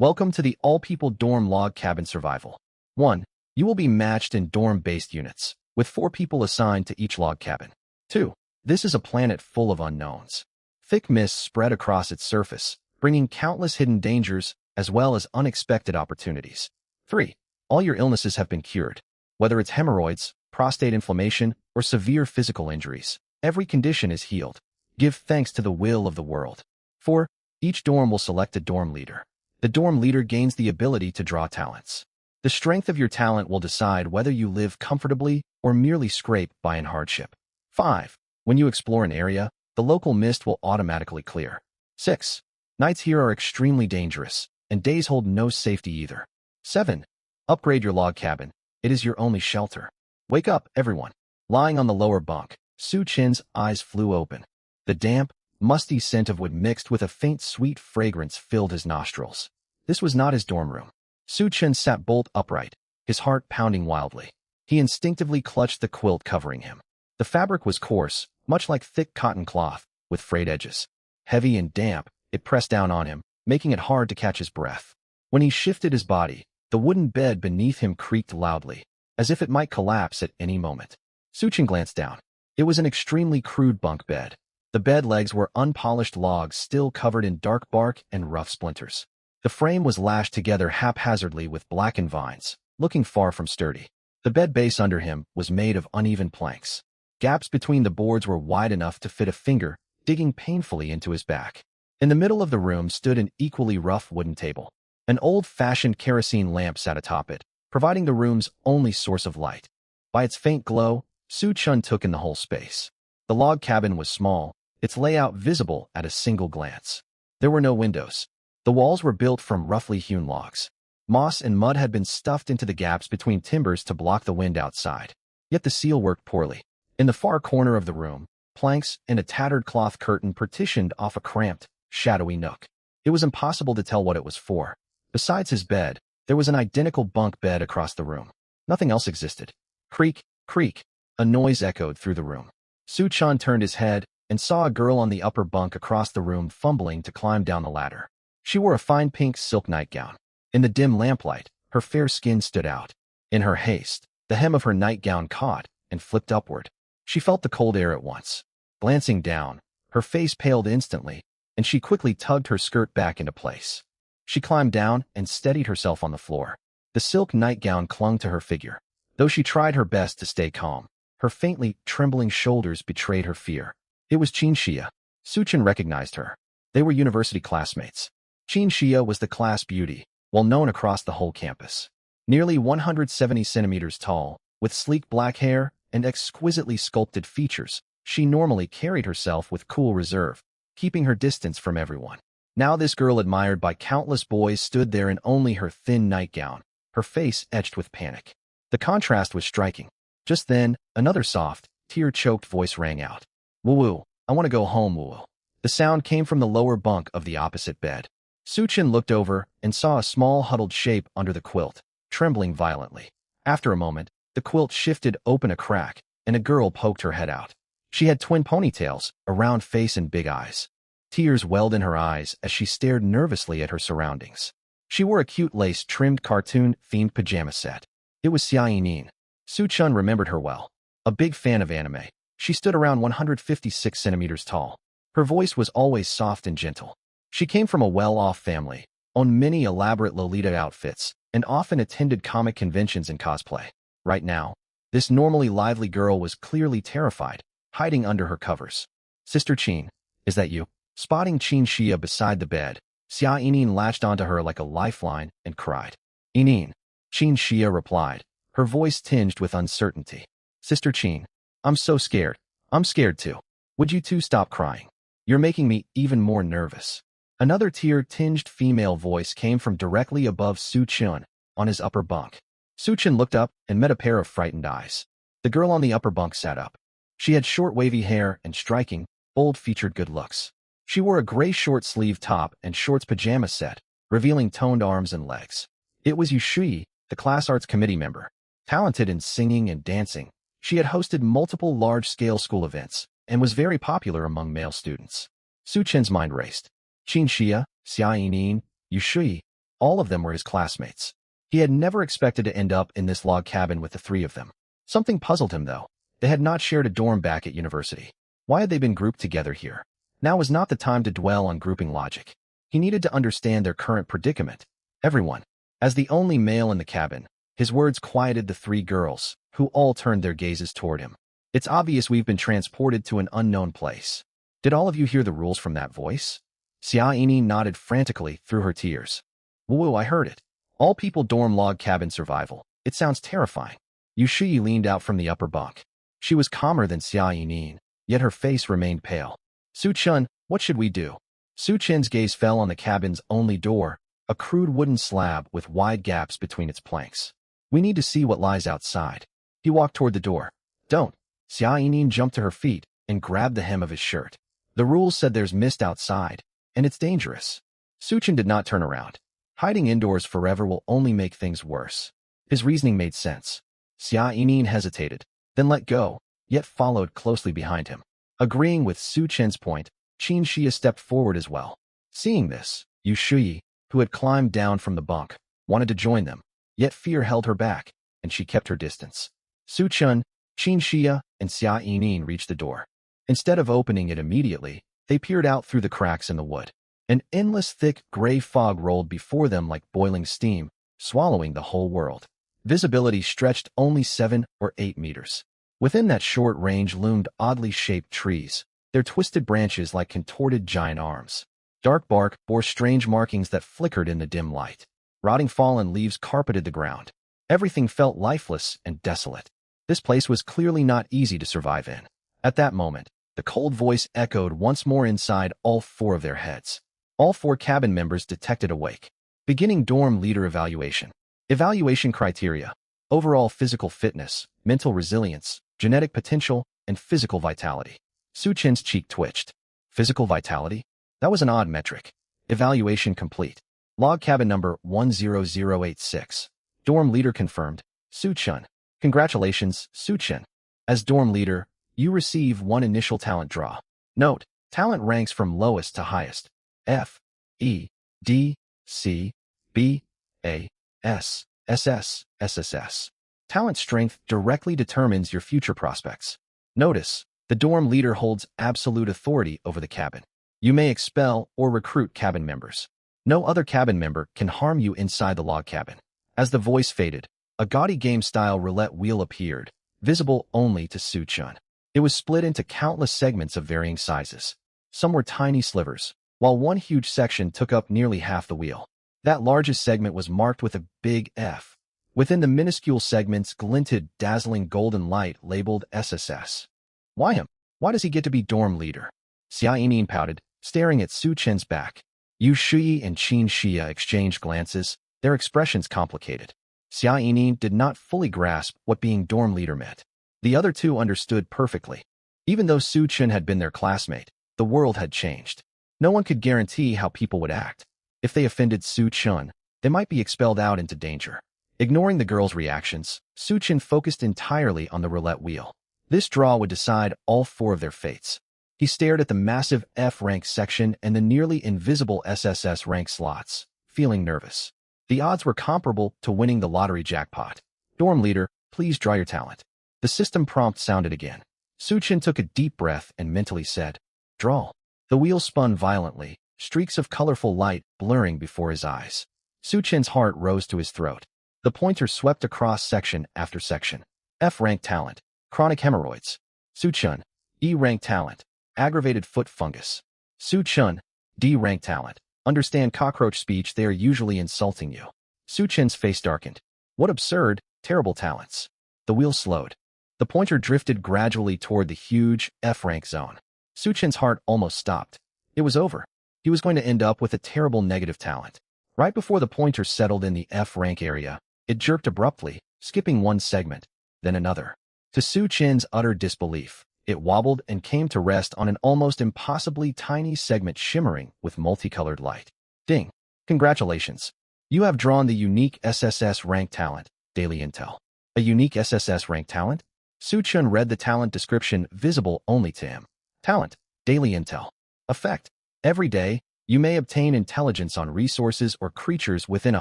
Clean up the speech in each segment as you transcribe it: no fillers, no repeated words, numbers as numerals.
Welcome to the all-people dorm log cabin survival. 1. You will be matched in dorm-based units, with 4 people assigned to each log cabin. 2. This is a planet full of unknowns. Thick mists spread across its surface, bringing countless hidden dangers as well as unexpected opportunities. 3. All your illnesses have been cured. Whether it's hemorrhoids, prostate inflammation, or severe physical injuries, every condition is healed. Give thanks to the will of the world. 4. Each dorm will select a dorm leader. The dorm leader gains the ability to draw talents. The strength of your talent will decide whether you live comfortably or merely scrape by in hardship. 5. When you explore an area, the local mist will automatically clear. 6. Nights here are extremely dangerous, and days hold no safety either. 7. Upgrade your log cabin. It is your only shelter. Wake up, everyone. Lying on the lower bunk, Su Chin's eyes flew open. The damp, musty scent of wood mixed with a faint sweet fragrance filled his nostrils. This was not his dorm room. Su Chin sat bolt upright, his heart pounding wildly. He instinctively clutched the quilt covering him. The fabric was coarse, much like thick cotton cloth, with frayed edges. Heavy and damp, it pressed down on him, making it hard to catch his breath. When he shifted his body, the wooden bed beneath him creaked loudly, as if it might collapse at any moment. Su Chin glanced down. It was an extremely crude bunk bed. The bed legs were unpolished logs still covered in dark bark and rough splinters. The frame was lashed together haphazardly with blackened vines, looking far from sturdy. The bed base under him was made of uneven planks. Gaps between the boards were wide enough to fit a finger, digging painfully into his back. In the middle of the room stood an equally rough wooden table. An old-fashioned kerosene lamp sat atop it, providing the room's only source of light. By its faint glow, Su Chin took in the whole space. The log cabin was small, its layout visible at a single glance. There were no windows. The walls were built from roughly hewn logs. Moss and mud had been stuffed into the gaps between timbers to block the wind outside. Yet the seal worked poorly. In the far corner of the room, planks and a tattered cloth curtain partitioned off a cramped, shadowy nook. It was impossible to tell what it was for. Besides his bed, there was an identical bunk bed across the room. Nothing else existed. Creak, creak, a noise echoed through the room. Su Chin turned his head and saw a girl on the upper bunk across the room fumbling to climb down the ladder. She wore a fine pink silk nightgown. In the dim lamplight, her fair skin stood out. In her haste, the hem of her nightgown caught and flipped upward. She felt the cold air at once. Glancing down, her face paled instantly, and she quickly tugged her skirt back into place. She climbed down and steadied herself on the floor. The silk nightgown clung to her figure. Though she tried her best to stay calm, her faintly trembling shoulders betrayed her fear. It was Qin Xia. Su Chin recognized her. They were university classmates. Qin Xia was the class beauty, well known across the whole campus. Nearly 170 centimeters tall, with sleek black hair and exquisitely sculpted features, she normally carried herself with cool reserve, keeping her distance from everyone. Now this girl admired by countless boys stood there in only her thin nightgown, her face etched with panic. The contrast was striking. Just then, another soft, tear-choked voice rang out. "Woo-woo, I want to go home, woo-woo." The sound came from the lower bunk of the opposite bed. Su Chin looked over and saw a small huddled shape under the quilt, trembling violently. After a moment, the quilt shifted open a crack, and a girl poked her head out. She had twin ponytails, a round face and big eyes. Tears welled in her eyes as she stared nervously at her surroundings. She wore a cute lace-trimmed cartoon-themed pajama set. It was Xia Yinin. Su Chin remembered her well. A big fan of anime, she stood around 156 centimeters tall. Her voice was always soft and gentle. She came from a well-off family, owned many elaborate Lolita outfits, and often attended comic conventions and cosplay. Right now, this normally lively girl was clearly terrified, hiding under her covers. "Sister Qin, is that you?" Spotting Qin Xia beside the bed, Xia Yinin latched onto her like a lifeline and cried. "Yinin," Qin Xia replied, her voice tinged with uncertainty. "Sister Qin, I'm so scared. I'm scared too. Would you two stop crying? You're making me even more nervous." Another tear-tinged female voice came from directly above Su Chin, on his upper bunk. Su Chin looked up and met a pair of frightened eyes. The girl on the upper bunk sat up. She had short wavy hair and striking, bold-featured good looks. She wore a gray short-sleeved top and shorts pajama set, revealing toned arms and legs. It was Yushui, the class arts committee member. Talented in singing and dancing, she had hosted multiple large-scale school events and was very popular among male students. Su Chin's mind raced. Qin Xia, Xia Yinin, Yushui. All of them were his classmates. He had never expected to end up in this log cabin with the three of them. Something puzzled him, though. They had not shared a dorm back at university. Why had they been grouped together here? Now was not the time to dwell on grouping logic. He needed to understand their current predicament. Everyone. As the only male in the cabin, his words quieted the three girls, who all turned their gazes toward him. It's obvious we've been transported to an unknown place. Did all of you hear the rules from that voice? Xiaoyini nodded frantically through her tears. Woo, I heard it. All people dorm log cabin survival. It sounds terrifying. Yushui leaned out from the upper bunk. She was calmer than Xiaoyini, yet her face remained pale. Su-chun, what should we do? Su-chen's gaze fell on the cabin's only door, a crude wooden slab with wide gaps between its planks. We need to see what lies outside. He walked toward the door. Don't. Xiaoyini jumped to her feet and grabbed the hem of his shirt. The rules said there's mist outside, and it's dangerous. Su-chen did not turn around. Hiding indoors forever will only make things worse. His reasoning made sense. Xiaoyini hesitated, then let go, yet followed closely behind him. Agreeing with Su-chen's point, Qin Xia stepped forward as well. Seeing this, Yushui, who had climbed down from the bunk, wanted to join them, yet fear held her back, and she kept her distance. Su-chun, Qin Xia, and Xiaoyini reached the door. Instead of opening it immediately, they peered out through the cracks in the wood. An endless thick gray fog rolled before them like boiling steam, swallowing the whole world. Visibility stretched only 7 or 8 meters. Within that short range loomed oddly shaped trees, their twisted branches like contorted giant arms. Dark bark bore strange markings that flickered in the dim light. Rotting fallen leaves carpeted the ground. Everything felt lifeless and desolate. This place was clearly not easy to survive in. At that moment, the cold voice echoed once more inside all 4 of their heads. All 4 cabin members detected awake. Beginning dorm leader evaluation. Evaluation criteria: overall physical fitness, mental resilience, genetic potential, and physical vitality. Su-chen's cheek twitched. Physical vitality? That was an odd metric. Evaluation complete. Log cabin number 10086. Dorm leader confirmed. Su-chun. Congratulations, Su-chen. As dorm leader, you receive 1 initial talent draw. Note, talent ranks from lowest to highest. F, E, D, C, B, A, S, SS, SSS. Talent strength directly determines your future prospects. Notice, the dorm leader holds absolute authority over the cabin. You may expel or recruit cabin members. No other cabin member can harm you inside the log cabin. As the voice faded, a gaudy game-style roulette wheel appeared, visible only to Su-chun. It was split into countless segments of varying sizes. Some were tiny slivers, while one huge section took up nearly half the wheel. That largest segment was marked with a big F. Within the minuscule segments glinted dazzling golden light labeled SSS. Why him? Why does he get to be dorm leader? Xiaoyini pouted, staring at Su-chen's back. Yushui and Qin Xia exchanged glances, their expressions complicated. Xiaoyini did not fully grasp what being dorm leader meant. The other two understood perfectly. Even though Su-chen had been their classmate, the world had changed. No one could guarantee how people would act. If they offended Su-chen, they might be expelled out into danger. Ignoring the girls' reactions, Su-chen focused entirely on the roulette wheel. This draw would decide all 4 of their fates. He stared at the massive F-rank section and the nearly invisible SSS rank slots, feeling nervous. The odds were comparable to winning the lottery jackpot. Dorm leader, please draw your talent. The system prompt sounded again. Su-chen took a deep breath and mentally said, draw. The wheel spun violently, streaks of colorful light blurring before his eyes. Su-chen's heart rose to his throat. The pointer swept across section after section. F-rank talent, chronic hemorrhoids. Su-chen, E-rank talent, aggravated foot fungus. Su-chen, D-rank talent, understand cockroach speech, they are usually insulting you. Su-chen's face darkened. What absurd, terrible talents. The wheel slowed. The pointer drifted gradually toward the huge F-rank zone. Su-chen's heart almost stopped. It was over. He was going to end up with a terrible negative talent. Right before the pointer settled in the F-rank area, it jerked abruptly, skipping one segment, then another. To Su-chen's utter disbelief, it wobbled and came to rest on an almost impossibly tiny segment shimmering with multicolored light. Ding! Congratulations. You have drawn the unique SSS rank talent, Daily Intel. A unique SSS rank talent? Su-chen read the talent description visible only to him. Talent, Daily Intel. Effect, every day, You may obtain intelligence on resources or creatures within a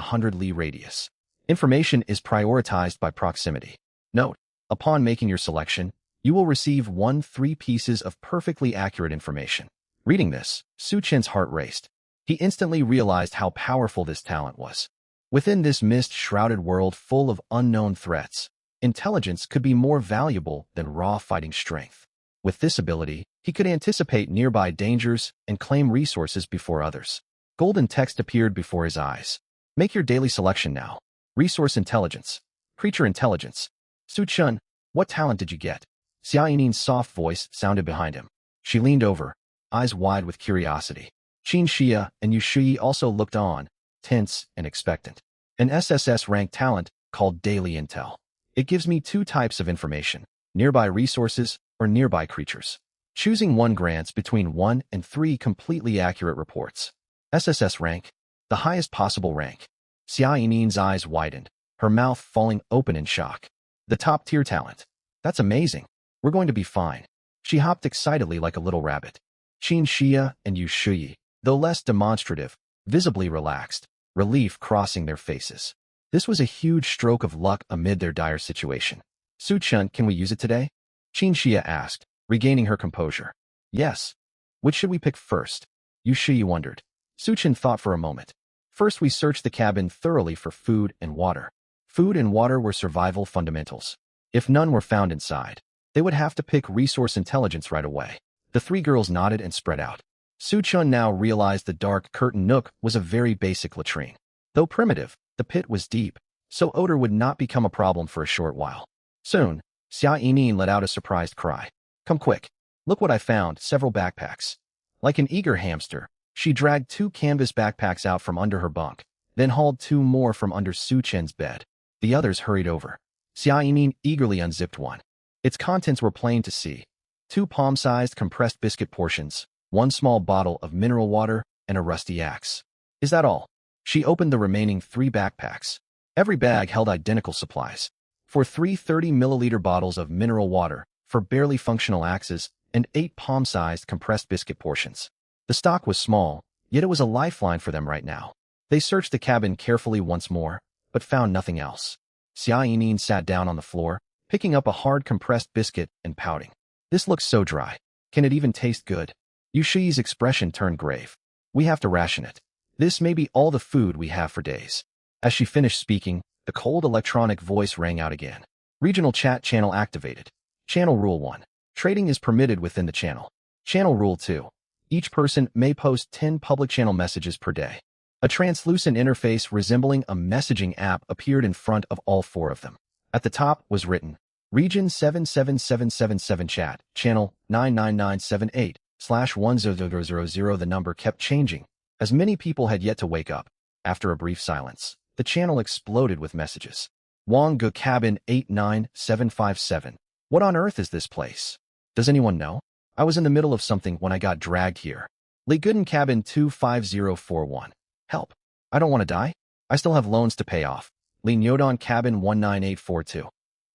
100-li radius. Information is prioritized by proximity. Note: upon making your selection, you will receive 3 pieces of perfectly accurate information. Reading this, Su Chen's heart raced. He instantly realized how powerful this talent was. Within this mist-shrouded world full of unknown threats, intelligence could be more valuable than raw fighting strength. With this ability, he could anticipate nearby dangers and claim resources before others. Golden text appeared before his eyes. Make your daily selection now. Resource intelligence. Creature intelligence. Su Chen, what talent did you get? Xia Yinin's soft voice sounded behind him. She leaned over, eyes wide with curiosity. Qin Xia and Yu Shui also looked on, tense and expectant. An SSS-ranked talent called Daily Intel. It gives me 2 types of information: nearby resources or nearby creatures. Choosing one grants between 1 and 3 completely accurate reports. SSS rank, the highest possible rank. Xia Yinin's eyes widened, her mouth falling open in shock. The top-tier talent. That's amazing. We're going to be fine. She hopped excitedly like a little rabbit. Qin Xia and Yu Shui, though less demonstrative, visibly relaxed, relief crossing their faces. This was a huge stroke of luck amid their dire situation. Su Chen, can we use it today? Qin Xia asked, regaining her composure. Yes. Which should we pick first? Yu Shui wondered. Su Chen thought for a moment. First, we searched the cabin thoroughly for food and water. Food and water were survival fundamentals. If none were found inside, they would have to pick resource intelligence right away. The 3 girls nodded and spread out. Su Chen now realized the dark curtain nook was a very basic latrine. Though primitive, the pit was deep, so odor would not become a problem for a short while. Soon, Xia Yinin let out a surprised cry. Come quick. Look what I found, several backpacks. Like an eager hamster, she dragged 2 canvas backpacks out from under her bunk, then hauled 2 more from under Su Chen's bed. The others hurried over. Xia Yinin eagerly unzipped one. Its contents were plain to see. 2 palm-sized compressed biscuit portions, 1 small bottle of mineral water, and a rusty axe. Is that all? She opened the remaining 3 backpacks. Every bag held identical supplies. For 3 30-milliliter bottles of mineral water, for barely functional axes, and 8 palm-sized compressed biscuit portions. The stock was small, yet it was a lifeline for them right now. They searched the cabin carefully once more, but found nothing else. Xia Yinin sat down on the floor, picking up a hard compressed biscuit and pouting. This looks so dry. Can it even taste good? Yu Shui's expression turned grave. We have to ration it. This may be all the food we have for days. As she finished speaking, the cold electronic voice rang out again. Regional chat channel activated. Channel Rule 1. Trading is permitted within the channel. Channel Rule 2. Each person may post 10 public channel messages per day. A translucent interface resembling a messaging app appeared in front of all 4 of them. At the top was written, Region 77777 Chat, Channel 99978/1000. The number kept changing, as many people had yet to wake up. After a brief silence, the channel exploded with messages. Wang Ge Cabin 89757. What on earth is this place? Does anyone know? I was in the middle of something when I got dragged here. Li Gooden Cabin 25041. Help. I don't want to die. I still have loans to pay off. Li Nyodon Cabin 19842.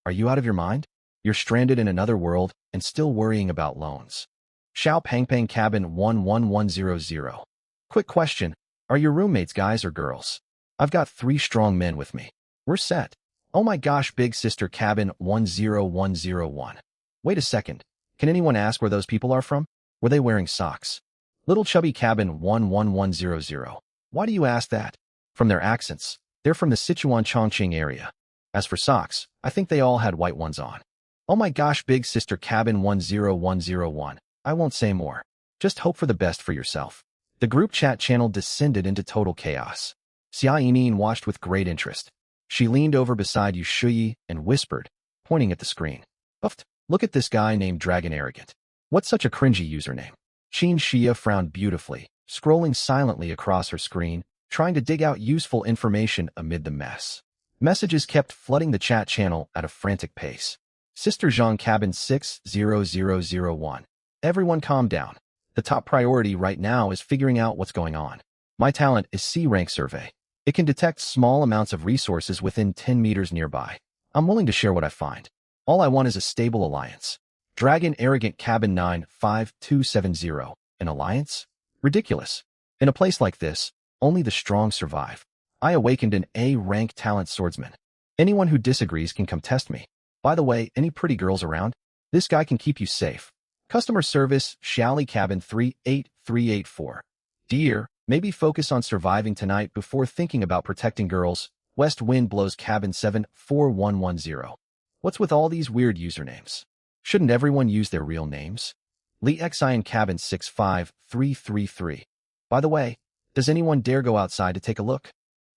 Are you out of your mind? You're stranded in another world and still worrying about loans. Xiao Pangpang Cabin 11100. Quick question. Are your roommates guys or girls? I've got 3 strong men with me. We're set. Oh my gosh, Big Sister Cabin 10101. Wait a second. Can anyone ask where those people are from? Were they wearing socks? Little Chubby Cabin 11100. Why do you ask that? From their accents, they're from the Sichuan Chongqing area. As for socks, I think they all had white ones on. Oh my gosh, Big Sister Cabin 10101. I won't say more. Just hope for the best for yourself. The group chat channel descended into total chaos. Xia Yinin watched with great interest. She leaned over beside Yu Shui and whispered, pointing at the screen. Uft, look at this guy named Dragon Arrogant. What's such a cringy username? Qin Xia frowned beautifully, scrolling silently across her screen, trying to dig out useful information amid the mess. Messages kept flooding the chat channel at a frantic pace. Sister Zhang Cabin 60001. Everyone calm down. The top priority right now is figuring out what's going on. My talent is C-Rank Survey. It can detect small amounts of resources within 10 meters nearby. I'm willing to share what I find. All I want is a stable alliance. Dragon Arrogant Cabin 95270. An alliance? Ridiculous. In a place like this, only the strong survive. I awakened an A-rank talent swordsman. Anyone who disagrees can come test me. By the way, any pretty girls around? This guy can keep you safe. Customer service, Shally Cabin 38384. Dear, maybe focus on surviving tonight before thinking about protecting girls. West Wind Blows Cabin 74110. What's with all these weird usernames? Shouldn't everyone use their real names? Lee Xian Cabin 65333. By the way, does anyone dare go outside to take a look?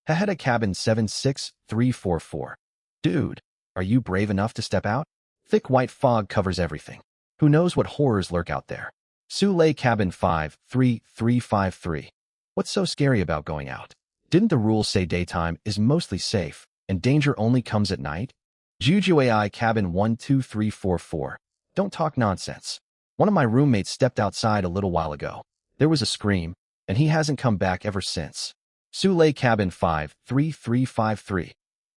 Haheda Cabin 76344. Dude, are you brave enough to step out? Thick white fog covers everything. Who knows what horrors lurk out there? Sule Cabin 53353. What's so scary about going out? Didn't the rules say daytime is mostly safe and danger only comes at night? Juju AI Cabin 12344. Don't talk nonsense. One of my roommates stepped outside a little while ago. There was a scream, and he hasn't come back ever since. Sule Cabin 53353.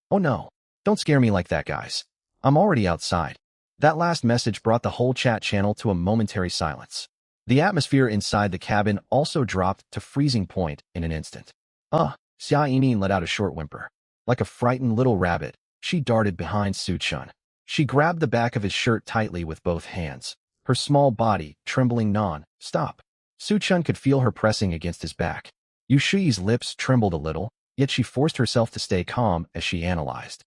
Oh no, don't scare me like that, guys. I'm already outside. That last message brought the whole chat channel to a momentary silence. The atmosphere inside the cabin also dropped to freezing point in an instant. Xia Yinin let out a short whimper. Like a frightened little rabbit, she darted behind Su Chun. She grabbed the back of his shirt tightly with both hands, her small body trembling non-stop. Su Chun could feel her pressing against his back. Yushi's lips trembled a little, yet she forced herself to stay calm as she analyzed.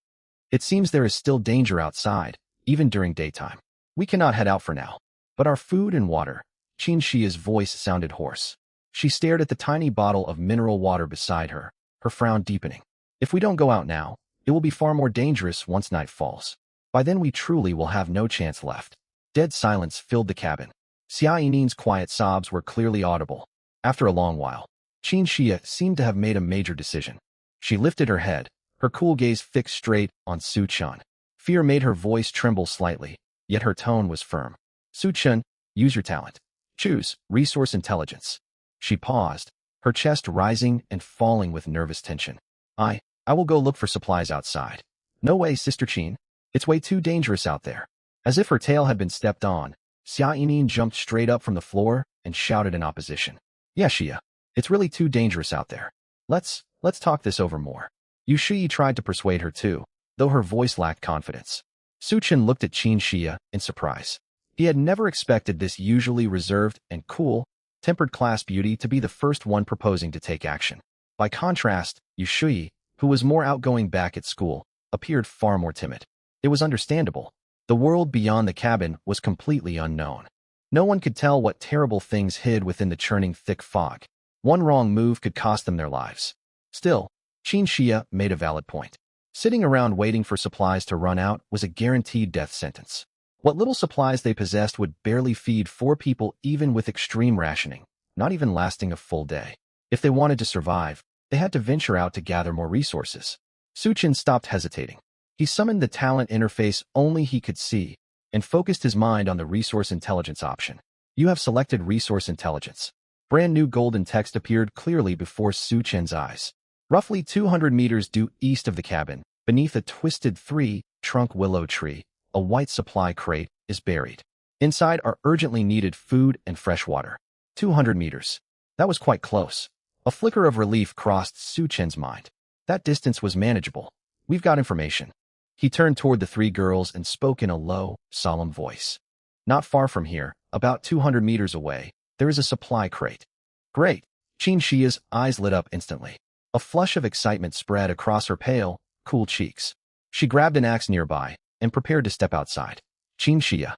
It seems there is still danger outside, even during daytime. We cannot head out for now. But our food and water. Qin Shia's voice sounded hoarse. She stared at the tiny bottle of mineral water beside her, her frown deepening. If we don't go out now, it will be far more dangerous once night falls. By then we truly will have no chance left. Dead silence filled the cabin. Xia Yinin's quiet sobs were clearly audible. After a long while, Qin Xia seemed to have made a major decision. She lifted her head, her cool gaze fixed straight on Su Chun. Fear made her voice tremble slightly, yet her tone was firm. Su Chun, use your talent. Choose resource intelligence. She paused, her chest rising and falling with nervous tension. I will go look for supplies outside. No way, Sister Qin. It's way too dangerous out there. As if her tail had been stepped on, Xia Yinin jumped straight up from the floor and shouted in opposition. Yeah, Xia. It's really too dangerous out there. Let's talk this over more. Yushi tried to persuade her too, though her voice lacked confidence. Su Chen looked at Qin Xia in surprise. He had never expected this usually reserved and cool, tempered class beauty to be the first one proposing to take action. By contrast, Yushi, who was more outgoing back at school, appeared far more timid. It was understandable. The world beyond the cabin was completely unknown. No one could tell what terrible things hid within the churning thick fog. One wrong move could cost them their lives. Still, Qin Xia made a valid point. Sitting around waiting for supplies to run out was a guaranteed death sentence. What little supplies they possessed would barely feed 4 people even with extreme rationing, not even lasting a full day. If they wanted to survive, they had to venture out to gather more resources. Su Chen stopped hesitating. He summoned the talent interface only he could see and focused his mind on the resource intelligence option. You have selected resource intelligence. Brand new golden text appeared clearly before Su Chen's eyes. Roughly 200 meters due east of the cabin, beneath a twisted 3-trunk willow tree, a white supply crate is buried. Inside are urgently needed food and fresh water. 200 meters. That was quite close. A flicker of relief crossed Su Chen's mind. That distance was manageable. We've got information. He turned toward the 3 girls and spoke in a low, solemn voice. Not far from here, about 200 meters away, there is a supply crate. Great. Qin Xia's eyes lit up instantly. A flush of excitement spread across her pale, cool cheeks. She grabbed an axe nearby and prepared to step outside. Qin Xia.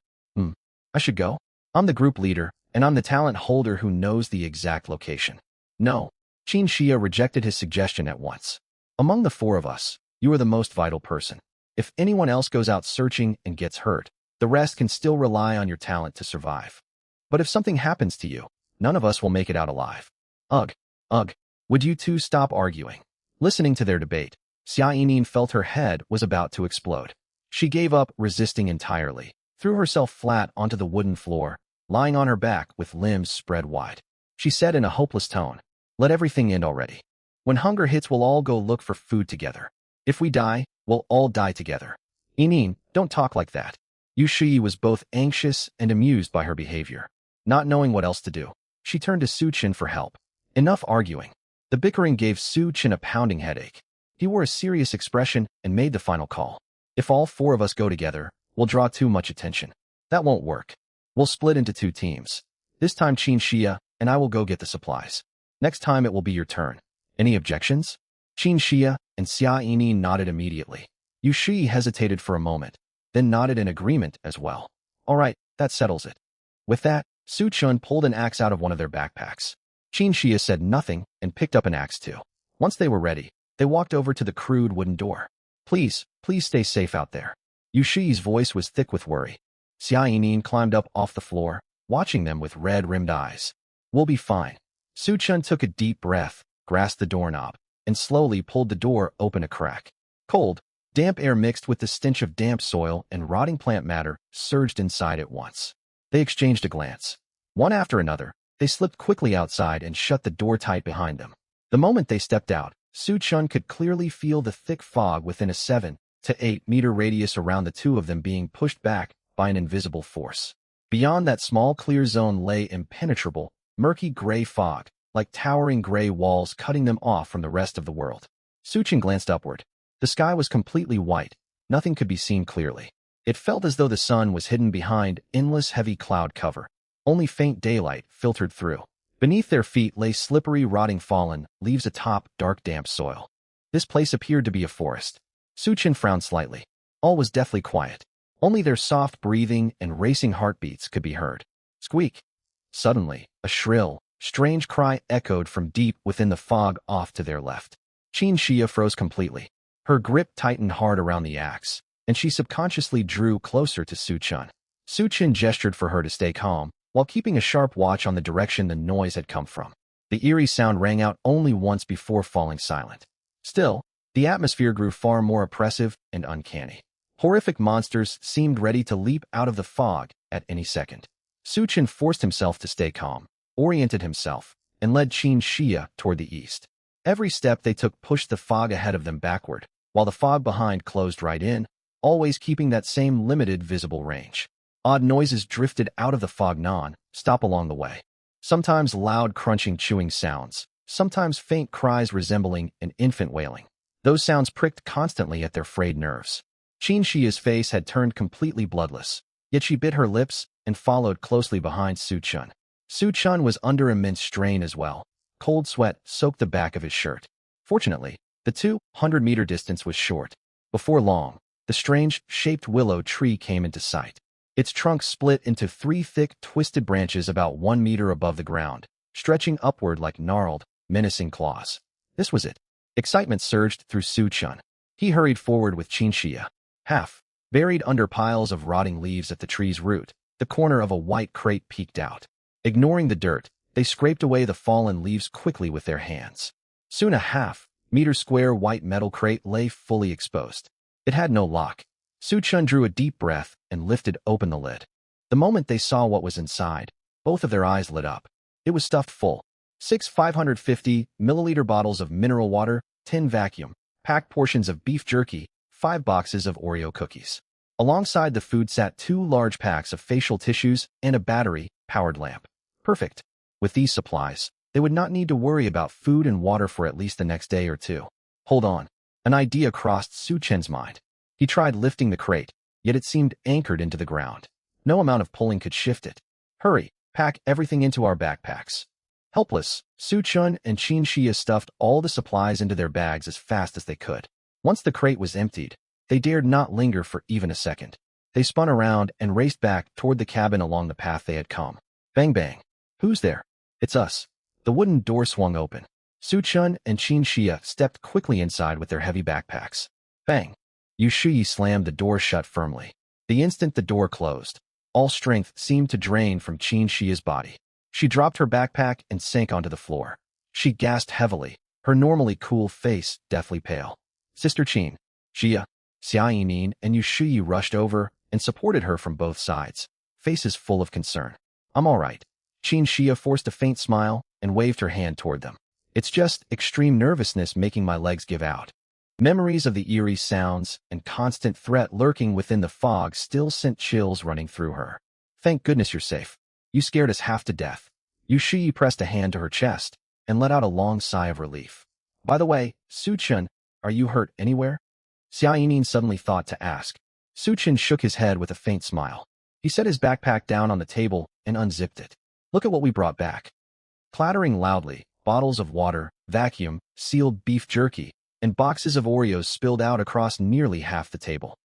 I should go? I'm the group leader, and I'm the talent holder who knows the exact location. No. Qin Xia rejected his suggestion at once. Among the 4 of us, you are the most vital person. If anyone else goes out searching and gets hurt, the rest can still rely on your talent to survive. But if something happens to you, none of us will make it out alive. Ugh. Would you two stop arguing? Listening to their debate, Xia Yinin felt her head was about to explode. She gave up resisting entirely, threw herself flat onto the wooden floor, lying on her back with limbs spread wide. She said in a hopeless tone, let everything end already. When hunger hits, we'll all go look for food together. If we die, we'll all die together. Yinin, don't talk like that. Yushi was both anxious and amused by her behavior. Not knowing what else to do, she turned to Su Chen for help. Enough arguing. The bickering gave Su Chen a pounding headache. He wore a serious expression and made the final call. If all four of us go together, we'll draw too much attention. That won't work. We'll split into two teams. This time Qin Xia and I will go get the supplies. Next time it will be your turn. Any objections? Qin Xia and Xia Yini nodded immediately. Yu Shi hesitated for a moment, then nodded in agreement as well. All right, that settles it. With that, Su Chun pulled an axe out of one of their backpacks. Qin Xia said nothing and picked up an axe too. Once they were ready, they walked over to the crude wooden door. Please stay safe out there. Yu Shi's voice was thick with worry. Xia Yinin climbed up off the floor, watching them with red-rimmed eyes. We'll be fine. Su Chun took a deep breath, grasped the doorknob, and slowly pulled the door open a crack. Cold, damp air mixed with the stench of damp soil and rotting plant matter surged inside at once. They exchanged a glance. One after another, they slipped quickly outside and shut the door tight behind them. The moment they stepped out, Su Chun could clearly feel the thick fog within a 7 to 8 meter radius around the two of them being pushed back by an invisible force. Beyond that small clear zone lay impenetrable, murky gray fog, like towering gray walls cutting them off from the rest of the world. Su Chun glanced upward. The sky was completely white. Nothing could be seen clearly. It felt as though the sun was hidden behind endless heavy cloud cover. Only faint daylight filtered through. Beneath their feet lay slippery, rotting fallen leaves atop dark, damp soil. This place appeared to be a forest. Su Chun frowned slightly. All was deathly quiet. Only their soft breathing and racing heartbeats could be heard. Squeak! Suddenly, a shrill, strange cry echoed from deep within the fog off to their left. Qin Xia froze completely. Her grip tightened hard around the axe, and she subconsciously drew closer to Su Chun. Su Chun gestured for her to stay calm, while keeping a sharp watch on the direction the noise had come from. The eerie sound rang out only once before falling silent. Still, the atmosphere grew far more oppressive and uncanny. Horrific monsters seemed ready to leap out of the fog at any second. Su Chun forced himself to stay calm, oriented himself, and led Qin Xia toward the east. Every step they took pushed the fog ahead of them backward, while the fog behind closed right in, always keeping that same limited visible range. Odd noises drifted out of the fog non-stop along the way. Sometimes loud crunching chewing sounds, sometimes faint cries resembling an infant wailing. Those sounds pricked constantly at their frayed nerves. Qin Xia's face had turned completely bloodless, yet she bit her lips and followed closely behind Su Chun. Su Chun was under immense strain as well. Cold sweat soaked the back of his shirt. Fortunately, the 200-meter distance was short. Before long, the strange-shaped willow tree came into sight. Its trunk split into 3 thick, twisted branches about 1 meter above the ground, stretching upward like gnarled, menacing claws. This was it. Excitement surged through Su Chun. He hurried forward with Qin Xia. Buried under piles of rotting leaves at the tree's root, the corner of a white crate peeked out. Ignoring the dirt, they scraped away the fallen leaves quickly with their hands. Soon a half-meter square white metal crate lay fully exposed. It had no lock. Su Chun drew a deep breath and lifted open the lid. The moment they saw what was inside, both of their eyes lit up. It was stuffed full. 6 550-milliliter bottles of mineral water, 10 vacuum-packed portions of beef jerky, 5 boxes of Oreo cookies. Alongside the food sat 2 large packs of facial tissues and a battery-powered lamp. Perfect. With these supplies, they would not need to worry about food and water for at least the next day or two. Hold on. An idea crossed Su Chen's mind. He tried lifting the crate, yet it seemed anchored into the ground. No amount of pulling could shift it. Hurry, pack everything into our backpacks. Helpless, Su Chun and Qin Xia stuffed all the supplies into their bags as fast as they could. Once the crate was emptied, they dared not linger for even a second. They spun around and raced back toward the cabin along the path they had come. Bang bang. Who's there? It's us. The wooden door swung open. Su Chun and Qin Xia stepped quickly inside with their heavy backpacks. Bang. Yu Shi slammed the door shut firmly. The instant the door closed, all strength seemed to drain from Qin Xia's body. She dropped her backpack and sank onto the floor. She gasped heavily, her normally cool face deathly pale. Sister Qin, Xia, Xia Yinin, and Yu Shi rushed over and supported her from both sides, faces full of concern. I'm all right. Qin Xia forced a faint smile and waved her hand toward them. It's just extreme nervousness making my legs give out. Memories of the eerie sounds and constant threat lurking within the fog still sent chills running through her. Thank goodness you're safe. You scared us half to death. Yu Shi pressed a hand to her chest, and let out a long sigh of relief. By the way, Su-chun, are you hurt anywhere? Xiaoyin suddenly thought to ask. Su-chun shook his head with a faint smile. He set his backpack down on the table and unzipped it. Look at what we brought back. Clattering loudly, bottles of water, vacuum, sealed beef jerky, and boxes of Oreos spilled out across nearly half the table.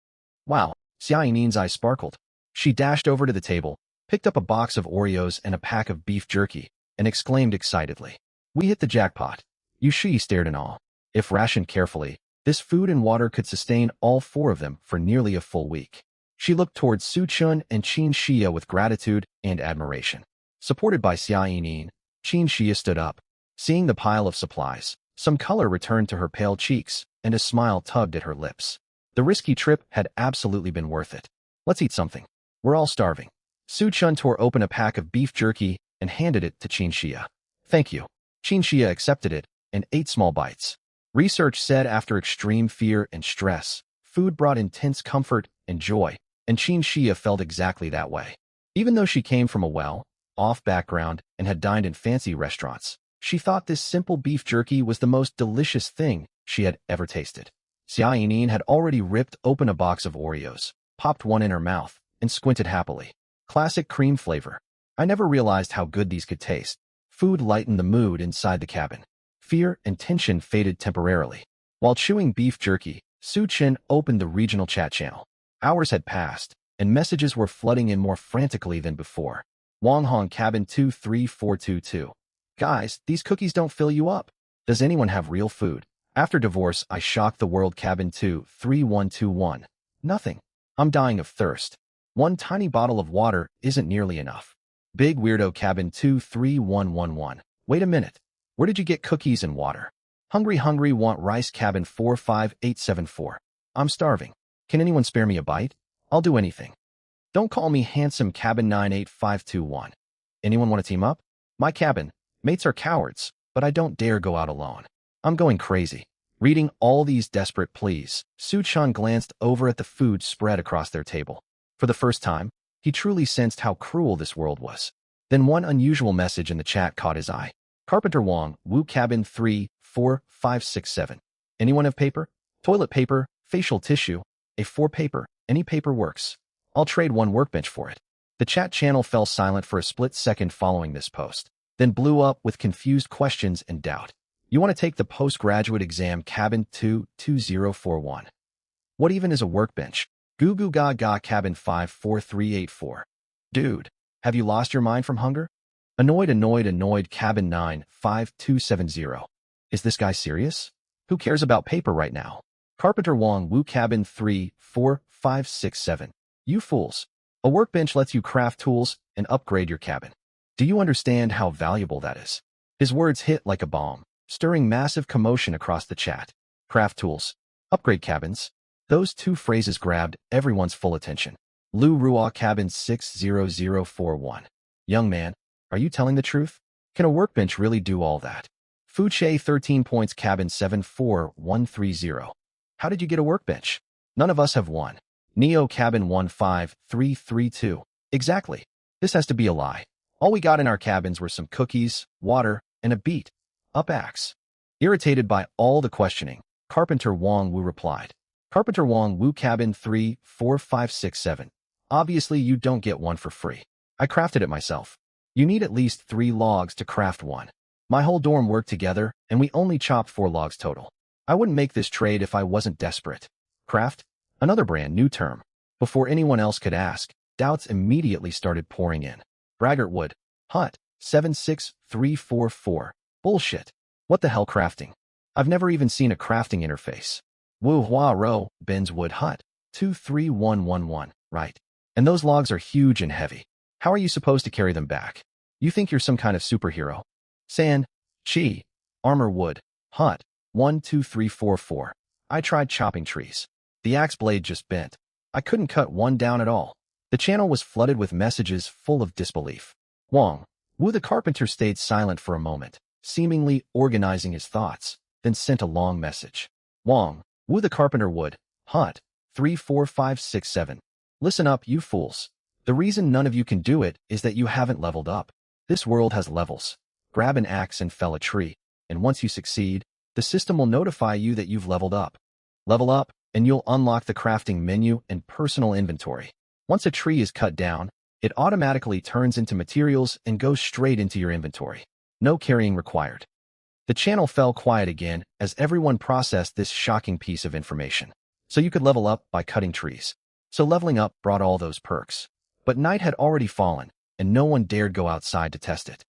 Wow, Xiaoyin's eyes sparkled. She dashed over to the table, picked up a box of Oreos and a pack of beef jerky, and exclaimed excitedly. We hit the jackpot. Yushi stared in awe. If rationed carefully, this food and water could sustain all four of them for nearly a full week. She looked towards Su-chun and Qin Xia with gratitude and admiration. Supported by Xiaoyin, Qin Xia stood up. Seeing the pile of supplies, some color returned to her pale cheeks, and a smile tugged at her lips. The risky trip had absolutely been worth it. Let's eat something. We're all starving. Su-chun tore open a pack of beef jerky and handed it to Qin Xia. Thank you. Qin Xia accepted it and ate small bites. Research said after extreme fear and stress, food brought intense comfort and joy, and Qin Xia felt exactly that way. Even though she came from a well-off background and had dined in fancy restaurants, she thought this simple beef jerky was the most delicious thing she had ever tasted. Xiaoyin had already ripped open a box of Oreos, popped one in her mouth, and squinted happily. Classic cream flavor. I never realized how good these could taste. Food lightened the mood inside the cabin. Fear and tension faded temporarily. While chewing beef jerky, Su-chun opened the regional chat channel. Hours had passed, and messages were flooding in more frantically than before. Wanghong Cabin 23422. Guys, these cookies don't fill you up. Does anyone have real food? After divorce, I shocked the world. Cabin 23121. Nothing. I'm dying of thirst. One tiny bottle of water isn't nearly enough. Big Weirdo Cabin 23111. Wait a minute. Where did you get cookies and water? Hungry want rice. Cabin 45874. I'm starving. Can anyone spare me a bite? I'll do anything. Don't call me handsome. Cabin 98521. Anyone want to team up? My cabin mates are cowards, but I don't dare go out alone. I'm going crazy. Reading all these desperate pleas, Su-chun glanced over at the food spread across their table. For the first time, he truly sensed how cruel this world was. Then one unusual message in the chat caught his eye. Carpenter Wong, Wu Cabin 34567. Anyone have paper? Toilet paper, facial tissue, A4 paper, any paper works. I'll trade one workbench for it. The chat channel fell silent for a split second following this post, then blew up with confused questions and doubt. You want to take the postgraduate exam? Cabin 22041. What even is a workbench? Goo goo gaga. Cabin 54384. Dude, have you lost your mind from hunger? Annoyed. Cabin 95270. Is this guy serious? Who cares about paper right now? Carpenter Wong, Wu Cabin 34567. You fools. A workbench lets you craft tools and upgrade your cabin. Do you understand how valuable that is? His words hit like a bomb, stirring massive commotion across the chat. Craft tools. Upgrade cabins. Those two phrases grabbed everyone's full attention. Lu Ruo Cabin 60041. Young man, are you telling the truth? Can a workbench really do all that? Fuche 13 points. Cabin 74130. How did you get a workbench? None of us have one. Neo Cabin 15332. Exactly. This has to be a lie. All we got in our cabins were some cookies, water, and a beat-up axe. Irritated by all the questioning, Carpenter Wong Wu replied. Carpenter Wong Wu Cabin 34567. Obviously you don't get one for free. I crafted it myself. You need at least 3 logs to craft one. My whole dorm worked together, and we only chopped 4 logs total. I wouldn't make this trade if I wasn't desperate. Craft? Another brand new term. Before anyone else could ask, doubts immediately started pouring in. Braggart Wood. Hut. 76344. Bullshit. What the hell crafting? I've never even seen a crafting interface. Wu Hua Ro. Ben's Wood Hut. 23111. Right. And those logs are huge and heavy. How are you supposed to carry them back? You think you're some kind of superhero? Sand. Chi. Armor Wood. Hut. 12344. I tried chopping trees. The axe blade just bent. I couldn't cut one down at all. The channel was flooded with messages full of disbelief. Wong Wu the carpenter stayed silent for a moment, seemingly organizing his thoughts, then sent a long message. Wong Wu the carpenter Wood. Hut. 34567. Listen up, you fools. The reason none of you can do it is that you haven't leveled up. This world has levels. grab an axe and fell a tree, and once you succeed, the system will notify you that you've leveled up. Level up, and you'll unlock the crafting menu and personal inventory. Once a tree is cut down, it automatically turns into materials and goes straight into your inventory. No carrying required. The channel fell quiet again as everyone processed this shocking piece of information. So you could level up by cutting trees. So leveling up brought all those perks. But night had already fallen, and no one dared go outside to test it.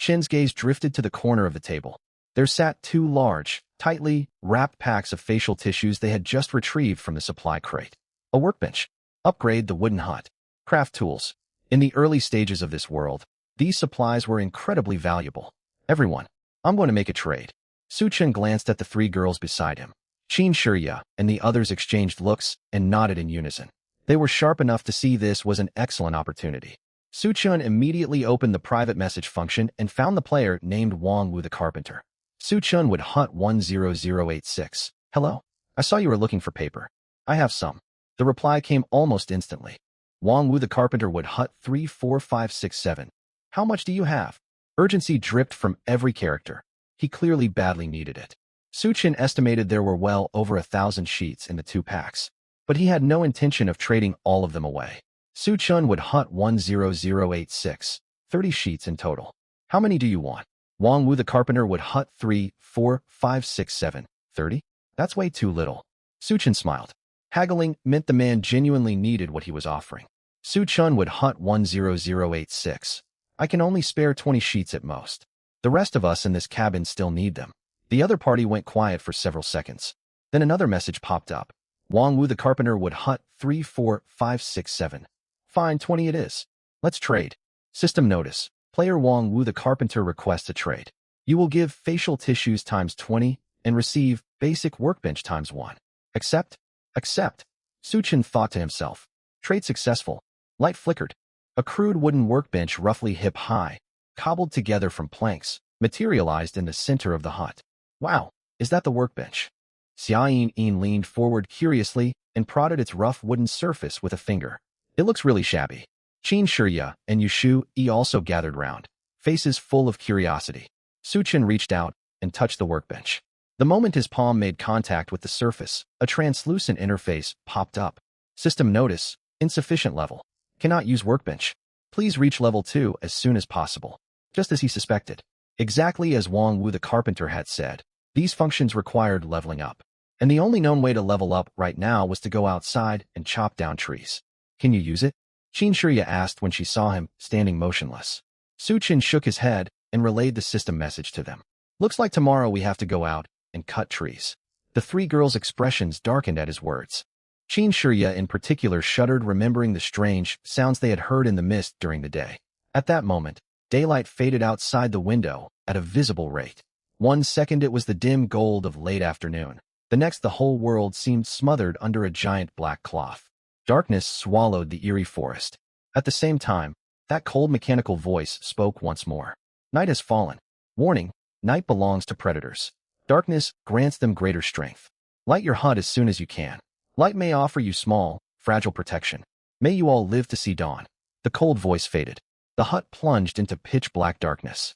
Shin's gaze drifted to the corner of the table. There sat two large, tightly wrapped packs of facial tissues they had just retrieved from the supply crate. A workbench. Upgrade the wooden hut. Craft tools. In the early stages of this world, these supplies were incredibly valuable. Everyone, I'm going to make a trade. Suchin glanced at the three girls beside him. Qin Shiya and the others exchanged looks and nodded in unison. They were sharp enough to see this was an excellent opportunity. Suchun immediately opened the private message function and found the player named Wang Wu the Carpenter. Suchun would Hut 10086. Hello? I saw you were looking for paper. I have some. The reply came almost instantly. Wang Wu the Carpenter would Hut 34567. How much do you have? Urgency dripped from every character. He clearly badly needed it. Suchin estimated there were well over 1,000 sheets in the two packs, but he had no intention of trading all of them away. Suchun would Hut 10086. 30 sheets in total. How many do you want? Wang Wu the Carpenter would Hut 34567. 30? That's way too little. Suchin smiled. Haggling meant the man genuinely needed what he was offering. Suchun would Hut 10086. I can only spare 20 sheets at most. The rest of us in this cabin still need them. The other party went quiet for several seconds. Then another message popped up. Wang Wu the Carpenter would Hut 34567. Fine, 20 it is. Let's trade. System notice. Player Wang Wu the Carpenter requests a trade. You will give facial tissues times 20 and receive basic workbench times 1. Accept? Accept. Suchin thought to himself. Trade successful. Light flickered. A crude wooden workbench roughly hip-high, cobbled together from planks, materialized in the center of the hut. Wow, is that the workbench? Xiaoyin leaned forward curiously and prodded its rough wooden surface with a finger. It looks really shabby. Qin Shiya and Yushu also gathered round, faces full of curiosity. Suchin reached out and touched the workbench. The moment his palm made contact with the surface, a translucent interface popped up. System notice, insufficient level. Cannot use workbench. Please reach level 2 as soon as possible. Just as he suspected. Exactly as Wang Wu the Carpenter had said, these functions required leveling up. And the only known way to level up right now was to go outside and chop down trees. Can you use it? Qin Shiya asked when she saw him standing motionless. Suchin shook his head and relayed the system message to them. Looks like tomorrow we have to go out and cut trees. The three girls' expressions darkened at his words. Qin Shiya in particular shuddered, remembering the strange sounds they had heard in the mist during the day. At that moment, daylight faded outside the window at a visible rate. 1 second it was the dim gold of late afternoon. The next the whole world seemed smothered under a giant black cloth. Darkness swallowed the eerie forest. At the same time, that cold mechanical voice spoke once more. Night has fallen. Warning, night belongs to predators. Darkness grants them greater strength. Light your hut as soon as you can. Light may offer you small, fragile protection. May you all live to see dawn. The cold voice faded. The hut plunged into pitch-black darkness.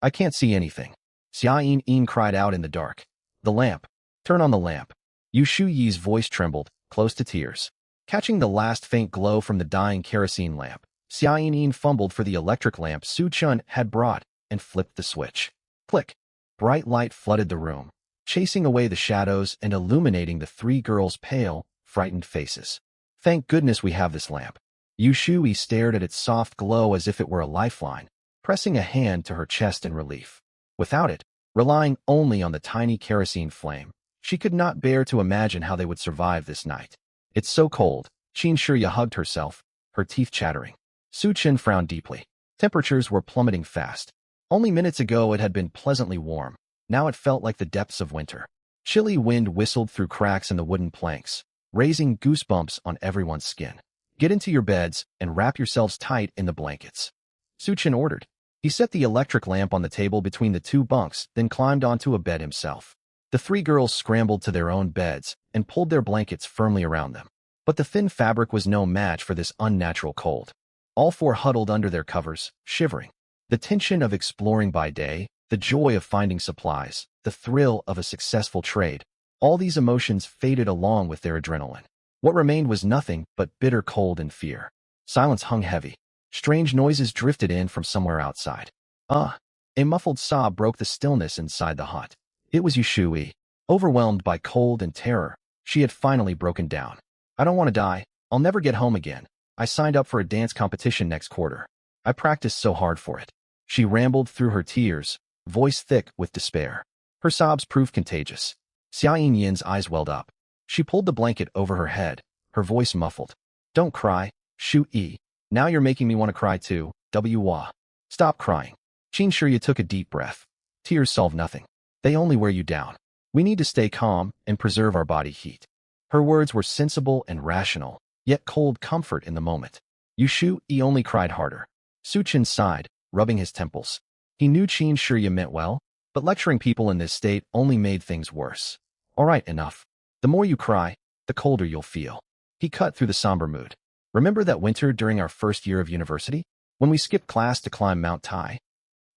I can't see anything. Xiaoyin cried out in the dark. The lamp. Turn on the lamp. Yushu Yi's voice trembled, close to tears. Catching the last faint glow from the dying kerosene lamp, Xiaoyin fumbled for the electric lamp Suchun had brought and flipped the switch. Click. Bright light flooded the room, chasing away the shadows and illuminating the three girls' pale, frightened faces. Thank goodness we have this lamp. Yushui stared at its soft glow as if it were a lifeline, pressing a hand to her chest in relief. Without it, relying only on the tiny kerosene flame, she could not bear to imagine how they would survive this night. It's so cold. Qin Shiya hugged herself, her teeth chattering. Suchin frowned deeply. Temperatures were plummeting fast. Only minutes ago it had been pleasantly warm. Now it felt like the depths of winter. Chilly wind whistled through cracks in the wooden planks, raising goosebumps on everyone's skin. Get into your beds and wrap yourselves tight in the blankets. Suchin ordered. He set the electric lamp on the table between the two bunks, then climbed onto a bed himself. The three girls scrambled to their own beds and pulled their blankets firmly around them. But the thin fabric was no match for this unnatural cold. All four huddled under their covers, shivering. The tension of exploring by day, the joy of finding supplies, the thrill of a successful trade, all these emotions faded along with their adrenaline. What remained was nothing but bitter cold and fear. Silence hung heavy. Strange noises drifted in from somewhere outside. A muffled sob broke the stillness inside the hut. It was Yushui. Overwhelmed by cold and terror, she had finally broken down. I don't want to die. I'll never get home again. I signed up for a dance competition next quarter. I practiced so hard for it. She rambled through her tears, voice thick with despair. Her sobs proved contagious. Xia Yin's eyes welled up. She pulled the blanket over her head, her voice muffled. Don't cry, Shu Yi. Now you're making me want to cry too, Wa. Stop crying. Qin Shirya took a deep breath. Tears solve nothing. They only wear you down. We need to stay calm and preserve our body heat. Her words were sensible and rational, yet cold comfort in the moment. Yushu Yi only cried harder. Su Chen sighed, rubbing his temples. He knew Qin Shirya meant well, but lecturing people in this state only made things worse. All right, enough. The more you cry, the colder you'll feel. He cut through the somber mood. Remember that winter during our first year of university, when we skipped class to climb Mount Tai?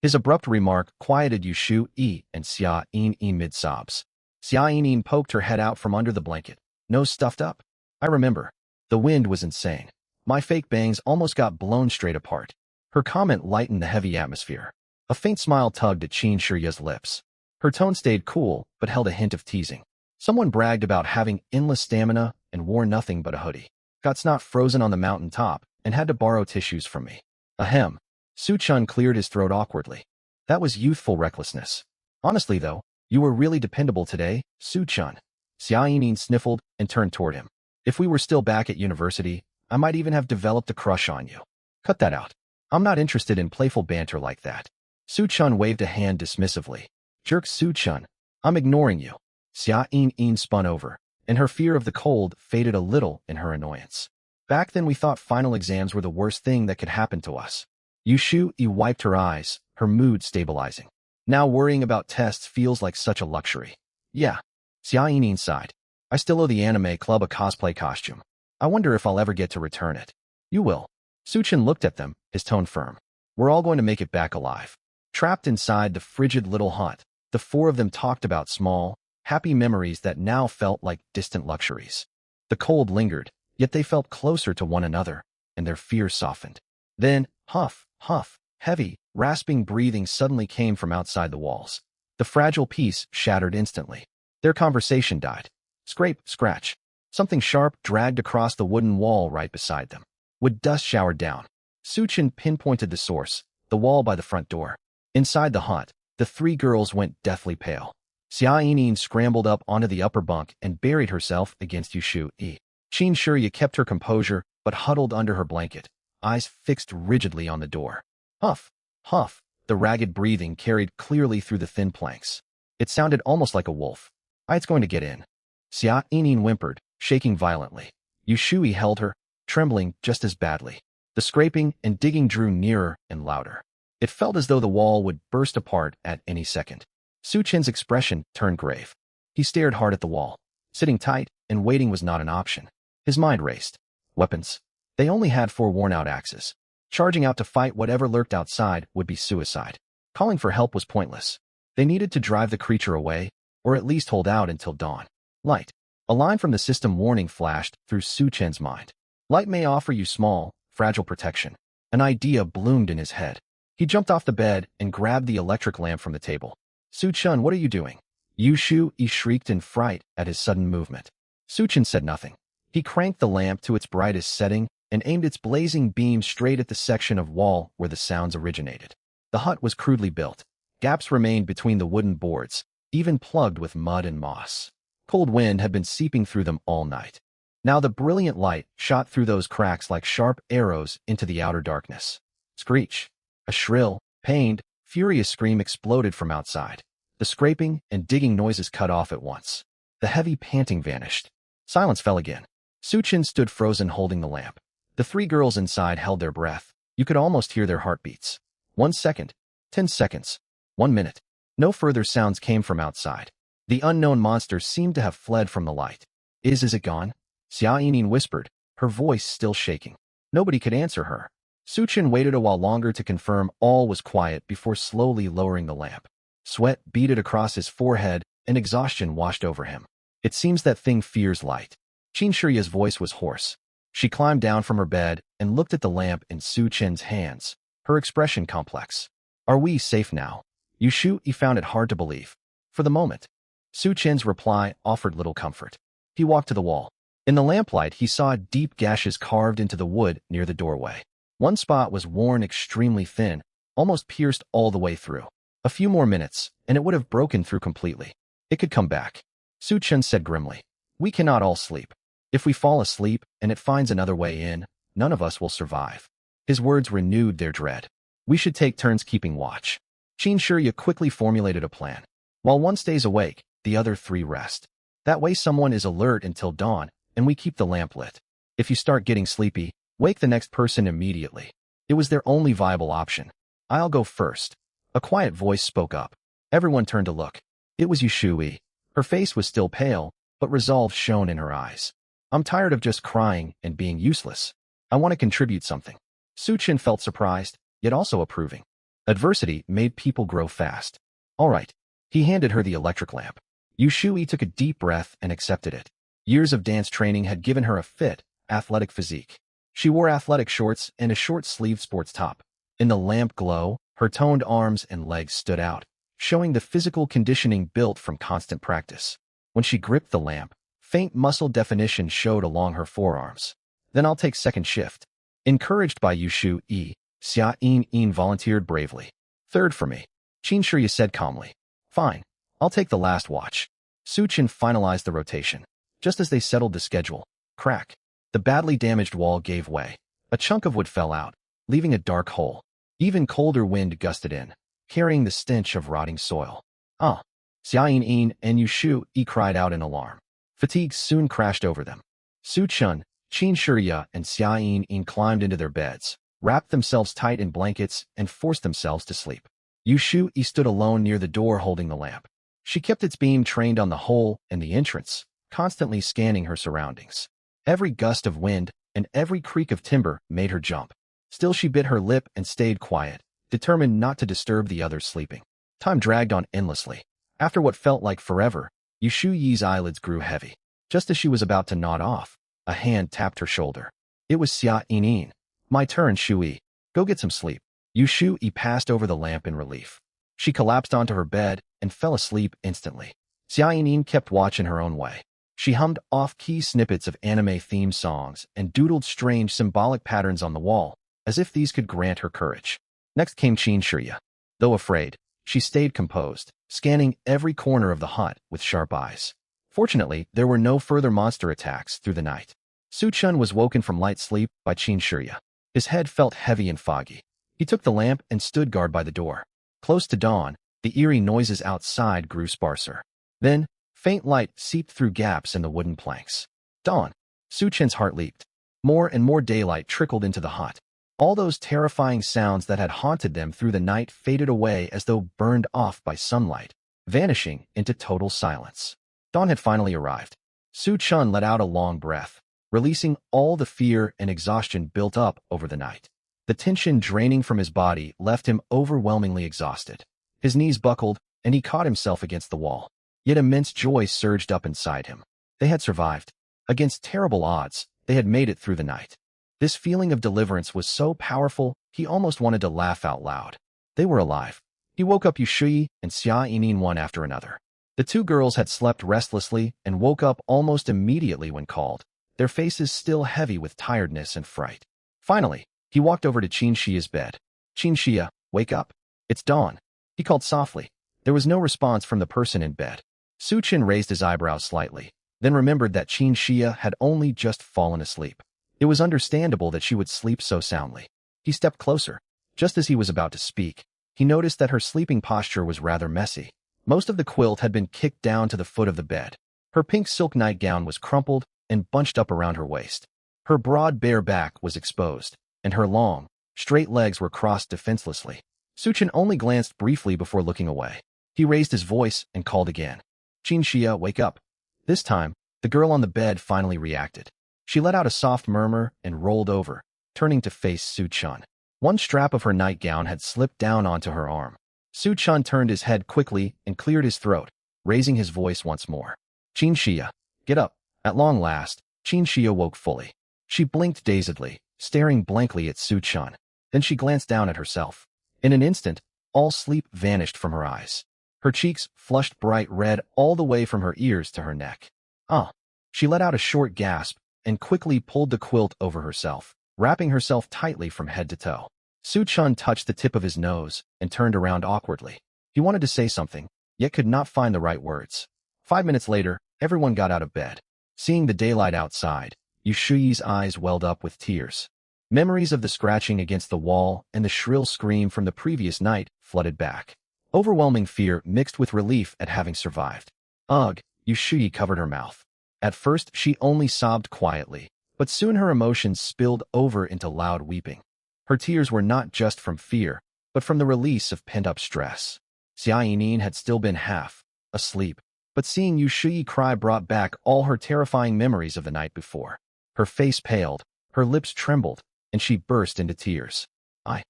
His abrupt remark quieted Yushu Yi and Xia Yin mid-sobs. Xia Yin poked her head out from under the blanket, nose stuffed up. I remember. The wind was insane. My fake bangs almost got blown straight apart. Her comment lightened the heavy atmosphere. A faint smile tugged at Qin Shirya's lips. Her tone stayed cool, but held a hint of teasing. Someone bragged about having endless stamina and wore nothing but a hoodie. Got snot frozen on the mountain top and had to borrow tissues from me. Ahem. Su Chun cleared his throat awkwardly. That was youthful recklessness. Honestly, though, you were really dependable today, Su Chun. Xia Yin sniffled and turned toward him. If we were still back at university, I might even have developed a crush on you. Cut that out. I'm not interested in playful banter like that. Su Chun waved a hand dismissively. Jerk Su Chun. I'm ignoring you. Xia Yin spun over, and her fear of the cold faded a little in her annoyance. Back then we thought final exams were the worst thing that could happen to us. Yushu Yi wiped her eyes, her mood stabilizing. Now worrying about tests feels like such a luxury. Yeah. Xia Yin sighed. I still owe the anime club a cosplay costume. I wonder if I'll ever get to return it. You will. Su Chen looked at them, his tone firm. We're all going to make it back alive. Trapped inside the frigid little hut, the four of them talked about small, happy memories that now felt like distant luxuries. The cold lingered, yet they felt closer to one another, and their fears softened. Then, huff, huff, heavy, rasping breathing suddenly came from outside the walls. The fragile peace shattered instantly. Their conversation died. Scrape, scratch. Something sharp dragged across the wooden wall right beside them. Wood dust showered down. Su Chen pinpointed the source, the wall by the front door. Inside the hut, the three girls went deathly pale. Xia Yin scrambled up onto the upper bunk and buried herself against Yushu Yi. Qin Shirya kept her composure, but huddled under her blanket, eyes fixed rigidly on the door. Huff, huff, the ragged breathing carried clearly through the thin planks. It sounded almost like a wolf. It's going to get in. Xia Yin whimpered, shaking violently. Yushu Yi held her, trembling just as badly. The scraping and digging drew nearer and louder. It felt as though the wall would burst apart at any second. Su Chen's expression turned grave. He stared hard at the wall. Sitting tight and waiting was not an option. His mind raced. Weapons. They only had 4 worn-out axes. Charging out to fight whatever lurked outside would be suicide. Calling for help was pointless. They needed to drive the creature away, or at least hold out until dawn. Light. A line from the system warning flashed through Su Chen's mind. Light may offer you small, fragile protection. An idea bloomed in his head. He jumped off the bed and grabbed the electric lamp from the table. Su Chen, what are you doing? Yushu Yi shrieked in fright at his sudden movement. Su Chen said nothing. He cranked the lamp to its brightest setting and aimed its blazing beam straight at the section of wall where the sounds originated. The hut was crudely built. Gaps remained between the wooden boards, even plugged with mud and moss. Cold wind had been seeping through them all night. Now the brilliant light shot through those cracks like sharp arrows into the outer darkness. Screech. A shrill, pained, furious scream exploded from outside. The scraping and digging noises cut off at once. The heavy panting vanished. Silence fell again. Su Chen stood frozen holding the lamp. The 3 girls inside held their breath. You could almost hear their heartbeats. 1 second. 10 seconds. 1 minute. No further sounds came from outside. The unknown monster seemed to have fled from the light. Is it gone? Xia Yin whispered, her voice still shaking. Nobody could answer her. Su Chen waited a while longer to confirm all was quiet before slowly lowering the lamp. Sweat beaded across his forehead and exhaustion washed over him. It seems that thing fears light. Qin Shiya's voice was hoarse. She climbed down from her bed and looked at the lamp in Su Chen's hands, her expression complex. Are we safe now? He found it hard to believe. For the moment. Su Chen's reply offered little comfort. He walked to the wall. In the lamplight, he saw deep gashes carved into the wood near the doorway. One spot was worn extremely thin, almost pierced all the way through. A few more minutes, and it would have broken through completely. It could come back. Su Chen said grimly. We cannot all sleep. If we fall asleep and it finds another way in, none of us will survive. His words renewed their dread. We should take turns keeping watch. Qin Shiya quickly formulated a plan. While one stays awake, the other three rest. That way someone is alert until dawn, and we keep the lamp lit. If you start getting sleepy, wake the next person immediately. It was their only viable option. I'll go first. A quiet voice spoke up. Everyone turned to look. It was Yushui. Her face was still pale, but resolve shone in her eyes. I'm tired of just crying and being useless. I want to contribute something. Su Chen felt surprised, yet also approving. Adversity made people grow fast. All right. He handed her the electric lamp. Yushui took a deep breath and accepted it. Years of dance training had given her a fit, athletic physique. She wore athletic shorts and a short-sleeved sports top. In the lamp glow, her toned arms and legs stood out, showing the physical conditioning built from constant practice. When she gripped the lamp, faint muscle definition showed along her forearms. Then I'll take second shift. Encouraged by Yushui, Xia Yin volunteered bravely. Third for me. Qin Shiya said calmly. Fine. I'll take the last watch. Su Chen finalized the rotation. Just as they settled the schedule, crack. The badly damaged wall gave way. A chunk of wood fell out, leaving a dark hole. Even colder wind gusted in, carrying the stench of rotting soil. Ah! Xia Yin and Yushui cried out in alarm. Fatigue soon crashed over them. Su Chen, Qin Shiya, and Xia Yin climbed into their beds, wrapped themselves tight in blankets, and forced themselves to sleep. Yushui stood alone near the door holding the lamp. She kept its beam trained on the hole and the entrance, constantly scanning her surroundings. Every gust of wind and every creak of timber made her jump. Still she bit her lip and stayed quiet, determined not to disturb the others sleeping. Time dragged on endlessly. After what felt like forever, Yushui's eyelids grew heavy. Just as she was about to nod off, a hand tapped her shoulder. It was Xia Yin. My turn, Shui. Go get some sleep. Yushui passed over the lamp in relief. She collapsed onto her bed and fell asleep instantly. Xia Yin kept watch in her own way. She hummed off-key snippets of anime theme songs and doodled strange symbolic patterns on the wall, as if these could grant her courage. Next came Qin Shiya. Though afraid, she stayed composed, scanning every corner of the hut with sharp eyes. Fortunately, there were no further monster attacks through the night. Su Chen was woken from light sleep by Qin Shiya. His head felt heavy and foggy. He took the lamp and stood guard by the door. Close to dawn, the eerie noises outside grew sparser. Then, faint light seeped through gaps in the wooden planks. Dawn. Su Chen's heart leaped. More and more daylight trickled into the hut. All those terrifying sounds that had haunted them through the night faded away as though burned off by sunlight, vanishing into total silence. Dawn had finally arrived. Su Chen let out a long breath, releasing all the fear and exhaustion built up over the night. The tension draining from his body left him overwhelmingly exhausted. His knees buckled, and he caught himself against the wall. Yet immense joy surged up inside him. They had survived. Against terrible odds, they had made it through the night. This feeling of deliverance was so powerful, he almost wanted to laugh out loud. They were alive. He woke up Yushui and Xia Yin one after another. The two girls had slept restlessly and woke up almost immediately when called, their faces still heavy with tiredness and fright. Finally, he walked over to Qin Shiya's bed. Qin Shiya, wake up. It's dawn. He called softly. There was no response from the person in bed. Su Chen raised his eyebrows slightly, then remembered that Qin Shiya had only just fallen asleep. It was understandable that she would sleep so soundly. He stepped closer. Just as he was about to speak, he noticed that her sleeping posture was rather messy. Most of the quilt had been kicked down to the foot of the bed. Her pink silk nightgown was crumpled and bunched up around her waist. Her broad bare back was exposed, and her long, straight legs were crossed defenselessly. Su Chen only glanced briefly before looking away. He raised his voice and called again. Qin Shiya, wake up. This time, the girl on the bed finally reacted. She let out a soft murmur and rolled over, turning to face Su Chen. One strap of her nightgown had slipped down onto her arm. Su Chun turned his head quickly and cleared his throat, raising his voice once more. Qin Xia, get up. At long last, Qin Xia woke fully. She blinked dazedly, staring blankly at Su Chun. Then she glanced down at herself. In an instant, all sleep vanished from her eyes. Her cheeks flushed bright red all the way from her ears to her neck. Ah! She let out a short gasp and quickly pulled the quilt over herself, wrapping herself tightly from head to toe. Su Chun touched the tip of his nose and turned around awkwardly. He wanted to say something, yet could not find the right words. 5 minutes later, everyone got out of bed. Seeing the daylight outside, Yu Shuyi's eyes welled up with tears. Memories of the scratching against the wall and the shrill scream from the previous night flooded back. Overwhelming fear mixed with relief at having survived. Ugh, Yu Shuyi covered her mouth. At first, she only sobbed quietly, but soon her emotions spilled over into loud weeping. Her tears were not just from fear, but from the release of pent-up stress. Xia Yinin had still been half asleep, but seeing Yu Shuyi cry brought back all her terrifying memories of the night before. Her face paled, her lips trembled, and she burst into tears. I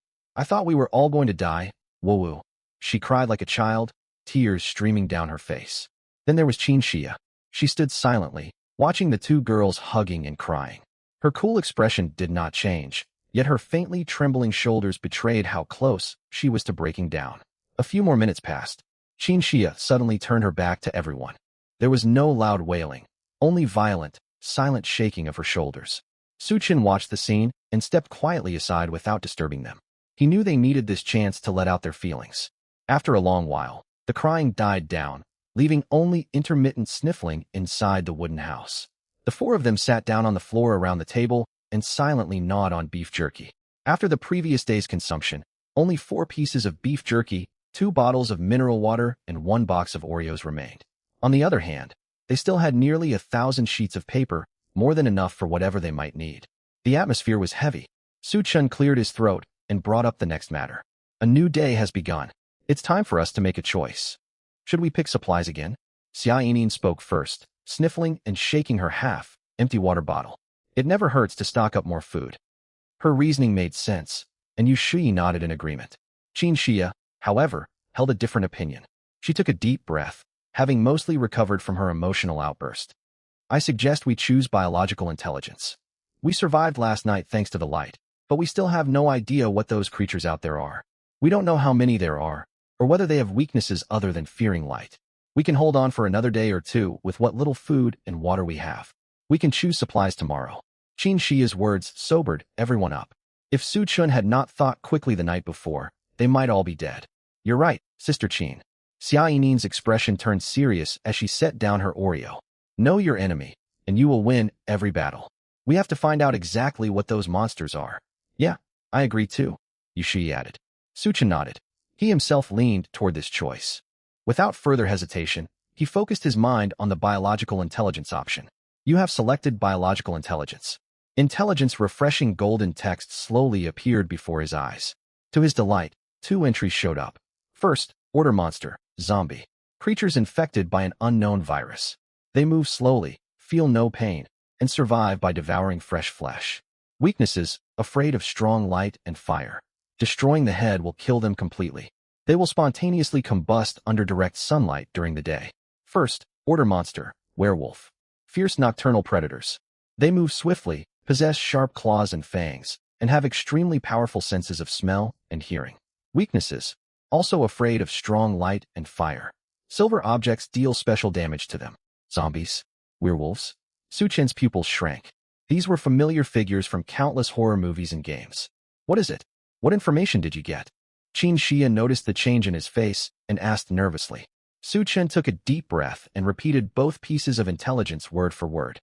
thought we were all going to die, Wu. She cried like a child, tears streaming down her face. Then there was Qin Xia. She stood silently, watching the two girls hugging and crying. Her cool expression did not change, yet her faintly trembling shoulders betrayed how close she was to breaking down. A few more minutes passed. Qin Xia suddenly turned her back to everyone. There was no loud wailing, only violent, silent shaking of her shoulders. Su Chen watched the scene and stepped quietly aside without disturbing them. He knew they needed this chance to let out their feelings. After a long while, the crying died down, leaving only intermittent sniffling inside the wooden house. The four of them sat down on the floor around the table and silently gnawed on beef jerky. After the previous day's consumption, only 4 pieces of beef jerky, 2 bottles of mineral water, and 1 box of Oreos remained. On the other hand, they still had nearly 1,000 sheets of paper, more than enough for whatever they might need. The atmosphere was heavy. Su Chen cleared his throat and brought up the next matter. A new day has begun. It's time for us to make a choice. Should we pick supplies again? Xia Yinin spoke first, sniffling and shaking her half-empty water bottle. It never hurts to stock up more food. Her reasoning made sense, and Yu Shuyi nodded in agreement. Qin Xia, however, held a different opinion. She took a deep breath, having mostly recovered from her emotional outburst. I suggest we choose biological intelligence. We survived last night thanks to the light, but we still have no idea what those creatures out there are. We don't know how many there are, or whether they have weaknesses other than fearing light. We can hold on for another day or two with what little food and water we have. We can choose supplies tomorrow. Qin Xia's words sobered everyone up. If Su Chun had not thought quickly the night before, they might all be dead. You're right, Sister Qin. Xia Yinin's expression turned serious as she set down her Oreo. Know your enemy, and you will win every battle. We have to find out exactly what those monsters are. Yeah, I agree too, Yu Shi added. Su Chen nodded. He himself leaned toward this choice. Without further hesitation, he focused his mind on the biological intelligence option. You have selected biological intelligence. Intelligence refreshing golden text slowly appeared before his eyes. To his delight, 2 entries showed up. First, order monster, zombie. Creatures infected by an unknown virus. They move slowly, feel no pain, and survive by devouring fresh flesh. Weaknesses, afraid of strong light and fire. Destroying the head will kill them completely. They will spontaneously combust under direct sunlight during the day. First, order monster, werewolf. Fierce nocturnal predators. They move swiftly, possess sharp claws and fangs, and have extremely powerful senses of smell and hearing. Weaknesses, also afraid of strong light and fire. Silver objects deal special damage to them. Zombies, werewolves. Su Chen's pupils shrank. These were familiar figures from countless horror movies and games. What is it? What information did you get? Qin Xia noticed the change in his face and asked nervously. Su Chen took a deep breath and repeated both pieces of intelligence word for word.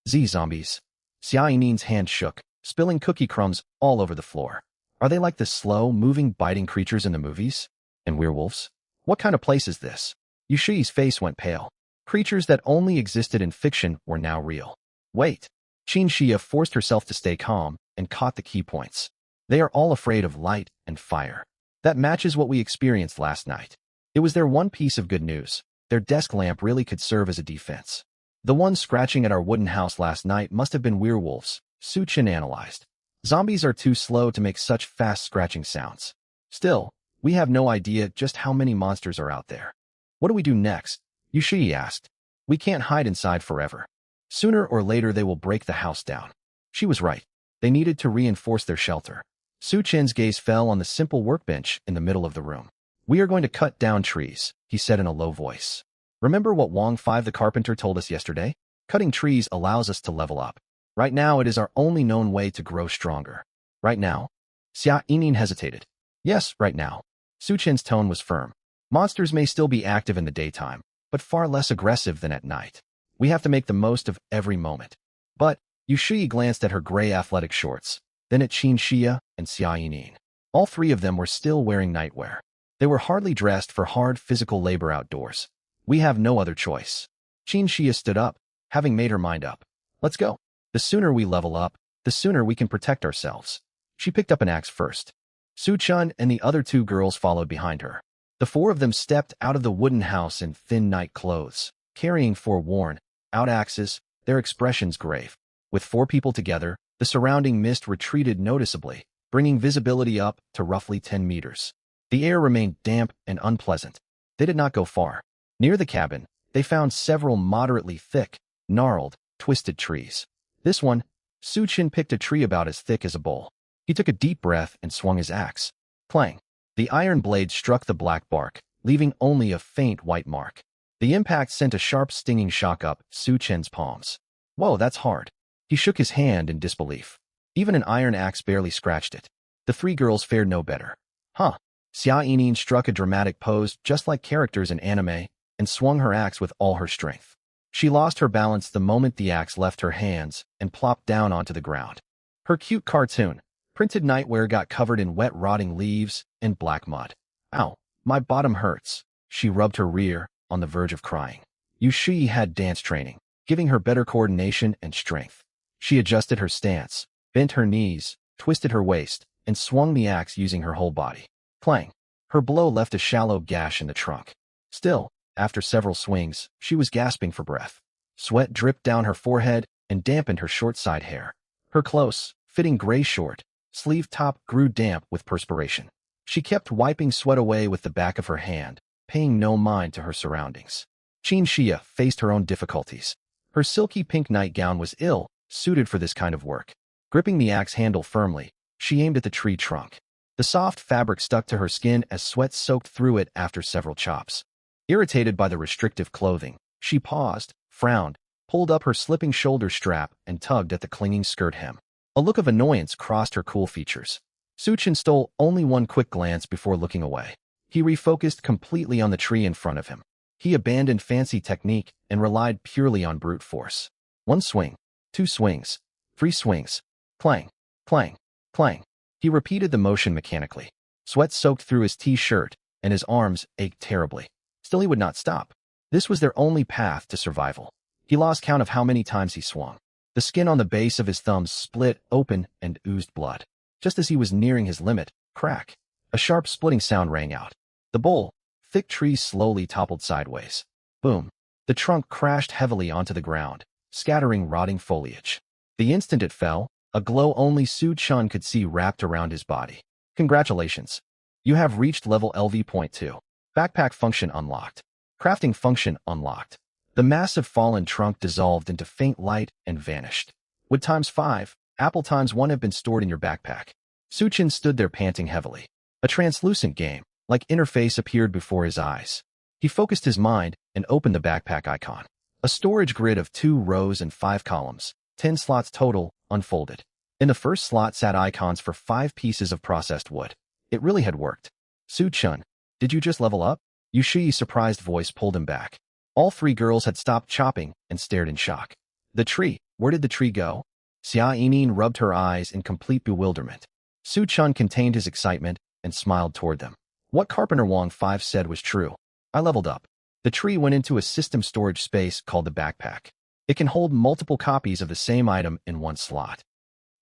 Zombies. Xia Yinin's hand shook, spilling cookie crumbs all over the floor. Are they like the slow-moving, biting creatures in the movies? And werewolves? What kind of place is this? Yu Shi's face went pale. Creatures that only existed in fiction were now real. Wait. Qin Xia forced herself to stay calm and caught the key points. They are all afraid of light and fire. That matches what we experienced last night. It was their one piece of good news. Their desk lamp really could serve as a defense. The ones scratching at our wooden house last night must have been werewolves, Su Chen analyzed. Zombies are too slow to make such fast scratching sounds. Still, we have no idea just how many monsters are out there. What do we do next? Yushi asked. We can't hide inside forever. Sooner or later they will break the house down. She was right. They needed to reinforce their shelter. Su Chen's gaze fell on the simple workbench in the middle of the room. We are going to cut down trees, he said in a low voice. Remember what Wang Five the carpenter told us yesterday? Cutting trees allows us to level up. Right now it is our only known way to grow stronger. Right now? Xia Yinin hesitated. Yes, right now. Su Chen's tone was firm. Monsters may still be active in the daytime, but far less aggressive than at night. We have to make the most of every moment. But, Yushi glanced at her gray athletic shorts, then at Qin Xia and Xia Yinin. All three of them were still wearing nightwear. They were hardly dressed for hard physical labor outdoors. We have no other choice. Qin Xia stood up, having made her mind up. Let's go. The sooner we level up, the sooner we can protect ourselves. She picked up an axe first. Su Chun and the other two girls followed behind her. The four of them stepped out of the wooden house in thin night clothes, carrying four worn-out axes, their expressions grave. With four people together, the surrounding mist retreated noticeably, bringing visibility up to roughly 10 meters. The air remained damp and unpleasant. They did not go far. Near the cabin, they found several moderately thick, gnarled, twisted trees. This one, Su Chin picked a tree about as thick as a bowl. He took a deep breath and swung his axe. Clang! The iron blade struck the black bark, leaving only a faint white mark. The impact sent a sharp stinging shock up Su Chen's palms. Whoa, that's hard. He shook his hand in disbelief. Even an iron axe barely scratched it. The three girls fared no better. Huh. Xia Yinin struck a dramatic pose just like characters in anime and swung her axe with all her strength. She lost her balance the moment the axe left her hands and plopped down onto the ground. Her cute cartoon, printed nightwear got covered in wet rotting leaves and black mud. Ow, my bottom hurts. She rubbed her rear, on the verge of crying. Yushi had dance training, giving her better coordination and strength. She adjusted her stance, bent her knees, twisted her waist, and swung the axe using her whole body. Clang! Her blow left a shallow gash in the trunk. Still, after several swings, she was gasping for breath. Sweat dripped down her forehead and dampened her short side hair. Her close-fitting gray short-sleeved top grew damp with perspiration. She kept wiping sweat away with the back of her hand, paying no mind to her surroundings. Qin Xia faced her own difficulties. Her silky pink nightgown was ill-suited for this kind of work. Gripping the axe handle firmly, she aimed at the tree trunk. The soft fabric stuck to her skin as sweat soaked through it after several chops. Irritated by the restrictive clothing, she paused, frowned, pulled up her slipping shoulder strap, and tugged at the clinging skirt hem. A look of annoyance crossed her cool features. Su Chin stole only one quick glance before looking away. He refocused completely on the tree in front of him. He abandoned fancy technique and relied purely on brute force. One swing, two swings, three swings. Clang, clang, clang. He repeated the motion mechanically. Sweat soaked through his t-shirt, and his arms ached terribly. Still he would not stop. This was their only path to survival. He lost count of how many times he swung. The skin on the base of his thumbs split open and oozed blood. Just as he was nearing his limit, crack! A sharp splitting sound rang out. The bole, thick tree slowly toppled sideways. Boom! The trunk crashed heavily onto the ground, scattering rotting foliage. The instant it fell, a glow only Su Chun could see wrapped around his body. Congratulations! You have reached level LV.2. Backpack function unlocked. Crafting function unlocked. The massive fallen trunk dissolved into faint light and vanished. Wood times 5, apple times 1 have been stored in your backpack. Su Chin stood there panting heavily. A translucent game-like interface appeared before his eyes. He focused his mind and opened the backpack icon. A storage grid of 2 rows and 5 columns, 10 slots total, unfolded. In the first slot sat icons for 5 pieces of processed wood. It really had worked. Su Chun, did you just level up? Yushi's surprised voice pulled him back. All 3 girls had stopped chopping and stared in shock. The tree, where did the tree go? Xia Yinin rubbed her eyes in complete bewilderment. Su Chun contained his excitement and smiled toward them. What Carpenter Wang 5 said was true. I leveled up. The tree went into a system storage space called the backpack. It can hold multiple copies of the same item in one slot.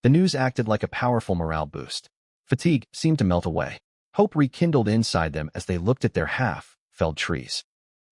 The news acted like a powerful morale boost. Fatigue seemed to melt away. Hope rekindled inside them as they looked at their half-felled trees.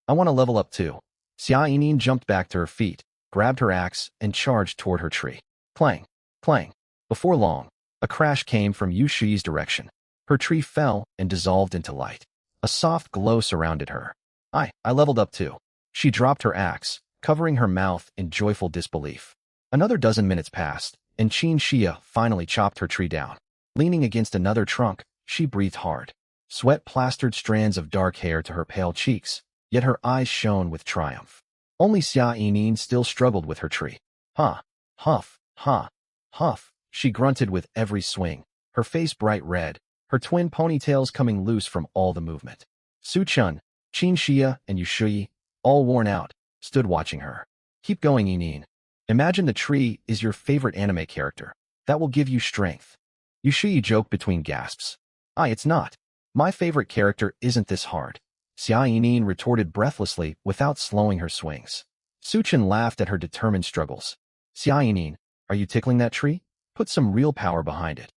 I want to level up too. Xia Yinin jumped back to her feet, grabbed her axe, and charged toward her tree. Clang, clang. Before long, A crash came from Yu Shi's direction. Her tree fell and dissolved into light. A soft glow surrounded her. I leveled up too. She dropped her axe, covering her mouth in joyful disbelief. Another dozen minutes passed, and Qin Xia finally chopped her tree down. Leaning against another trunk, she breathed hard. Sweat plastered strands of dark hair to her pale cheeks, yet her eyes shone with triumph. Only Xia Yining still struggled with her tree. Ha! Huff! Ha! Huff! She grunted with every swing, her face bright red, her twin ponytails coming loose from all the movement. Su Chun, Qin Xia, and Yu Shi, all worn out, stood watching her. Keep going, Yining. Imagine the tree is your favorite anime character. That will give you strength. Yu Shi joked between gasps. It's not. My favorite character isn't this hard. Xia Yining retorted breathlessly without slowing her swings. Su Chun laughed at her determined struggles. Xia Yining, are you tickling that tree? Put some real power behind it.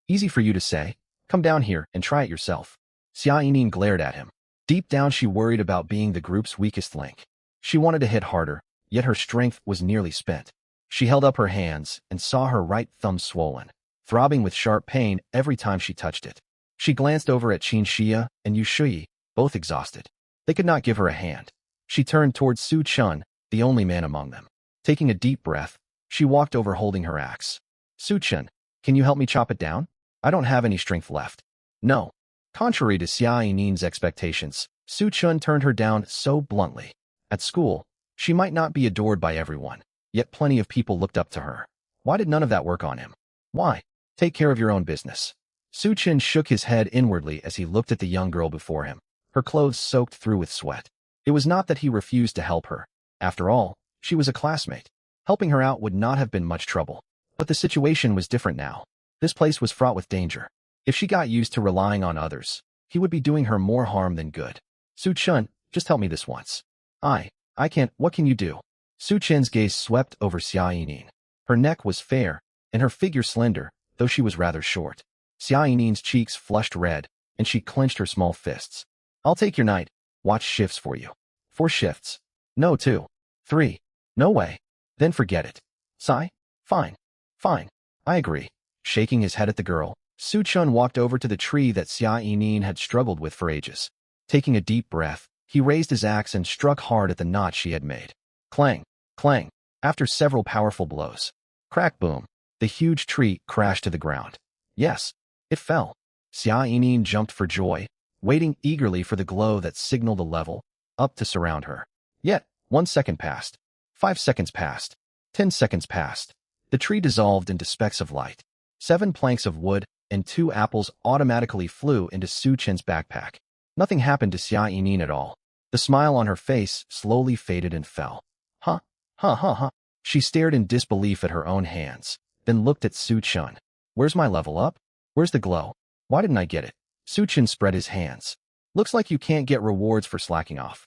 Easy for you to say. Come down here and try it yourself. Xia Yining glared at him. Deep down she worried about being the group's weakest link. She wanted to hit harder, yet her strength was nearly spent. She held up her hands and saw her right thumb swollen, throbbing with sharp pain every time she touched it. She glanced over at Qin Xia and Yu Shi, both exhausted. They could not give her a hand. She turned towards Su Chun, the only man among them. Taking a deep breath, she walked over holding her axe. Su Chun, can you help me chop it down? I don't have any strength left. No. Contrary to Xia Yining's expectations, Su Chun turned her down so bluntly. At school, she might not be adored by everyone, yet plenty of people looked up to her. Why did none of that work on him? Why? Take care of your own business. Su Chun shook his head inwardly as he looked at the young girl before him, her clothes soaked through with sweat. It was not that he refused to help her. After all, she was a classmate. Helping her out would not have been much trouble. But the situation was different now. This place was fraught with danger. If she got used to relying on others, he would be doing her more harm than good. Su Chun, just help me this once. I can't. What can you do? Su Chun's gaze swept over Xia Yining. Her neck was fair, and her figure slender, though she was rather short. Xia Yining's cheeks flushed red, and she clenched her small fists. I'll take your night. Watch shifts for you. 4 shifts. No, 2. 3. No way. Then forget it. Sigh. Fine. Fine. I agree. Shaking his head at the girl, Su Chun walked over to the tree that Xia Yining had struggled with for ages. Taking a deep breath, he raised his axe and struck hard at the notch she had made. Clang, clang. After several powerful blows, crack boom, the huge tree crashed to the ground. Yes, it fell. Xia Yining jumped for joy, waiting eagerly for the glow that signaled a level up to surround her. Yet, 1 second passed. 5 seconds passed. 10 seconds passed. The tree dissolved into specks of light. 7 planks of wood and 2 apples automatically flew into Su Chun's backpack. Nothing happened to Xia Yining at all. The smile on her face slowly faded and fell. Huh? Huh huh huh. She stared in disbelief at her own hands, then looked at Su Chun. Where's my level up? Where's the glow? Why didn't I get it? Su Chun spread his hands. Looks like you can't get rewards for slacking off.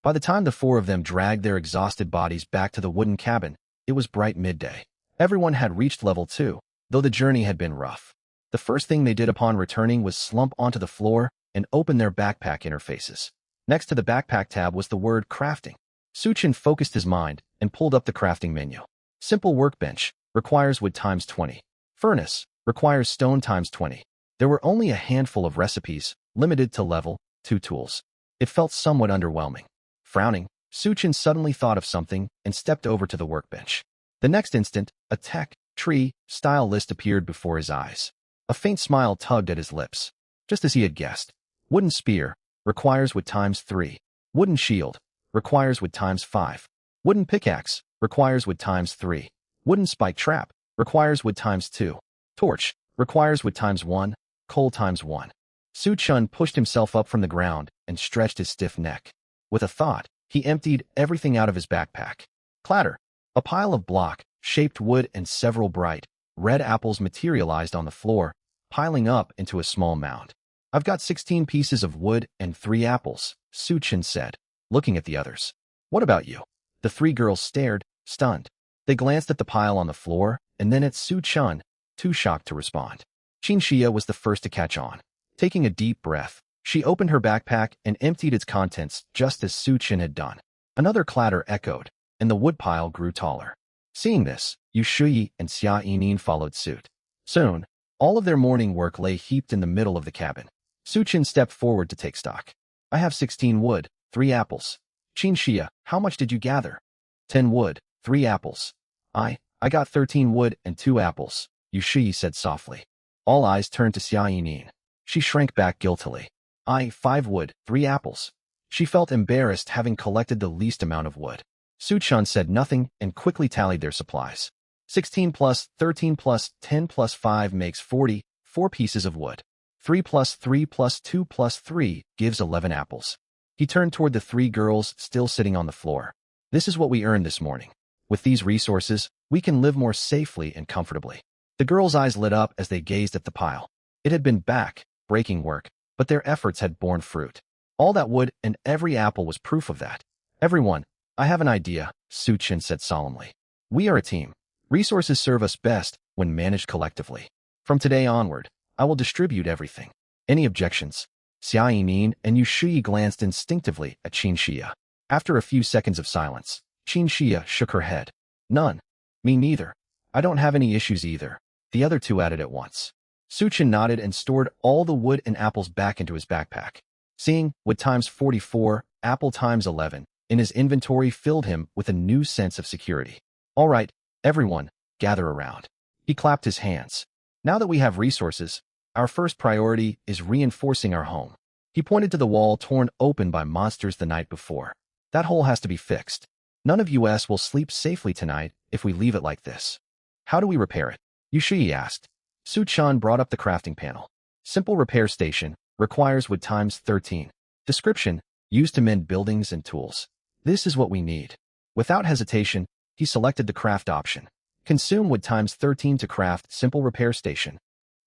By the time the 4 of them dragged their exhausted bodies back to the wooden cabin, it was bright midday. Everyone had reached level 2, though the journey had been rough. The first thing they did upon returning was slump onto the floor and open their backpack interfaces. Next to the backpack tab was the word crafting. Su Chun focused his mind and pulled up the crafting menu. Simple workbench, requires wood times 20. Furnace, requires stone times 20. There were only a handful of recipes, limited to level 2 tools. It felt somewhat underwhelming. Frowning, Su Chun suddenly thought of something and stepped over to the workbench. The next instant, a tech, tree, style list appeared before his eyes. A faint smile tugged at his lips. Just as he had guessed. Wooden spear, requires wood times 3. Wooden shield, requires wood times 5. Wooden pickaxe, requires wood times 3. Wooden spike trap, requires wood times 2. Torch, requires wood times 1. Coal times 1. Su Chun pushed himself up from the ground and stretched his stiff neck. With a thought, he emptied everything out of his backpack. Clatter! A pile of block-shaped wood and several bright, red apples materialized on the floor, piling up into a small mound. I've got 16 pieces of wood and 3 apples, Su Chun said, looking at the others. What about you? The 3 girls stared, stunned. They glanced at the pile on the floor, and then at Su Chun, too shocked to respond. Qin Xia was the first to catch on. Taking a deep breath, she opened her backpack and emptied its contents just as Su Chun had done. Another clatter echoed, and the woodpile grew taller. Seeing this, Yu Shi and Xia Yining followed suit. Soon, all of their morning work lay heaped in the middle of the cabin. Suchin stepped forward to take stock. I have 16 wood, 3 apples. Qinxia, how much did you gather? 10 wood, 3 apples. I got 13 wood and 2 apples, Yushi said softly. All eyes turned to Xia Yinin. She shrank back guiltily. 5 wood, 3 apples. She felt embarrassed having collected the least amount of wood. Suchun said nothing and quickly tallied their supplies. 16 plus 13 plus 10 plus 5 makes 40, 4 pieces of wood. 3 plus 3 plus 2 plus 3 gives 11 apples. He turned toward the 3 girls still sitting on the floor. This is what we earned this morning. With these resources, we can live more safely and comfortably. The girls' eyes lit up as they gazed at the pile. It had been back-breaking work, but their efforts had borne fruit. All that wood and every apple was proof of that. Everyone, I have an idea, Suchin said solemnly. We are a team. Resources serve us best when managed collectively. From today onward, I will distribute everything. Any objections? Xia Yinin and Yushi glanced instinctively at Qinxia. After a few seconds of silence, Qinxia shook her head. None. Me neither. I don't have any issues either. The other two added at once. Suchin nodded and stored all the wood and apples back into his backpack. Seeing wood times 44, apple times 11, in his inventory filled him with a new sense of security. All right, everyone, gather around. He clapped his hands. Now that we have resources, our first priority is reinforcing our home. He pointed to the wall torn open by monsters the night before. That hole has to be fixed. None of us will sleep safely tonight if we leave it like this. How do we repair it? Yushi asked. Suchan brought up the crafting panel. Simple repair station, requires wood times 13. Description, used to mend buildings and tools. This is what we need. Without hesitation, he selected the craft option. Consume wood times 13 to craft simple repair station.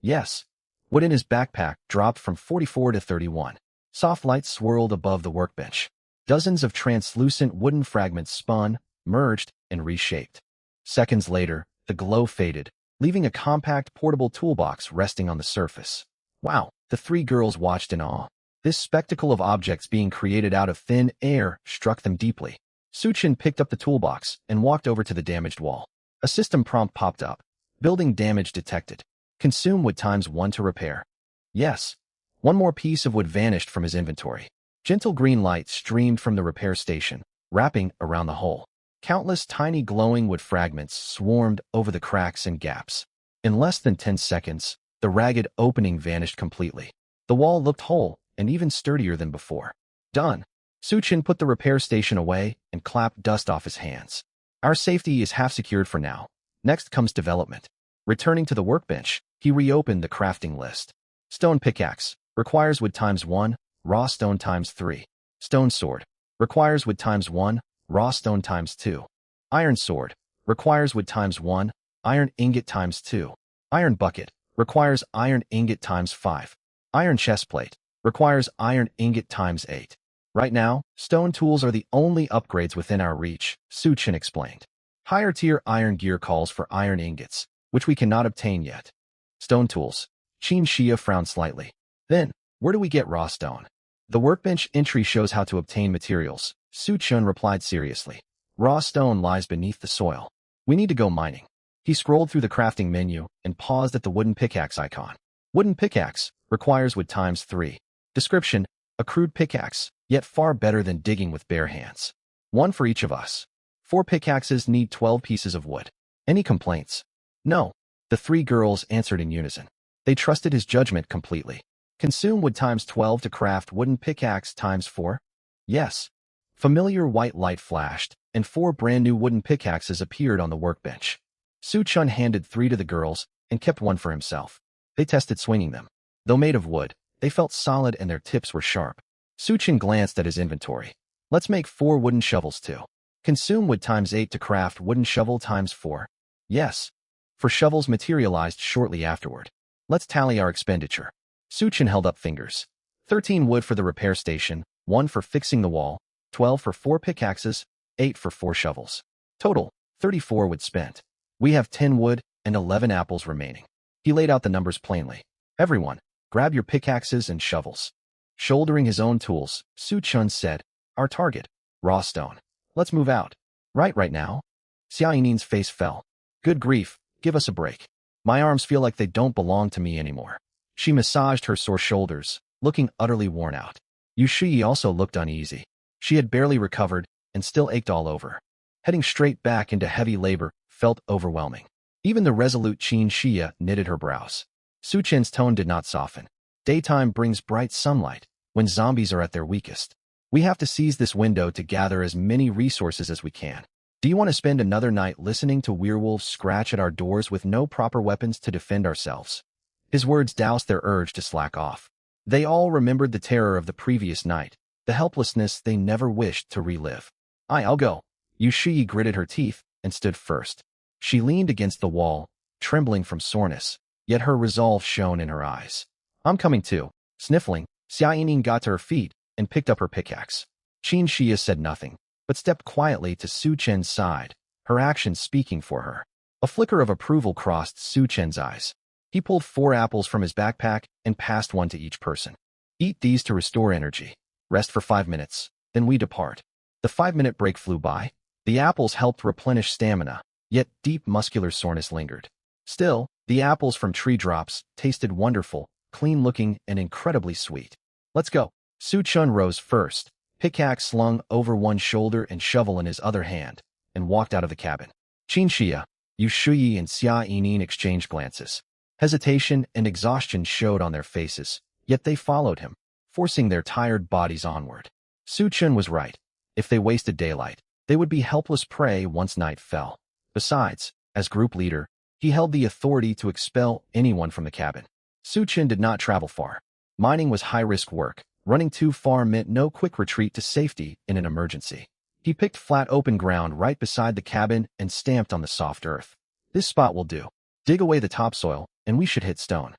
Yes. Wood in his backpack dropped from 44 to 31. Soft light swirled above the workbench. Dozens of translucent wooden fragments spun, merged, and reshaped. Seconds later, the glow faded, leaving a compact portable toolbox resting on the surface. Wow, the 3 girls watched in awe. This spectacle of objects being created out of thin air struck them deeply. Suchin picked up the toolbox and walked over to the damaged wall. A system prompt popped up. Building damage detected. Consume wood times 1 to repair. Yes. One more piece of wood vanished from his inventory. Gentle green light streamed from the repair station, wrapping around the hole. Countless tiny glowing wood fragments swarmed over the cracks and gaps. In less than 10 seconds, the ragged opening vanished completely. The wall looked whole and even sturdier than before. Done. Suchin put the repair station away and clapped dust off his hands. Our safety is half secured for now. Next comes development. Returning to the workbench, he reopened the crafting list. Stone pickaxe, requires wood times 1, raw stone times 3. Stone sword, requires wood times 1, raw stone times 2. Iron sword, requires wood times 1, iron ingot times 2. Iron bucket, requires iron ingot times 5. Iron chestplate, requires iron ingot times 8. Right now, stone tools are the only upgrades within our reach, Suchin explained. Higher tier iron gear calls for iron ingots, which we cannot obtain yet. Stone tools. Qinxia frowned slightly. Then, where do we get raw stone? The workbench entry shows how to obtain materials, Suchun replied seriously. Raw stone lies beneath the soil. We need to go mining. He scrolled through the crafting menu and paused at the wooden pickaxe icon. Wooden pickaxe, requires wood times 3. Description, a crude pickaxe, yet far better than digging with bare hands. 1 for each of us. 4 pickaxes need 12 pieces of wood. Any complaints? No. The 3 girls answered in unison. They trusted his judgment completely. Consume wood times 12 to craft wooden pickaxe times 4? Yes. Familiar white light flashed, and 4 brand new wooden pickaxes appeared on the workbench. Suchun handed 3 to the girls and kept 1 for himself. They tested swinging them. Though made of wood, they felt solid and their tips were sharp. Suchin glanced at his inventory. Let's make 4 wooden shovels too. Consume wood times 8 to craft wooden shovel times 4. Yes. For shovels materialized shortly afterward. Let's tally our expenditure. Suchin held up fingers. 13 wood for the repair station, 1 for fixing the wall, 12 for 4 pickaxes, 8 for 4 shovels. Total, 34 wood spent. We have 10 wood and 11 apples remaining. He laid out the numbers plainly. Everyone, grab your pickaxes and shovels. Shouldering his own tools, Suchun said, our target, raw stone. Let's move out. Right now? Xia Yinin's face fell. Good grief, give us a break. My arms feel like they don't belong to me anymore. She massaged her sore shoulders, looking utterly worn out. Yushui also looked uneasy. She had barely recovered and still ached all over. Heading straight back into heavy labor felt overwhelming. Even the resolute Qin Xia knitted her brows. Su Chen's tone did not soften. Daytime brings bright sunlight when zombies are at their weakest. We have to seize this window to gather as many resources as we can. Do you want to spend another night listening to werewolves scratch at our doors with no proper weapons to defend ourselves? His words doused their urge to slack off. They all remembered the terror of the previous night, the helplessness they never wished to relive. I'll go. Yushui gritted her teeth and stood first. She leaned against the wall, trembling from soreness, yet her resolve shone in her eyes. I'm coming too. Sniffling, Xia Yining got to her feet and picked up her pickaxe. Qin Xia said nothing, but stepped quietly to Su Chen's side, her actions speaking for her. A flicker of approval crossed Su Chen's eyes. He pulled 4 apples from his backpack and passed one to each person. Eat these to restore energy. Rest for 5 minutes, then we depart. The 5-minute break flew by. The apples helped replenish stamina, yet deep muscular soreness lingered. Still, the apples from tree drops tasted wonderful, clean-looking, and incredibly sweet. Let's go. Su Chun rose first, pickaxe slung over one shoulder and shovel in his other hand, and walked out of the cabin. Qin Xia, Yushui, and Xia Yining exchanged glances. Hesitation and exhaustion showed on their faces, yet they followed him, forcing their tired bodies onward. Su Chun was right. If they wasted daylight, they would be helpless prey once night fell. Besides, as group leader, he held the authority to expel anyone from the cabin. Su Chun did not travel far. Mining was high-risk work. Running too far meant no quick retreat to safety in an emergency. He picked flat open ground right beside the cabin and stamped on the soft earth. This spot will do. Dig away the topsoil, and we should hit stone.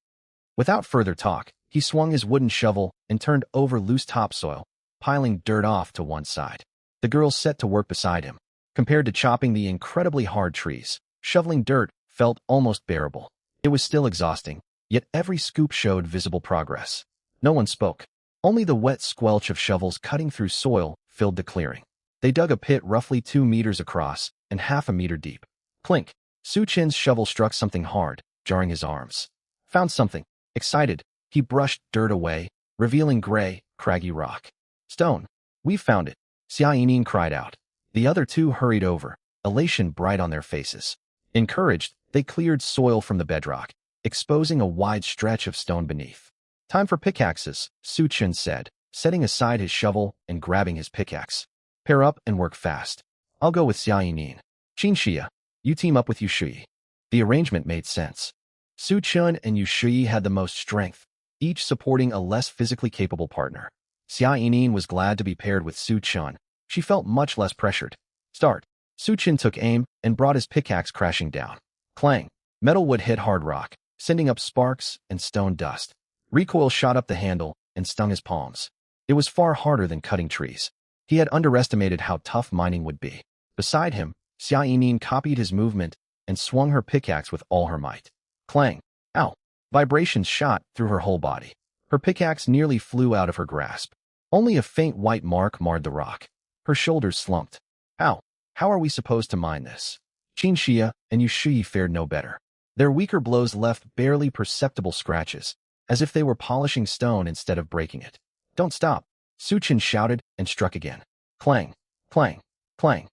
Without further talk, he swung his wooden shovel and turned over loose topsoil, piling dirt off to one side. The girls set to work beside him. Compared to chopping the incredibly hard trees, shoveling dirt felt almost bearable. It was still exhausting, yet every scoop showed visible progress. No one spoke. Only the wet squelch of shovels cutting through soil filled the clearing. They dug a pit roughly 2 meters across and half a meter deep. Clink! Su Chen's shovel struck something hard, jarring his arms. Found something. Excited, he brushed dirt away, revealing gray, craggy rock. Stone. We found it. Xia Yining cried out. The other 2 hurried over, elation bright on their faces. Encouraged, they cleared soil from the bedrock, exposing a wide stretch of stone beneath. Time for pickaxes, Su Chen said, setting aside his shovel and grabbing his pickaxe. Pair up and work fast. I'll go with Xia Yining. Qin Xia, you team up with Yushui. The arrangement made sense. Su Chun and Yushui had the most strength, each supporting a less physically capable partner. Xia Yining was glad to be paired with Su Chun. She felt much less pressured. Start. Su Chun took aim and brought his pickaxe crashing down. Clang. Metal wood hit hard rock, sending up sparks and stone dust. Recoil shot up the handle and stung his palms. It was far harder than cutting trees. He had underestimated how tough mining would be. Beside him, Xia Yining copied his movement and swung her pickaxe with all her might. Clang! Ow! Vibrations shot through her whole body. Her pickaxe nearly flew out of her grasp. Only a faint white mark marred the rock. Her shoulders slumped. Ow! How are we supposed to mine this? Qin Xia and Yushui fared no better. Their weaker blows left barely perceptible scratches, as if they were polishing stone instead of breaking it. Don't stop! Su Chen shouted and struck again. Clang! Clang! Clang!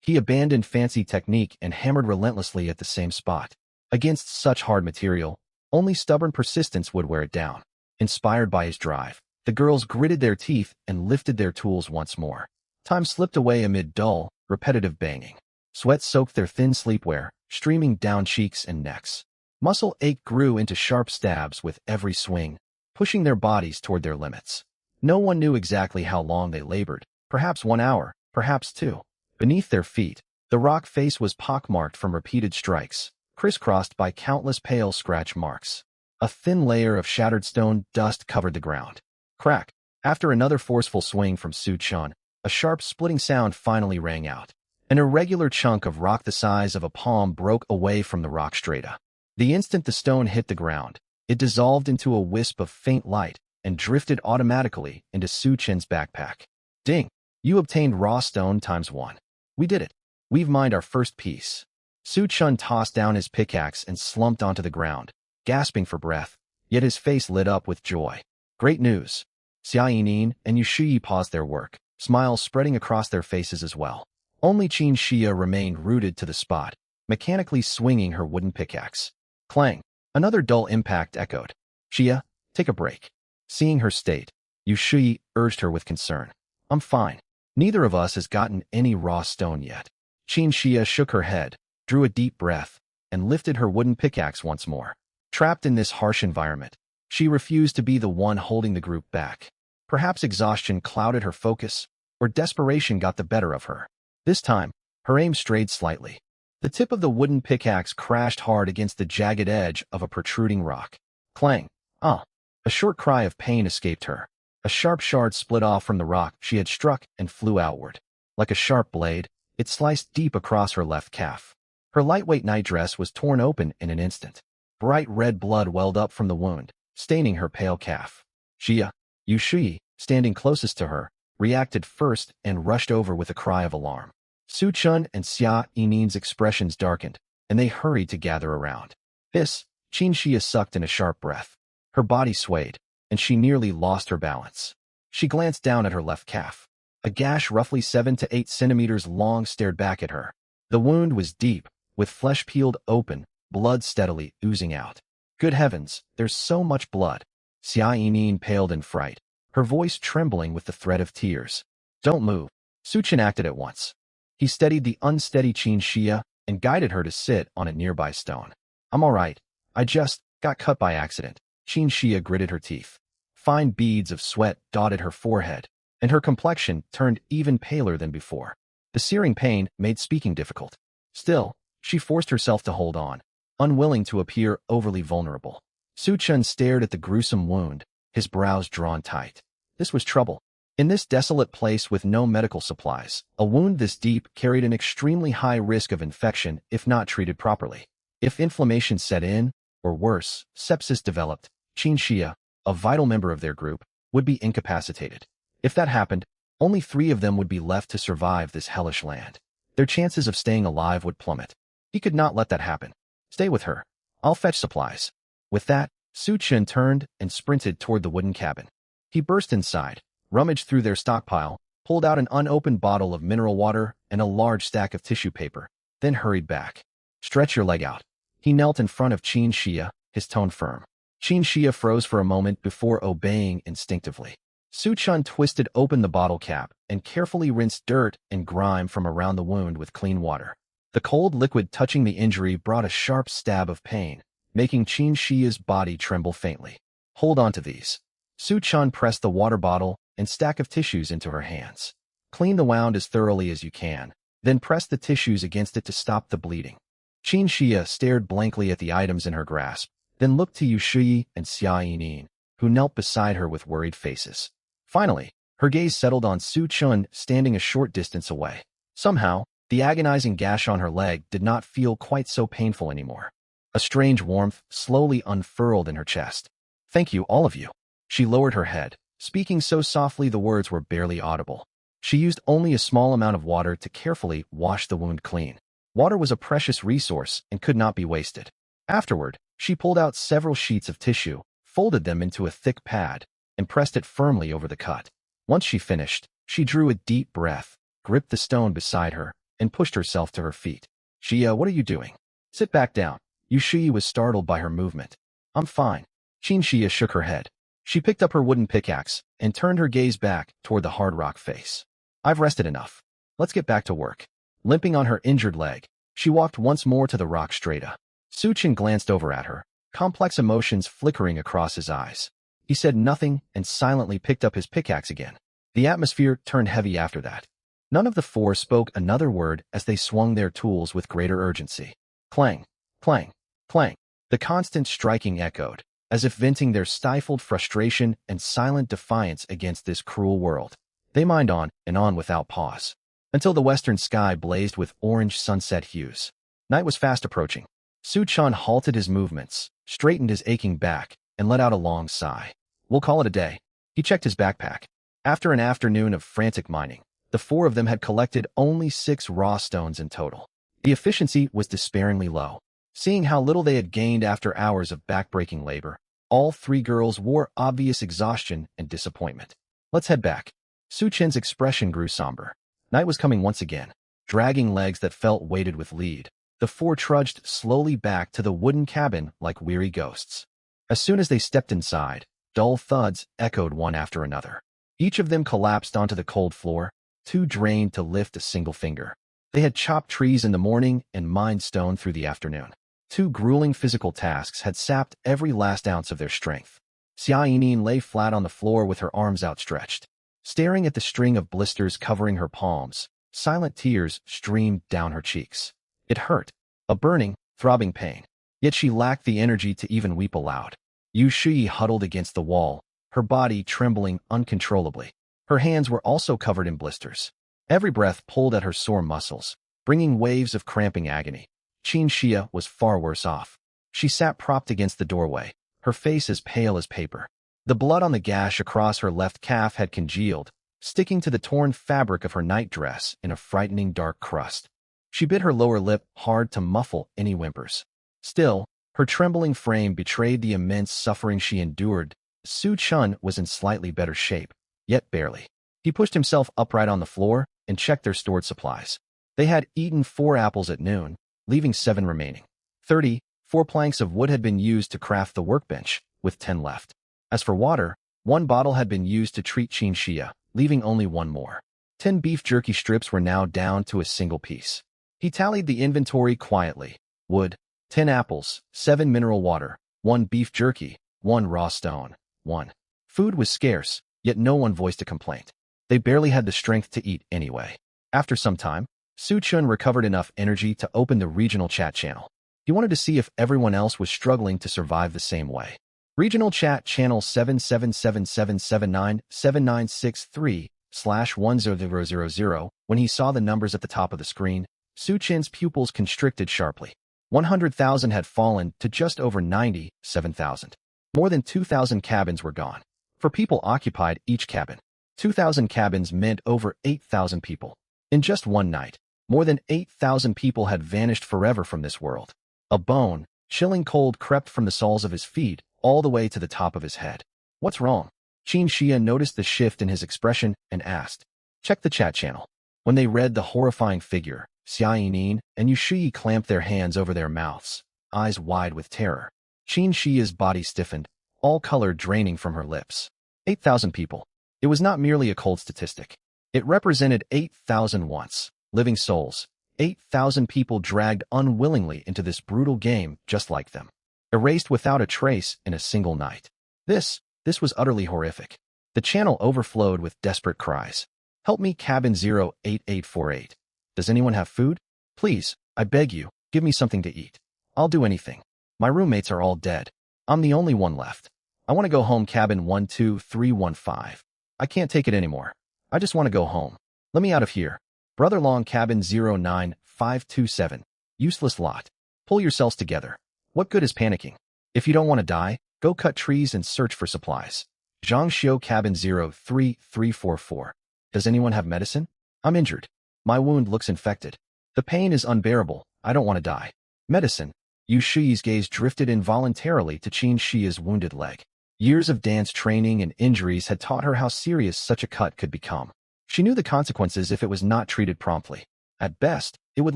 He abandoned fancy technique and hammered relentlessly at the same spot. Against such hard material, only stubborn persistence would wear it down. Inspired by his drive, the girls gritted their teeth and lifted their tools once more. Time slipped away amid dull, repetitive banging. Sweat soaked their thin sleepwear, streaming down cheeks and necks. Muscle ache grew into sharp stabs with every swing, pushing their bodies toward their limits. No one knew exactly how long they labored, perhaps 1 hour, perhaps 2. Beneath their feet, the rock face was pockmarked from repeated strikes, crisscrossed by countless pale scratch marks. A thin layer of shattered stone dust covered the ground. Crack! After another forceful swing from Su Chun, a sharp splitting sound finally rang out. An irregular chunk of rock the size of a palm broke away from the rock strata. The instant the stone hit the ground, it dissolved into a wisp of faint light and drifted automatically into Su Chen's backpack. Ding! You obtained raw stone ×1. We did it. We've mined our first piece. Su Chun tossed down his pickaxe and slumped onto the ground, gasping for breath, yet his face lit up with joy. Great news! Xia Yinin and Yushiyi paused their work, smiles spreading across their faces as well. Only Qin Xia remained rooted to the spot, mechanically swinging her wooden pickaxe. Clang! Another dull impact echoed. Xia, take a break. Seeing her state, Yushiyi urged her with concern. I'm fine. Neither of us has gotten any raw stone yet. Qin Xia shook her head, drew a deep breath, and lifted her wooden pickaxe once more. Trapped in this harsh environment, she refused to be the one holding the group back. Perhaps exhaustion clouded her focus, or desperation got the better of her. This time, her aim strayed slightly. The tip of the wooden pickaxe crashed hard against the jagged edge of a protruding rock. Clang! Ah! A short cry of pain escaped her. A sharp shard split off from the rock she had struck and flew outward. Like a sharp blade, it sliced deep across her left calf. Her lightweight nightdress was torn open in an instant. Bright red blood welled up from the wound, staining her pale calf. Xia, Yushiyi, standing closest to her, reacted first and rushed over with a cry of alarm. Su Chun and Xia Yinin's expressions darkened, and they hurried to gather around. Qin Xia sucked in a sharp breath. Her body swayed, and she nearly lost her balance. She glanced down at her left calf. A gash roughly 7 to 8 centimeters long stared back at her. The wound was deep, with flesh peeled open, blood steadily oozing out. Good heavens, there's so much blood. Xia Yinin paled in fright, her voice trembling with the threat of tears. Don't move. Su Chun acted at once. He steadied the unsteady Qin Xia and guided her to sit on a nearby stone. I'm all right. I just got cut by accident. Qin Xia gritted her teeth. Fine beads of sweat dotted her forehead, and her complexion turned even paler than before. The searing pain made speaking difficult. Still, she forced herself to hold on, unwilling to appear overly vulnerable. Su Chun stared at the gruesome wound, his brows drawn tight. This was trouble. In this desolate place with no medical supplies, a wound this deep carried an extremely high risk of infection if not treated properly. If inflammation set in, or worse, sepsis developed, Qin Xia, a vital member of their group, would be incapacitated. If that happened, only 3 of them would be left to survive this hellish land. Their chances of staying alive would plummet. He could not let that happen. Stay with her. I'll fetch supplies. With that, Su Chun turned and sprinted toward the wooden cabin. He burst inside, rummaged through their stockpile, pulled out an unopened bottle of mineral water and a large stack of tissue paper, then hurried back. Stretch your leg out. He knelt in front of Qin Xia, his tone firm. Qin Xia froze for a moment before obeying instinctively. Su Chun twisted open the bottle cap and carefully rinsed dirt and grime from around the wound with clean water. The cold liquid touching the injury brought a sharp stab of pain, making Qin Xia's body tremble faintly. Hold on to these. Su Chun pressed the water bottle and stack of tissues into her hands. Clean the wound as thoroughly as you can, then press the tissues against it to stop the bleeding. Qin Xia stared blankly at the items in her grasp, then looked to Yushiyi and Xia Yinin, who knelt beside her with worried faces. Finally, her gaze settled on Su Chun standing a short distance away. Somehow, the agonizing gash on her leg did not feel quite so painful anymore. A strange warmth slowly unfurled in her chest. Thank you, all of you. She lowered her head, speaking so softly the words were barely audible. She used only a small amount of water to carefully wash the wound clean. Water was a precious resource and could not be wasted. Afterward, she pulled out several sheets of tissue, folded them into a thick pad, and pressed it firmly over the cut. Once she finished, she drew a deep breath, gripped the stone beside her, and pushed herself to her feet. Xia, what are you doing? Sit back down. Yushiyi was startled by her movement. I'm fine. Qin Xia shook her head. She picked up her wooden pickaxe and turned her gaze back toward the hard rock face. I've rested enough. Let's get back to work. Limping on her injured leg, she walked once more to the rock strata. Su Chun glanced over at her, complex emotions flickering across his eyes. He said nothing and silently picked up his pickaxe again. The atmosphere turned heavy after that. None of the 4 spoke another word as they swung their tools with greater urgency. Clang, clang, clang. The constant striking echoed, as if venting their stifled frustration and silent defiance against this cruel world. They mined on and on without pause, until the western sky blazed with orange sunset hues. Night was fast approaching. Su Chun halted his movements, straightened his aching back, and let out a long sigh. We'll call it a day. He checked his backpack. After an afternoon of frantic mining, the 4 of them had collected only 6 raw stones in total. The efficiency was despairingly low. Seeing how little they had gained after hours of backbreaking labor, all three girls wore obvious exhaustion and disappointment. Let's head back. Su Chen's expression grew somber. Night was coming once again. Dragging legs that felt weighted with lead, the four trudged slowly back to the wooden cabin like weary ghosts. As soon as they stepped inside, dull thuds echoed one after another. Each of them collapsed onto the cold floor, too drained to lift a single finger. They had chopped trees in the morning and mined stone through the afternoon. Two grueling physical tasks had sapped every last ounce of their strength. Xia Yinin lay flat on the floor with her arms outstretched. Staring at the string of blisters covering her palms, silent tears streamed down her cheeks. It hurt, a burning, throbbing pain. Yet she lacked the energy to even weep aloud. Yu Shi huddled against the wall, her body trembling uncontrollably. Her hands were also covered in blisters. Every breath pulled at her sore muscles, bringing waves of cramping agony. Qin Xia was far worse off. She sat propped against the doorway, her face as pale as paper. The blood on the gash across her left calf had congealed, sticking to the torn fabric of her nightdress in a frightening dark crust. She bit her lower lip hard to muffle any whimpers. Still, her trembling frame betrayed the immense suffering she endured. Su Chun was in slightly better shape, yet barely. He pushed himself upright on the floor and checked their stored supplies. They had eaten 4 apples at noon, leaving 7 remaining. 4 planks of wood had been used to craft the workbench, with 10 left. As for water, 1 bottle had been used to treat Qin Xia, leaving only 1 more. 10 beef jerky strips were now down to a single piece. He tallied the inventory quietly. Wood, 10 apples, 7 mineral water, 1 beef jerky, 1 raw stone, 1. Food was scarce, yet no one voiced a complaint. They barely had the strength to eat anyway. After some time, Su Chun recovered enough energy to open the regional chat channel. He wanted to see if everyone else was struggling to survive the same way. Regional chat channel 7777797963/1000. When he saw the numbers at the top of the screen, Su Chen's pupils constricted sharply. 100,000 had fallen to just over 97,000. More than 2,000 cabins were gone. For people occupied each cabin, 2,000 cabins meant over 8,000 people. In just one night, more than 8,000 people had vanished forever from this world. A bone, chilling cold crept from the soles of his feet all the way to the top of his head. What's wrong? Qin Xia noticed the shift in his expression and asked. Check the chat channel. When they read the horrifying figure, Xia Yinin and Yu Shi clamped their hands over their mouths, eyes wide with terror. Qin Xia's body stiffened, all color draining from her lips. 8,000 people. It was not merely a cold statistic. It represented 8,000 once living souls, 8,000 people dragged unwillingly into this brutal game just like them, erased without a trace in a single night. This was utterly horrific. The channel overflowed with desperate cries. Help me, cabin 08848. Does anyone have food? Please, I beg you, give me something to eat. I'll do anything. My roommates are all dead. I'm the only one left. I want to go home, cabin 12315. I can't take it anymore. I just want to go home. Let me out of here. Brother Long, cabin 09527. Useless lot. Pull yourselves together. What good is panicking? If you don't want to die, go cut trees and search for supplies. Zhang Xiu, cabin 03344. Does anyone have medicine? I'm injured. My wound looks infected. The pain is unbearable. I don't want to die. Medicine. Yu Shi's gaze drifted involuntarily to Qin Xia's wounded leg. Years of dance training and injuries had taught her how serious such a cut could become. She knew the consequences if it was not treated promptly. At best, it would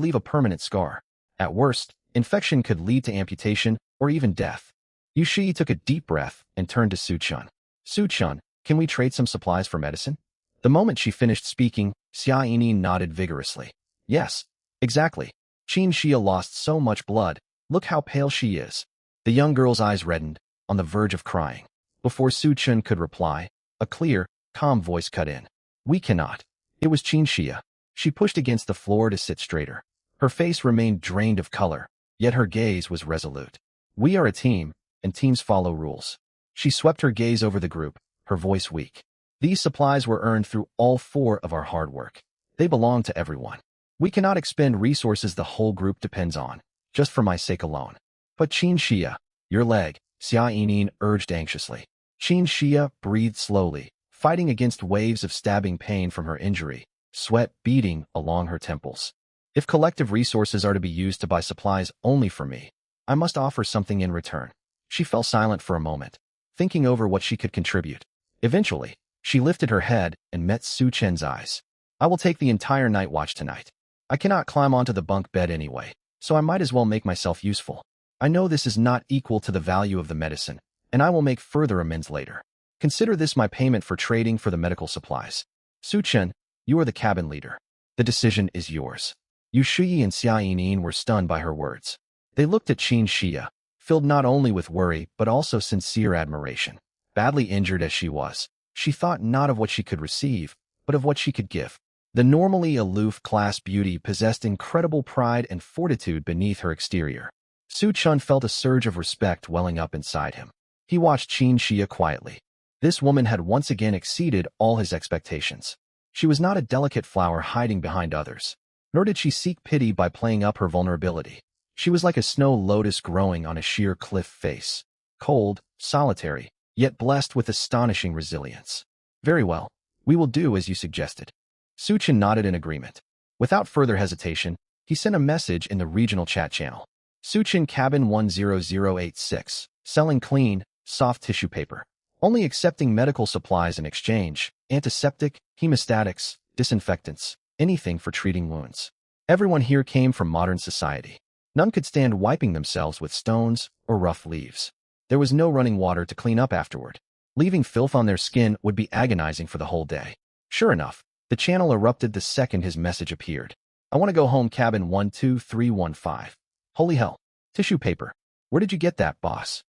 leave a permanent scar. At worst, infection could lead to amputation or even death. Yu Shi took a deep breath and turned to Su Chun. Su Chun, can we trade some supplies for medicine? The moment she finished speaking, Xia Yinin nodded vigorously. Yes, exactly. Qin Xia lost so much blood. Look how pale she is. The young girl's eyes reddened, on the verge of crying. Before Su Chun could reply, a clear, calm voice cut in. We cannot. It was Qin Xia. She pushed against the floor to sit straighter. Her face remained drained of color, yet her gaze was resolute. We are a team, and teams follow rules. She swept her gaze over the group, her voice weak. These supplies were earned through all 4 of our hard work. They belong to everyone. We cannot expend resources the whole group depends on, just for my sake alone. But Qin Xia, your leg, Xia Yinin urged anxiously. Qin Xia breathed slowly, fighting against waves of stabbing pain from her injury, sweat beading along her temples. If collective resources are to be used to buy supplies only for me, I must offer something in return. She fell silent for a moment, thinking over what she could contribute. Eventually, she lifted her head and met Su Chen's eyes. I will take the entire night watch tonight. I cannot climb onto the bunk bed anyway, so I might as well make myself useful. I know this is not equal to the value of the medicine, and I will make further amends later. Consider this my payment for trading for the medical supplies. Su Chen, you are the cabin leader. The decision is yours. Yu Shiyi and Xia Yinyin were stunned by her words. They looked at Qin Xia, filled not only with worry but also sincere admiration. Badly injured as she was, she thought not of what she could receive, but of what she could give. The normally aloof class beauty possessed incredible pride and fortitude beneath her exterior. Su Chen felt a surge of respect welling up inside him. He watched Qin Xia quietly. This woman had once again exceeded all his expectations. She was not a delicate flower hiding behind others, nor did she seek pity by playing up her vulnerability. She was like a snow lotus growing on a sheer cliff face, cold, solitary, yet blessed with astonishing resilience. Very well, we will do as you suggested. Su Chen nodded in agreement. Without further hesitation, he sent a message in the regional chat channel. Su Chen Cabin 10086, selling clean, soft tissue paper. Only accepting medical supplies in exchange, antiseptic, hemostatics, disinfectants, anything for treating wounds. Everyone here came from modern society. None could stand wiping themselves with stones or rough leaves. There was no running water to clean up afterward. Leaving filth on their skin would be agonizing for the whole day. Sure enough, the channel erupted the second his message appeared. I want to go home, cabin 12315. Holy hell. Tissue paper. Where did you get that, boss?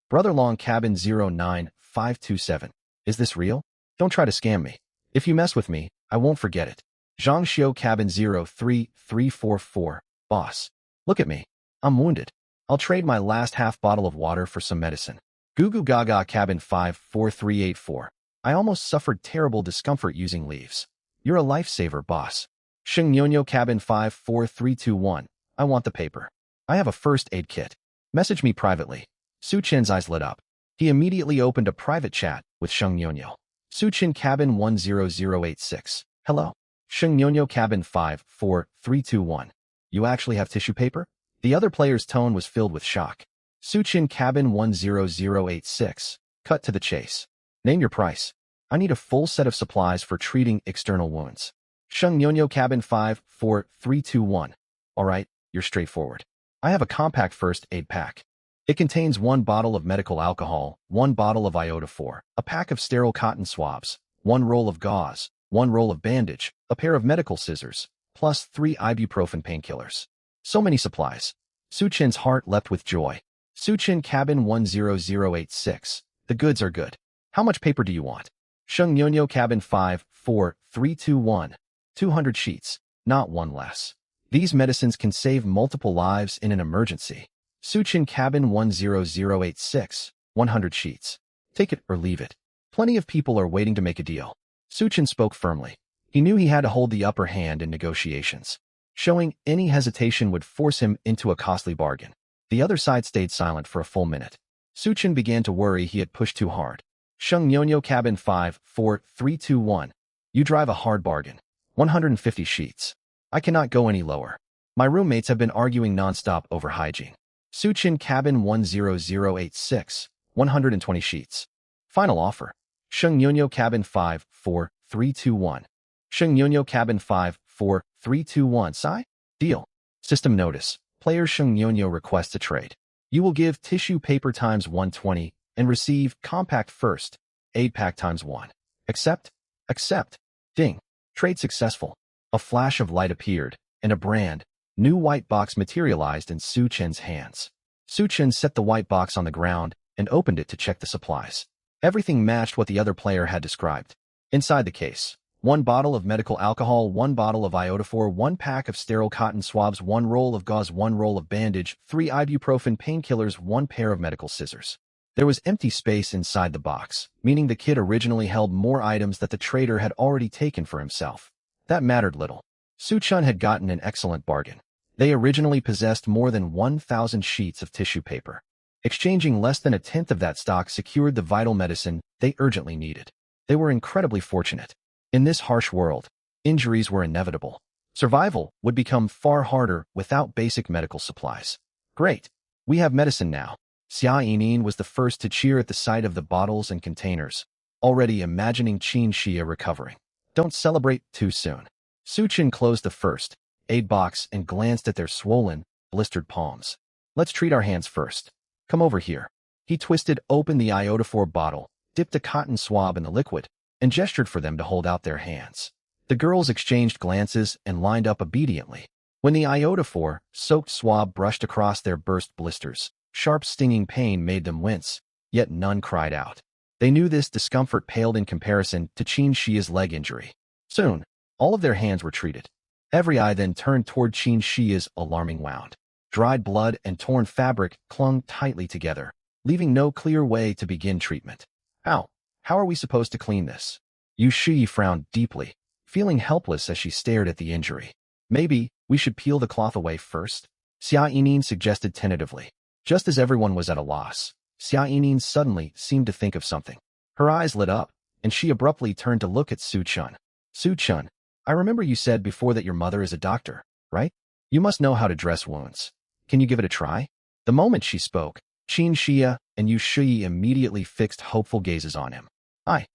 Brother Long, cabin 09527. Is this real? Don't try to scam me. If you mess with me, I won't forget it. Zhang Xiu, cabin 03344. Boss. Look at me. I'm wounded. I'll trade my last half bottle of water for some medicine. Goo Goo Gaga, cabin 54384. I almost suffered terrible discomfort using leaves. You're a lifesaver, boss. Sheng Nyonyo, cabin 54321. I want the paper. I have a first aid kit. Message me privately. Su Chen's eyes lit up. He immediately opened a private chat with Sheng Nyonyo. Su Chen, cabin 10086. Hello. Sheng Nyonyo, cabin 54321. You actually have tissue paper? The other player's tone was filled with shock. Su Chen, cabin 10086. Cut to the chase. Name your price. I need a full set of supplies for treating external wounds. Sheng Nyonyo, cabin 54321. All right, you're straightforward. I have a compact first aid pack. It contains 1 bottle of medical alcohol, 1 bottle of iota 4, a pack of sterile cotton swabs, 1 roll of gauze, 1 roll of bandage, a pair of medical scissors, plus 3 ibuprofen painkillers. So many supplies. Su Chen's heart leapt with joy. Su Chen, cabin 10086. The goods are good. How much paper do you want? Sheng Nyonyo, cabin 54321. 200 sheets, not one less. These medicines can save multiple lives in an emergency. Su Chen, cabin 10086. 100 sheets. Take it or leave it. Plenty of people are waiting to make a deal. Su Chen spoke firmly. He knew he had to hold the upper hand in negotiations. Showing any hesitation would force him into a costly bargain. The other side stayed silent for a full minute. Su Chen began to worry he had pushed too hard. Sheng Nyonyo, cabin 54321. You drive a hard bargain. 150 sheets. I cannot go any lower. My roommates have been arguing nonstop over hygiene. Su Chen, cabin 10086. 120 sheets. Final offer. Sheng Nyonyo, cabin 54321. Sheng Nyonyo, cabin 54321. Sigh? Deal. System notice. Player Sheng Nyonyo requests a trade. You will give tissue paper times 120 and receive compact first aid pack times 1. Accept? Accept. Ding. Trade successful. A flash of light appeared, and a brand new white box materialized in Su Chen's hands. Su Chen set the white box on the ground and opened it to check the supplies. Everything matched what the other player had described. Inside the case, 1 bottle of medical alcohol, 1 bottle of iota 4, 1 pack of sterile cotton swabs, 1 roll of gauze, 1 roll of bandage, 3 ibuprofen painkillers, 1 pair of medical scissors. There was empty space inside the box, meaning the kit originally held more items that the trader had already taken for himself. That mattered little. Su Chen had gotten an excellent bargain. They originally possessed more than 1,000 sheets of tissue paper. Exchanging less than a tenth of that stock secured the vital medicine they urgently needed. They were incredibly fortunate. In this harsh world, injuries were inevitable. Survival would become far harder without basic medical supplies. Great. We have medicine now. Xia Yinin was the first to cheer at the sight of the bottles and containers, already imagining Qin Xia recovering. Don't celebrate too soon. Su Chen closed the first aid box and glanced at their swollen, blistered palms. Let's treat our hands first. Come over here. He twisted open the iodophor bottle, dipped a cotton swab in the liquid, and gestured for them to hold out their hands. The girls exchanged glances and lined up obediently. When the iodophor-soaked swab brushed across their burst blisters, sharp stinging pain made them wince, yet none cried out. They knew this discomfort paled in comparison to Qin Xia's leg injury. Soon, all of their hands were treated. Every eye then turned toward Qin Xia's alarming wound. Dried blood and torn fabric clung tightly together, leaving no clear way to begin treatment. How are we supposed to clean this? Yu Shi frowned deeply, feeling helpless as she stared at the injury. Maybe we should peel the cloth away first? Xia Yinin suggested tentatively. Just as everyone was at a loss, Xia Yinin suddenly seemed to think of something. Her eyes lit up, and she abruptly turned to look at Su Chen. Su Chen, I remember you said before that your mother is a doctor, right? You must know how to dress wounds. Can you give it a try? The moment she spoke, Qin Xia and Yu Shi immediately fixed hopeful gazes on him.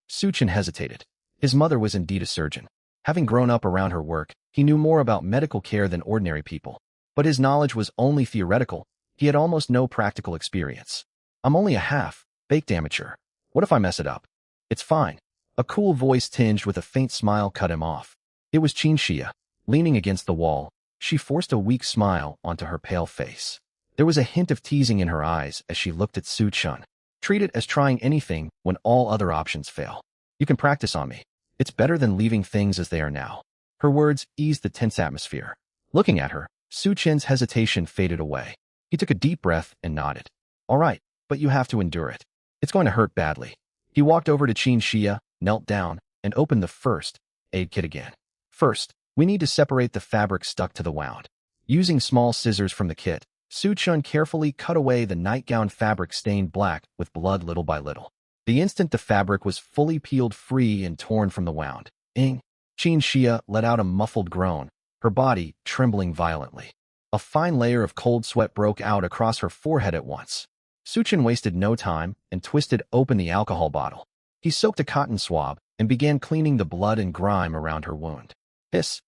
Su Chen hesitated. His mother was indeed a surgeon. Having grown up around her work, he knew more about medical care than ordinary people. But his knowledge was only theoretical. He had almost no practical experience. I'm only a half-baked amateur. What if I mess it up? It's fine. A cool voice tinged with a faint smile cut him off. It was Qin Xia. Leaning against the wall, she forced a weak smile onto her pale face. There was a hint of teasing in her eyes as she looked at Su Chen. Treat it as trying anything when all other options fail. You can practice on me. It's better than leaving things as they are now. Her words eased the tense atmosphere. Looking at her, Su Chen's hesitation faded away. He took a deep breath and nodded. All right, but you have to endure it. It's going to hurt badly. He walked over to Qin Xia, knelt down, and opened the first aid kit again. First, we need to separate the fabric stuck to the wound. Using small scissors from the kit, Su Chen carefully cut away the nightgown fabric stained black with blood little by little. The instant the fabric was fully peeled free and torn from the wound, Qin Xia let out a muffled groan, her body trembling violently. A fine layer of cold sweat broke out across her forehead at once. Su Chen wasted no time and twisted open the alcohol bottle. He soaked a cotton swab and began cleaning the blood and grime around her wound. Hiss.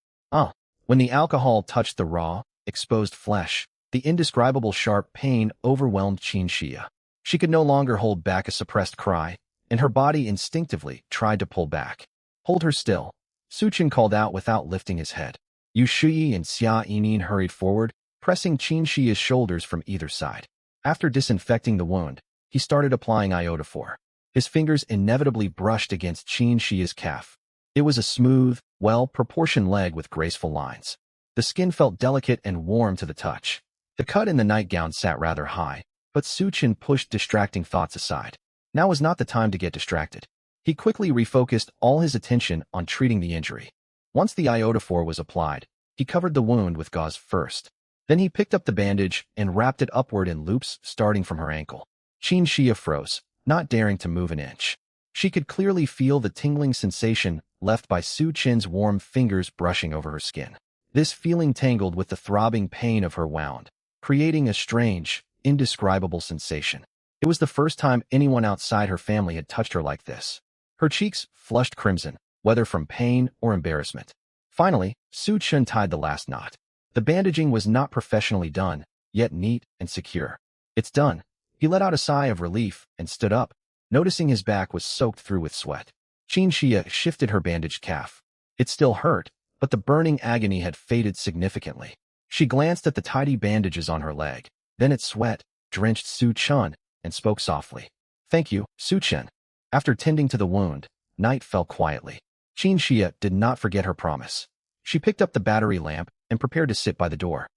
When the alcohol touched the raw, exposed flesh, the indescribable sharp pain overwhelmed Qin Xia. She could no longer hold back a suppressed cry, and her body instinctively tried to pull back. Hold her still, Su Chen called out without lifting his head. Yu Shi and Xia Yinin hurried forward, pressing Qin Xia's shoulders from either side. After disinfecting the wound, he started applying iodophor. His fingers inevitably brushed against Qin Xia's calf. It was a smooth, well-proportioned leg with graceful lines. The skin felt delicate and warm to the touch. The cut in the nightgown sat rather high, but Su Chen pushed distracting thoughts aside. Now was not the time to get distracted. He quickly refocused all his attention on treating the injury. Once the iodophor was applied, he covered the wound with gauze first. Then he picked up the bandage and wrapped it upward in loops starting from her ankle. Qin Xia froze, not daring to move an inch. She could clearly feel the tingling sensation left by Su Chen's warm fingers brushing over her skin. This feeling tangled with the throbbing pain of her wound, creating a strange, indescribable sensation. It was the first time anyone outside her family had touched her like this. Her cheeks flushed crimson, whether from pain or embarrassment. Finally, Su Chen tied the last knot. The bandaging was not professionally done, yet neat and secure. It's done. He let out a sigh of relief and stood up, noticing his back was soaked through with sweat. Qin Xia shifted her bandaged calf. It still hurt, but the burning agony had faded significantly. She glanced at the tidy bandages on her leg, then at sweat-drenched Su Chen, and spoke softly. Thank you, Su Chen. After tending to the wound, night fell quietly. Qin Xia did not forget her promise. She picked up the battery lamp and prepared to sit by the door.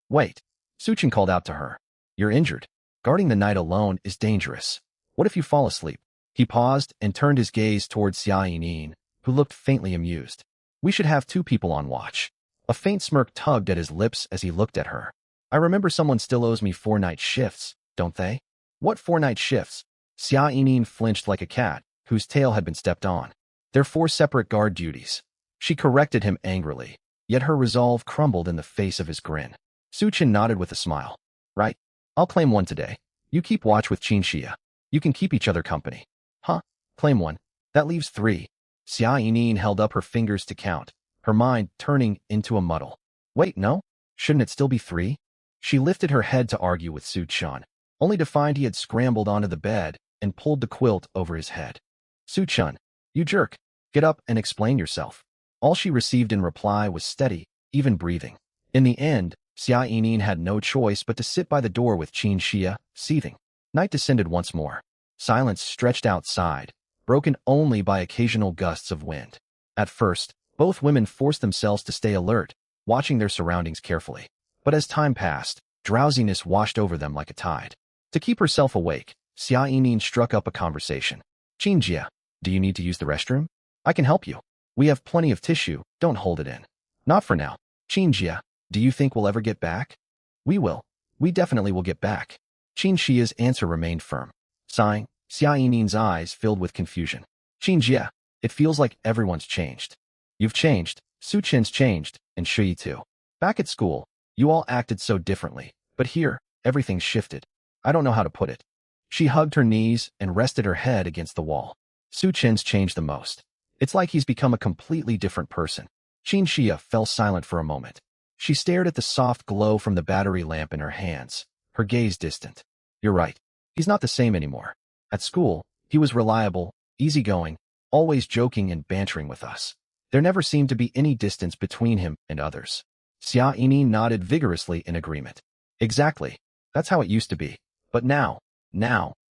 Wait, Su Chen called out to her. You're injured. Guarding the night alone is dangerous. What if you fall asleep? He paused and turned his gaze towards Xia Yinin, who looked faintly amused. We should have 2 people on watch. A faint smirk tugged at his lips as he looked at her. I remember someone still owes me 4 night shifts, don't they? What 4 night shifts? Xia Yinin flinched like a cat, whose tail had been stepped on. They're 4 separate guard duties. She corrected him angrily. yet her resolve crumbled in the face of his grin. Suchin nodded with a smile. Right. I'll claim one today. You keep watch with Qinxia. You can keep each other company. Huh? Claim one. That leaves 3. Xia Yinin held up her fingers to count, her mind turning into a muddle. Wait, no? Shouldn't it still be 3? She lifted her head to argue with Su Chun, only to find he had scrambled onto the bed and pulled the quilt over his head. Su Chun, you jerk. Get up and explain yourself. All she received in reply was steady, even breathing. In the end, Xia Yinin had no choice but to sit by the door with Qin Xia, seething. Night descended once more. Silence stretched outside, broken only by occasional gusts of wind. At first, both women forced themselves to stay alert, watching their surroundings carefully. But as time passed, drowsiness washed over them like a tide. To keep herself awake, Xia Yinin struck up a conversation. Qinjia, do you need to use the restroom? I can help you. We have plenty of tissue, don't hold it in. Not for now. Qinjia, do you think we'll ever get back? We will. We definitely will get back. Qinxia's answer remained firm. Sighing, Xia Yinin's eyes filled with confusion. Qinjia, it feels like everyone's changed. You've changed, Su Chen's changed, and Shui too. Back at school, you all acted so differently, but here, everything's shifted. I don't know how to put it. She hugged her knees and rested her head against the wall. Su Chen's changed the most. It's like he's become a completely different person. Qinxia fell silent for a moment. She stared at the soft glow from the battery lamp in her hands, her gaze distant. You're right. He's not the same anymore. At school, he was reliable, easygoing, always joking and bantering with us. There never seemed to be any distance between him and others. Xia Yinin nodded vigorously in agreement. Exactly. That's how it used to be. But now,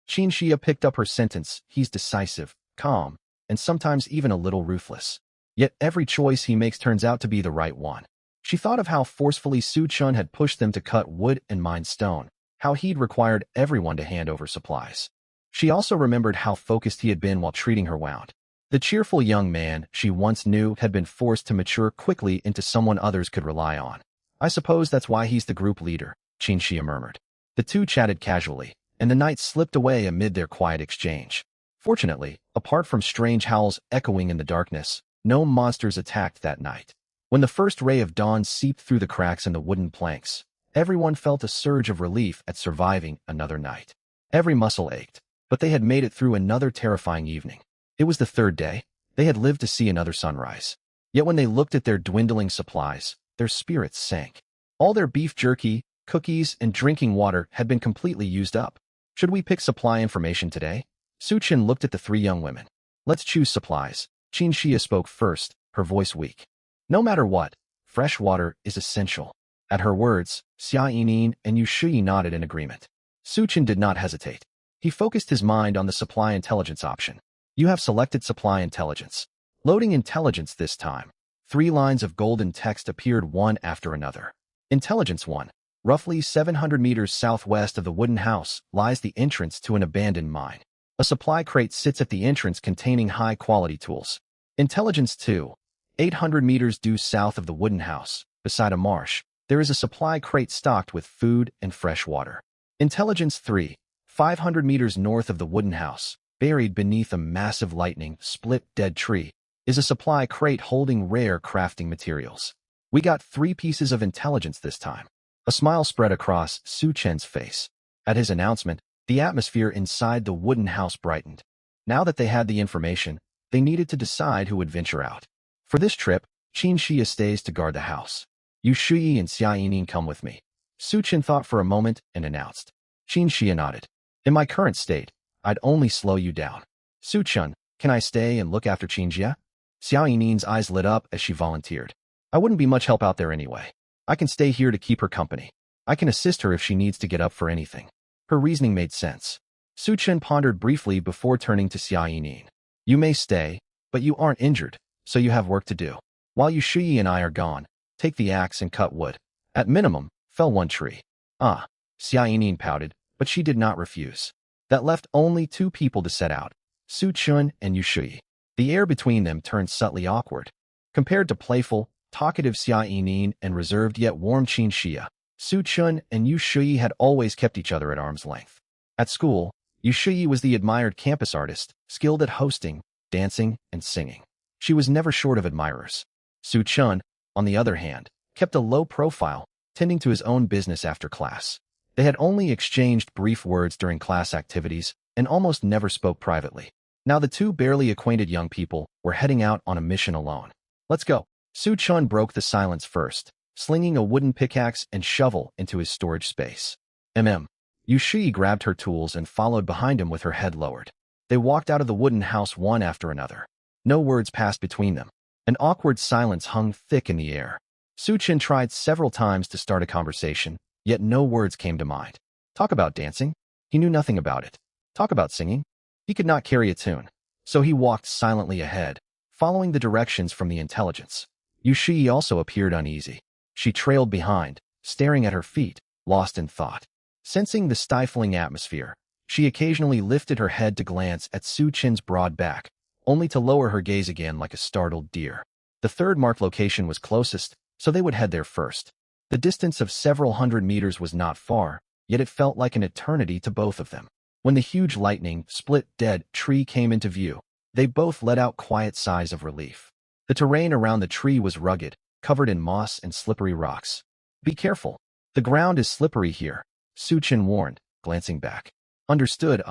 Qinxia picked up her sentence. He's decisive, calm, and sometimes even a little ruthless. Yet every choice he makes turns out to be the right one. She thought of how forcefully Su Chun had pushed them to cut wood and mine stone, how he'd required everyone to hand over supplies. She also remembered how focused he had been while treating her wound. The cheerful young man she once knew had been forced to mature quickly into someone others could rely on. I suppose that's why he's the group leader, Qinxia murmured. The two chatted casually, and the night slipped away amid their quiet exchange. Fortunately, apart from strange howls echoing in the darkness, no monsters attacked that night. When the first ray of dawn seeped through the cracks in the wooden planks, everyone felt a surge of relief at surviving another night. Every muscle ached, but they had made it through another terrifying evening. It was the 3rd day. They had lived to see another sunrise. Yet when they looked at their dwindling supplies, their spirits sank. All their beef jerky, cookies, and drinking water had been completely used up. Should we pick supply information today? Su Chen looked at the 3 young women. Let's choose supplies. Qinxia spoke first, her voice weak. No matter what, fresh water is essential. At her words, Xia Yinin and Yu Shui nodded in agreement. Su Chen did not hesitate. He focused his mind on the supply intelligence option. You have selected supply intelligence. Loading intelligence this time. 3 lines of golden text appeared one after another. Intelligence 1. Roughly 700 meters southwest of the wooden house lies the entrance to an abandoned mine. A supply crate sits at the entrance containing high-quality tools. Intelligence 2. 800 meters due south of the wooden house, beside a marsh, there is a supply crate stocked with food and fresh water. Intelligence 3. 500 meters north of the wooden house, buried beneath a massive lightning-split dead tree, is a supply crate holding rare crafting materials. We got 3 pieces of intelligence this time. A smile spread across Su Chen's face. At his announcement, the atmosphere inside the wooden house brightened. Now that they had the information, they needed to decide who would venture out. For this trip, Qinxia stays to guard the house. Yu Shui and Xia Yinin come with me. Su Chen thought for a moment and announced. Qinxia nodded. In my current state, I'd only slow you down. Su Chen, can I stay and look after Qinxia? Xia Yinin's eyes lit up as she volunteered. I wouldn't be much help out there anyway. I can stay here to keep her company. I can assist her if she needs to get up for anything. Her reasoning made sense. Su Chen pondered briefly before turning to Xia Yinin. You may stay, but you aren't injured, so you have work to do. While Yu Shui and I are gone, take the axe and cut wood. At minimum, fell 1 tree. Ah, Xia Yinin pouted, but she did not refuse. That left only 2 people to set out, Su Chun and Yu Shui. The air between them turned subtly awkward. Compared to playful, talkative Xia Yinin and reserved yet warm Qinxia, Su Chun and Yu Shui had always kept each other at arm's length. At school, Yu Shui was the admired campus artist, skilled at hosting, dancing, and singing. She was never short of admirers. Su Chun, on the other hand, kept a low profile, tending to his own business after class. They had only exchanged brief words during class activities and almost never spoke privately. Now the two barely acquainted young people were heading out on a mission alone. Let's go. Su-chun broke the silence first, slinging a wooden pickaxe and shovel into his storage space. Yushi grabbed her tools and followed behind him with her head lowered. They walked out of the wooden house one after another. No words passed between them. An awkward silence hung thick in the air. Su-chun tried several times to start a conversation, yet no words came to mind. Talk about dancing? He knew nothing about it. Talk about singing? He could not carry a tune. So he walked silently ahead, following the directions from the intelligence. Yushi also appeared uneasy. She trailed behind, staring at her feet, lost in thought. Sensing the stifling atmosphere, she occasionally lifted her head to glance at Su-chun's broad back, only to lower her gaze again like a startled deer. The third marked location was closest, so they would head there first. The distance of several hundred meters was not far, yet it felt like an eternity to both of them. When the huge lightning split dead tree came into view, they both let out quiet sighs of relief. The terrain around the tree was rugged, covered in moss and slippery rocks. Be careful. The ground is slippery here, Su-chun warned, glancing back. Understood,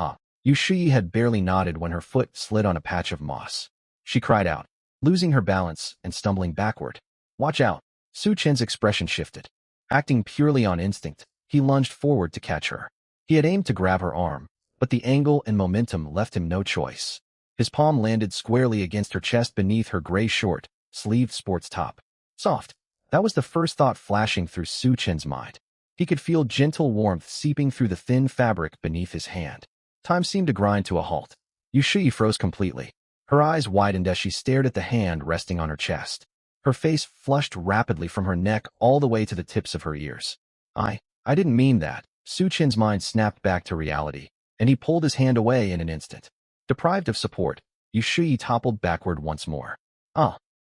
Yushi had barely nodded when her foot slid on a patch of moss. She cried out, losing her balance and stumbling backward. Watch out. Su-chun's expression shifted. Acting purely on instinct, he lunged forward to catch her. He had aimed to grab her arm, but the angle and momentum left him no choice. His palm landed squarely against her chest beneath her gray short-sleeved sports top. Soft. That was the first thought flashing through Su-chun's mind. He could feel gentle warmth seeping through the thin fabric beneath his hand. Time seemed to grind to a halt. Yushi froze completely. Her eyes widened as she stared at the hand resting on her chest. Her face flushed rapidly from her neck all the way to the tips of her ears. I didn't mean that. Su-chun's mind snapped back to reality, and he pulled his hand away in an instant. Deprived of support, Yushi toppled backward once more.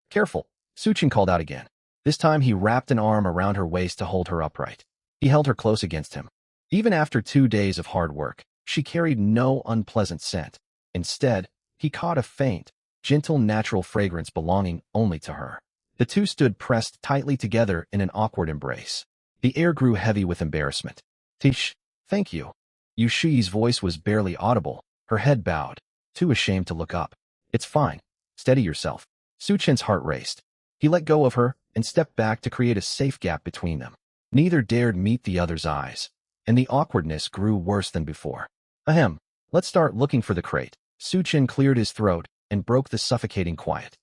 Careful, Su-chun called out again. This time he wrapped an arm around her waist to hold her upright. He held her close against him. Even after 2 days of hard work, she carried no unpleasant scent. Instead, he caught a faint, gentle natural fragrance belonging only to her. The two stood pressed tightly together in an awkward embrace. The air grew heavy with embarrassment. Tish, thank you. Yushi's voice was barely audible, her head bowed, too ashamed to look up. It's fine. Steady yourself. Su-chun's heart raced. He let go of her and stepped back to create a safe gap between them. Neither dared meet the other's eyes, and the awkwardness grew worse than before. Let's start looking for the crate. Su-chun cleared his throat and broke the suffocating quiet.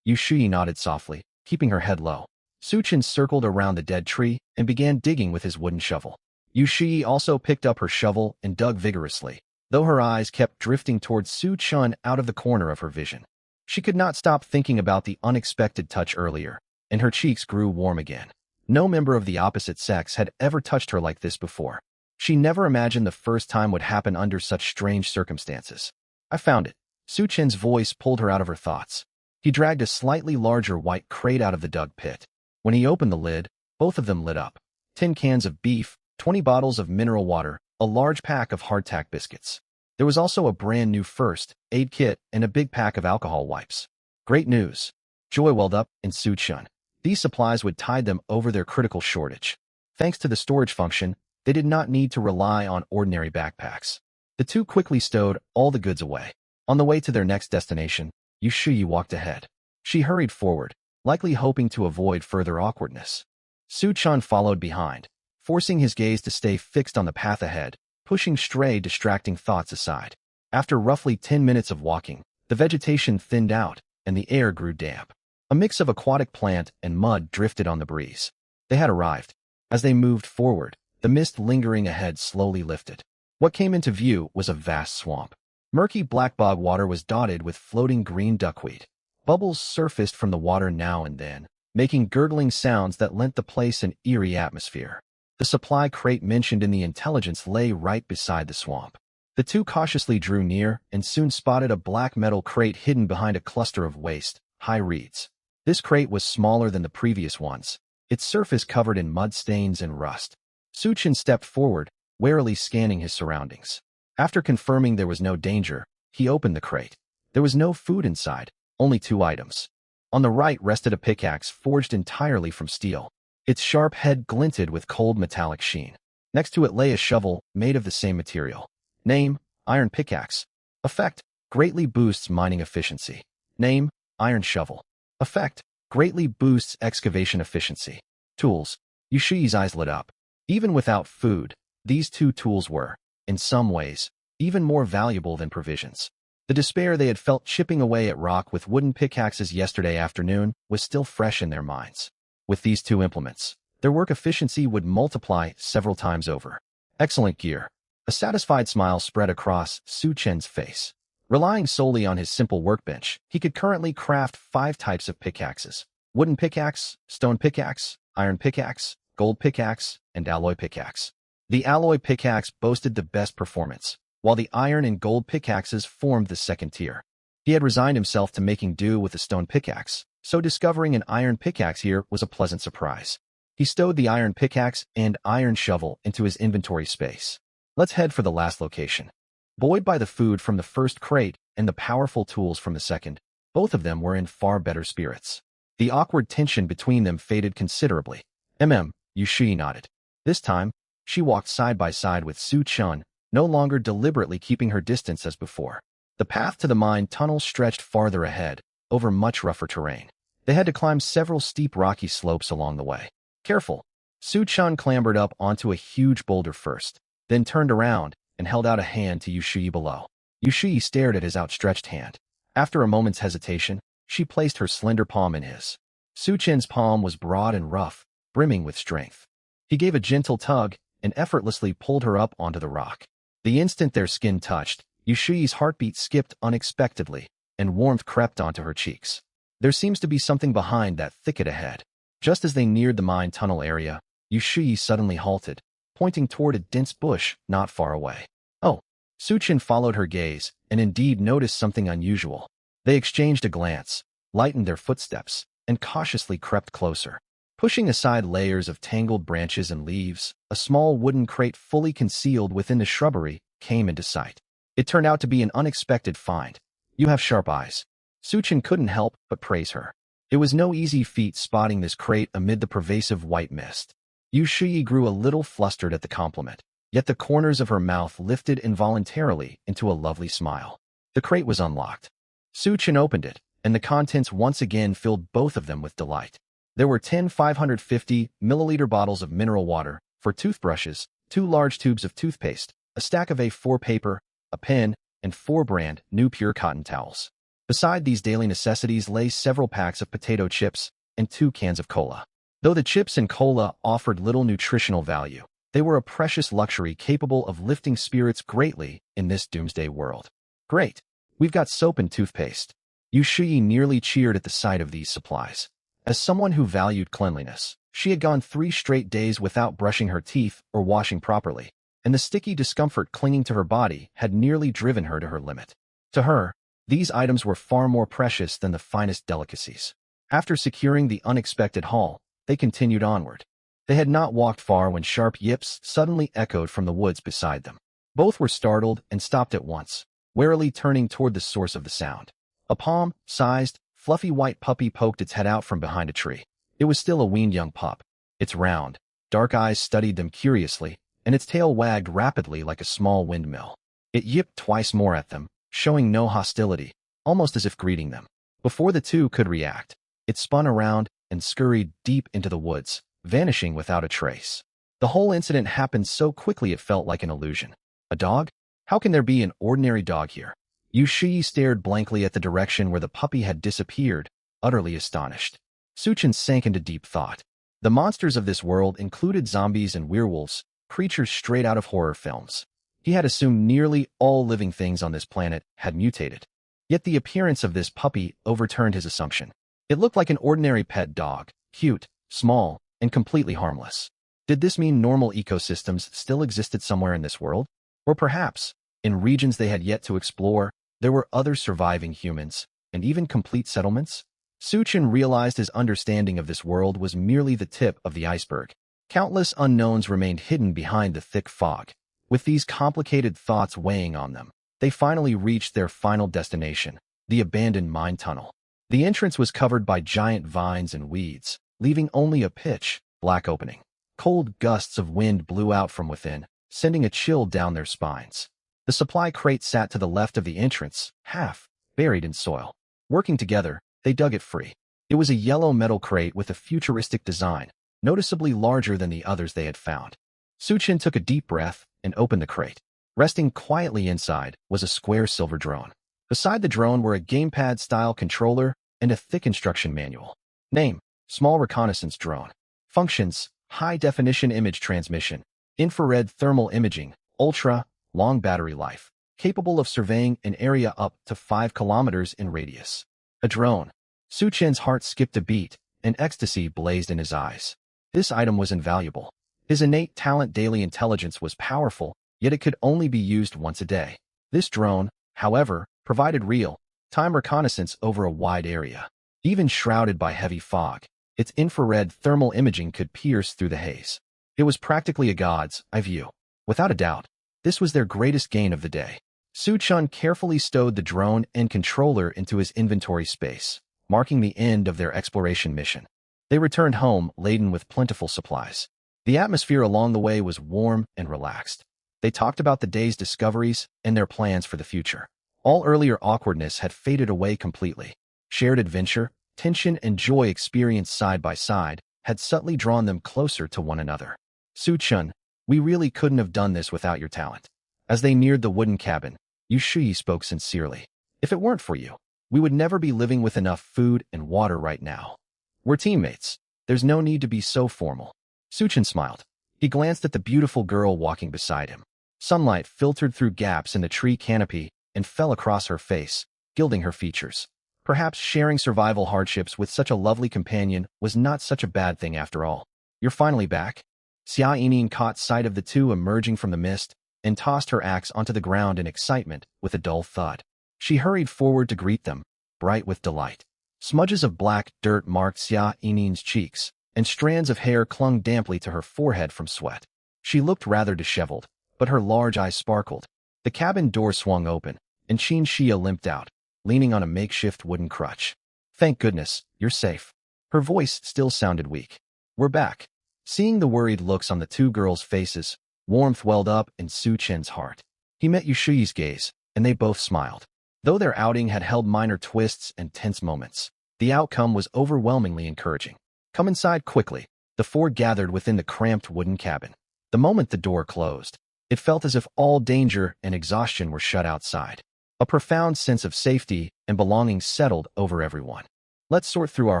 Yushi nodded softly, keeping her head low. Su-chun circled around the dead tree and began digging with his wooden shovel. Yushi also picked up her shovel and dug vigorously, though her eyes kept drifting towards Su-chun out of the corner of her vision. She could not stop thinking about the unexpected touch earlier, and her cheeks grew warm again. No member of the opposite sex had ever touched her like this before. She never imagined the first time would happen under such strange circumstances. I found it. Su-chun's voice pulled her out of her thoughts. He dragged a slightly larger white crate out of the dug pit. When he opened the lid, both of them lit up. 10 cans of beef, 20 bottles of mineral water, a large pack of hardtack biscuits. There was also a brand new first aid kit and a big pack of alcohol wipes. Great news. Joy welled up in Su-chun. These supplies would tide them over their critical shortage. Thanks to the storage function, they did not need to rely on ordinary backpacks. The two quickly stowed all the goods away. On the way to their next destination, Yushi walked ahead. She hurried forward, likely hoping to avoid further awkwardness. Su-chun followed behind, forcing his gaze to stay fixed on the path ahead, pushing stray distracting thoughts aside. After roughly 10 minutes of walking, the vegetation thinned out and the air grew damp. A mix of aquatic plant and mud drifted on the breeze. They had arrived. As they moved forward, the mist lingering ahead slowly lifted. What came into view was a vast swamp. Murky black bog water was dotted with floating green duckweed. Bubbles surfaced from the water now and then, making gurgling sounds that lent the place an eerie atmosphere. The supply crate mentioned in the intelligence lay right beside the swamp. The two cautiously drew near and soon spotted a black metal crate hidden behind a cluster of waist-high reeds. This crate was smaller than the previous ones, its surface covered in mud stains and rust. Su-chun stepped forward, warily scanning his surroundings. After confirming there was no danger, he opened the crate. There was no food inside, only 2 items. On the right rested a pickaxe forged entirely from steel. Its sharp head glinted with cold metallic sheen. Next to it lay a shovel made of the same material. Name, iron pickaxe. Effect, greatly boosts mining efficiency. Name, iron shovel. Effect, greatly boosts excavation efficiency. Tools. Yushii's eyes lit up. Even without food, these two tools were, in some ways, even more valuable than provisions. The despair they had felt chipping away at rock with wooden pickaxes yesterday afternoon was still fresh in their minds. With these two implements, their work efficiency would multiply several times over. Excellent gear. A satisfied smile spread across Su Chen's face. Relying solely on his simple workbench, he could currently craft 5 types of pickaxes: wooden pickaxe, stone pickaxe, iron pickaxe, gold pickaxe, and alloy pickaxe. The alloy pickaxe boasted the best performance, while the iron and gold pickaxes formed the second tier. He had resigned himself to making do with a stone pickaxe, so discovering an iron pickaxe here was a pleasant surprise. He stowed the iron pickaxe and iron shovel into his inventory space. Let's head for the last location. Buoyed by the food from the first crate and the powerful tools from the second, both of them were in far better spirits. The awkward tension between them faded considerably. Yushii nodded. This time, she walked side by side with Su Chen, no longer deliberately keeping her distance as before. The path to the mine tunnel stretched farther ahead, over much rougher terrain. They had to climb several steep rocky slopes along the way. Careful! Su Chen clambered up onto a huge boulder first, then turned around and held out a hand to Yushii below. Yushii stared at his outstretched hand. After a moment's hesitation, she placed her slender palm in his. Su Chen's palm was broad and rough, brimming with strength. He gave a gentle tug and effortlessly pulled her up onto the rock. The instant their skin touched, Yushii's heartbeat skipped unexpectedly, and warmth crept onto her cheeks. There seems to be something behind that thicket ahead. Just as they neared the mine tunnel area, Yushii suddenly halted, pointing toward a dense bush not far away. Oh! Su Chen followed her gaze, and indeed noticed something unusual. They exchanged a glance, lightened their footsteps, and cautiously crept closer. Pushing aside layers of tangled branches and leaves, a small wooden crate fully concealed within the shrubbery came into sight. It turned out to be an unexpected find. You have sharp eyes. Su Chen couldn't help but praise her. It was no easy feat spotting this crate amid the pervasive white mist. Yushii grew a little flustered at the compliment, yet the corners of her mouth lifted involuntarily into a lovely smile. The crate was unlocked. Su Chen opened it, and the contents once again filled both of them with delight. There were 10 550-milliliter bottles of mineral water, 4 toothbrushes, 2 large tubes of toothpaste, a stack of A4 paper, a pen, and 4 brand new pure cotton towels. Beside these daily necessities lay several packs of potato chips and 2 cans of cola. Though the chips and cola offered little nutritional value, they were a precious luxury capable of lifting spirits greatly in this doomsday world. Great! We've got soap and toothpaste. Yushii nearly cheered at the sight of these supplies. As someone who valued cleanliness, she had gone 3 straight days without brushing her teeth or washing properly, and the sticky discomfort clinging to her body had nearly driven her to her limit. To her, these items were far more precious than the finest delicacies. After securing the unexpected haul, they continued onward. They had not walked far when sharp yips suddenly echoed from the woods beside them. Both were startled and stopped at once, warily turning toward the source of the sound. A palm-sized, fluffy white puppy poked its head out from behind a tree. It was still a weaned young pup. Its round, dark eyes studied them curiously, and its tail wagged rapidly like a small windmill. It yipped twice more at them, showing no hostility, almost as if greeting them. Before the two could react, it spun around and scurried deep into the woods, vanishing without a trace. The whole incident happened so quickly it felt like an illusion. A dog? How can there be an ordinary dog here? Yushii stared blankly at the direction where the puppy had disappeared, utterly astonished. Su Chen sank into deep thought. The monsters of this world included zombies and werewolves, creatures straight out of horror films. He had assumed nearly all living things on this planet had mutated. Yet the appearance of this puppy overturned his assumption. It looked like an ordinary pet dog, cute, small, and completely harmless. Did this mean normal ecosystems still existed somewhere in this world? Or perhaps, in regions they had yet to explore, there were other surviving humans, and even complete settlements? Su Chen realized his understanding of this world was merely the tip of the iceberg. Countless unknowns remained hidden behind the thick fog. With these complicated thoughts weighing on them, they finally reached their final destination, the abandoned mine tunnel. The entrance was covered by giant vines and weeds, leaving only a pitch black opening. Cold gusts of wind blew out from within, sending a chill down their spines. The supply crate sat to the left of the entrance, half buried in soil. Working together, they dug it free. It was a yellow metal crate with a futuristic design, noticeably larger than the others they had found. Suchin took a deep breath and opened the crate. Resting quietly inside was a square silver drone. Beside the drone were a gamepad-style controller and a thick instruction manual. Name: Small Reconnaissance Drone. Functions: High-definition image transmission, infrared thermal imaging, ultra, long battery life, capable of surveying an area up to 5 kilometers in radius. A drone. Suchin's heart skipped a beat, and ecstasy blazed in his eyes. This item was invaluable. His innate talent daily intelligence was powerful, yet it could only be used once a day. This drone, however, provided real-time reconnaissance over a wide area. Even shrouded by heavy fog, its infrared thermal imaging could pierce through the haze. It was practically a god's eye view. Without a doubt, this was their greatest gain of the day. Suchun carefully stowed the drone and controller into his inventory space, marking the end of their exploration mission. They returned home laden with plentiful supplies. The atmosphere along the way was warm and relaxed. They talked about the day's discoveries and their plans for the future. All earlier awkwardness had faded away completely. Shared adventure, tension, and joy experienced side by side had subtly drawn them closer to one another. Suchun, we really couldn't have done this without your talent. As they neared the wooden cabin, Yushui spoke sincerely. If it weren't for you, we would never be living with enough food and water right now. We're teammates. There's no need to be so formal. Suchin smiled. He glanced at the beautiful girl walking beside him. Sunlight filtered through gaps in the tree canopy and fell across her face, gilding her features. Perhaps sharing survival hardships with such a lovely companion was not such a bad thing after all. You're finally back? Xia Yinin caught sight of the two emerging from the mist and tossed her axe onto the ground in excitement with a dull thud. She hurried forward to greet them, bright with delight. Smudges of black dirt marked Xia Yinin's cheeks, and strands of hair clung damply to her forehead from sweat. She looked rather disheveled, but her large eyes sparkled. The cabin door swung open, and Qin Xia limped out, leaning on a makeshift wooden crutch. Thank goodness, you're safe. Her voice still sounded weak. We're back. Seeing the worried looks on the two girls' faces, warmth welled up in Suchin's heart. He met Yushui's gaze, and they both smiled. Though their outing had held minor twists and tense moments, the outcome was overwhelmingly encouraging. Come inside quickly. The four gathered within the cramped wooden cabin. The moment the door closed, it felt as if all danger and exhaustion were shut outside. A profound sense of safety and belonging settled over everyone. Let's sort through our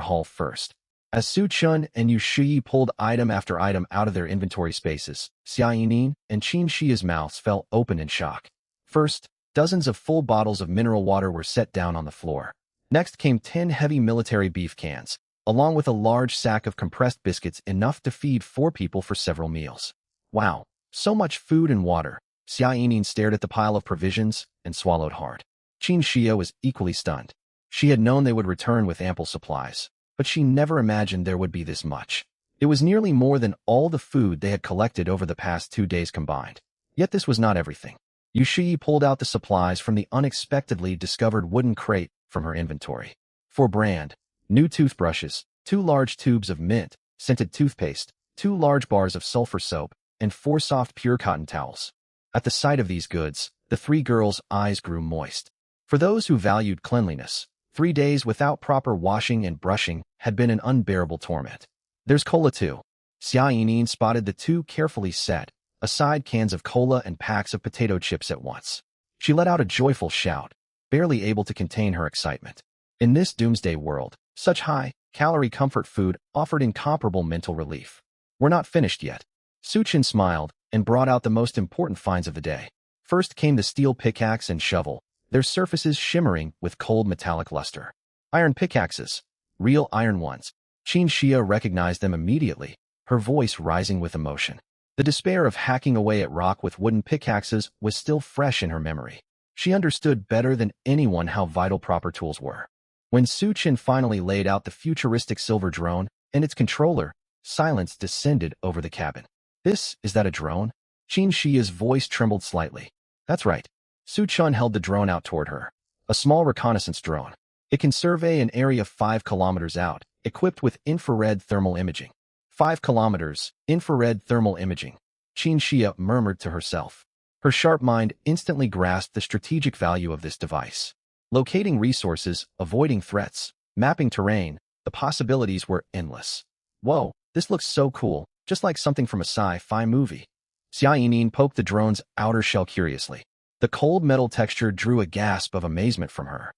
haul first. As Suchun and Yushui pulled item after item out of their inventory spaces, Xia Yinin and Qin Xia's mouths fell open in shock. First, dozens of full bottles of mineral water were set down on the floor. Next came 10 heavy military beef cans, along with a large sack of compressed biscuits enough to feed 4 people for several meals. Wow, so much food and water. Xia Yinin stared at the pile of provisions and swallowed hard. Qin Xia was equally stunned. She had known they would return with ample supplies, but she never imagined there would be this much. It was nearly more than all the food they had collected over the past 2 days combined. Yet this was not everything. Yushui pulled out the supplies from the unexpectedly discovered wooden crate from her inventory. For brand, new toothbrushes, 2 large tubes of mint-scented toothpaste, 2 large bars of sulfur soap, and 4 soft pure cotton towels. At the sight of these goods, the 3 girls' eyes grew moist. For those who valued cleanliness, 3 days without proper washing and brushing had been an unbearable torment. There's cola too. Xia Yinin spotted the 2 carefully set aside cans of cola and packs of potato chips at once. She let out a joyful shout, barely able to contain her excitement. In this doomsday world, such high-calorie comfort food offered incomparable mental relief. We're not finished yet. Suchin smiled and brought out the most important finds of the day. First came the steel pickaxe and shovel, their surfaces shimmering with cold metallic luster. Iron pickaxes, real iron ones. Qin Xia recognized them immediately, her voice rising with emotion. The despair of hacking away at rock with wooden pickaxes was still fresh in her memory. She understood better than anyone how vital proper tools were. When Suchin finally laid out the futuristic silver drone and its controller, silence descended over the cabin. Is that a drone? Qin Xia's voice trembled slightly. That's right. Suchun held the drone out toward her. A small reconnaissance drone. It can survey an area 5 kilometers out, equipped with infrared thermal imaging. 5 kilometers, infrared thermal imaging. Qin Xia murmured to herself. Her sharp mind instantly grasped the strategic value of this device. Locating resources, avoiding threats, mapping terrain, the possibilities were endless. Whoa, this looks so cool, just like something from a sci-fi movie. Xia Yinin poked the drone's outer shell curiously. The cold metal texture drew a gasp of amazement from her.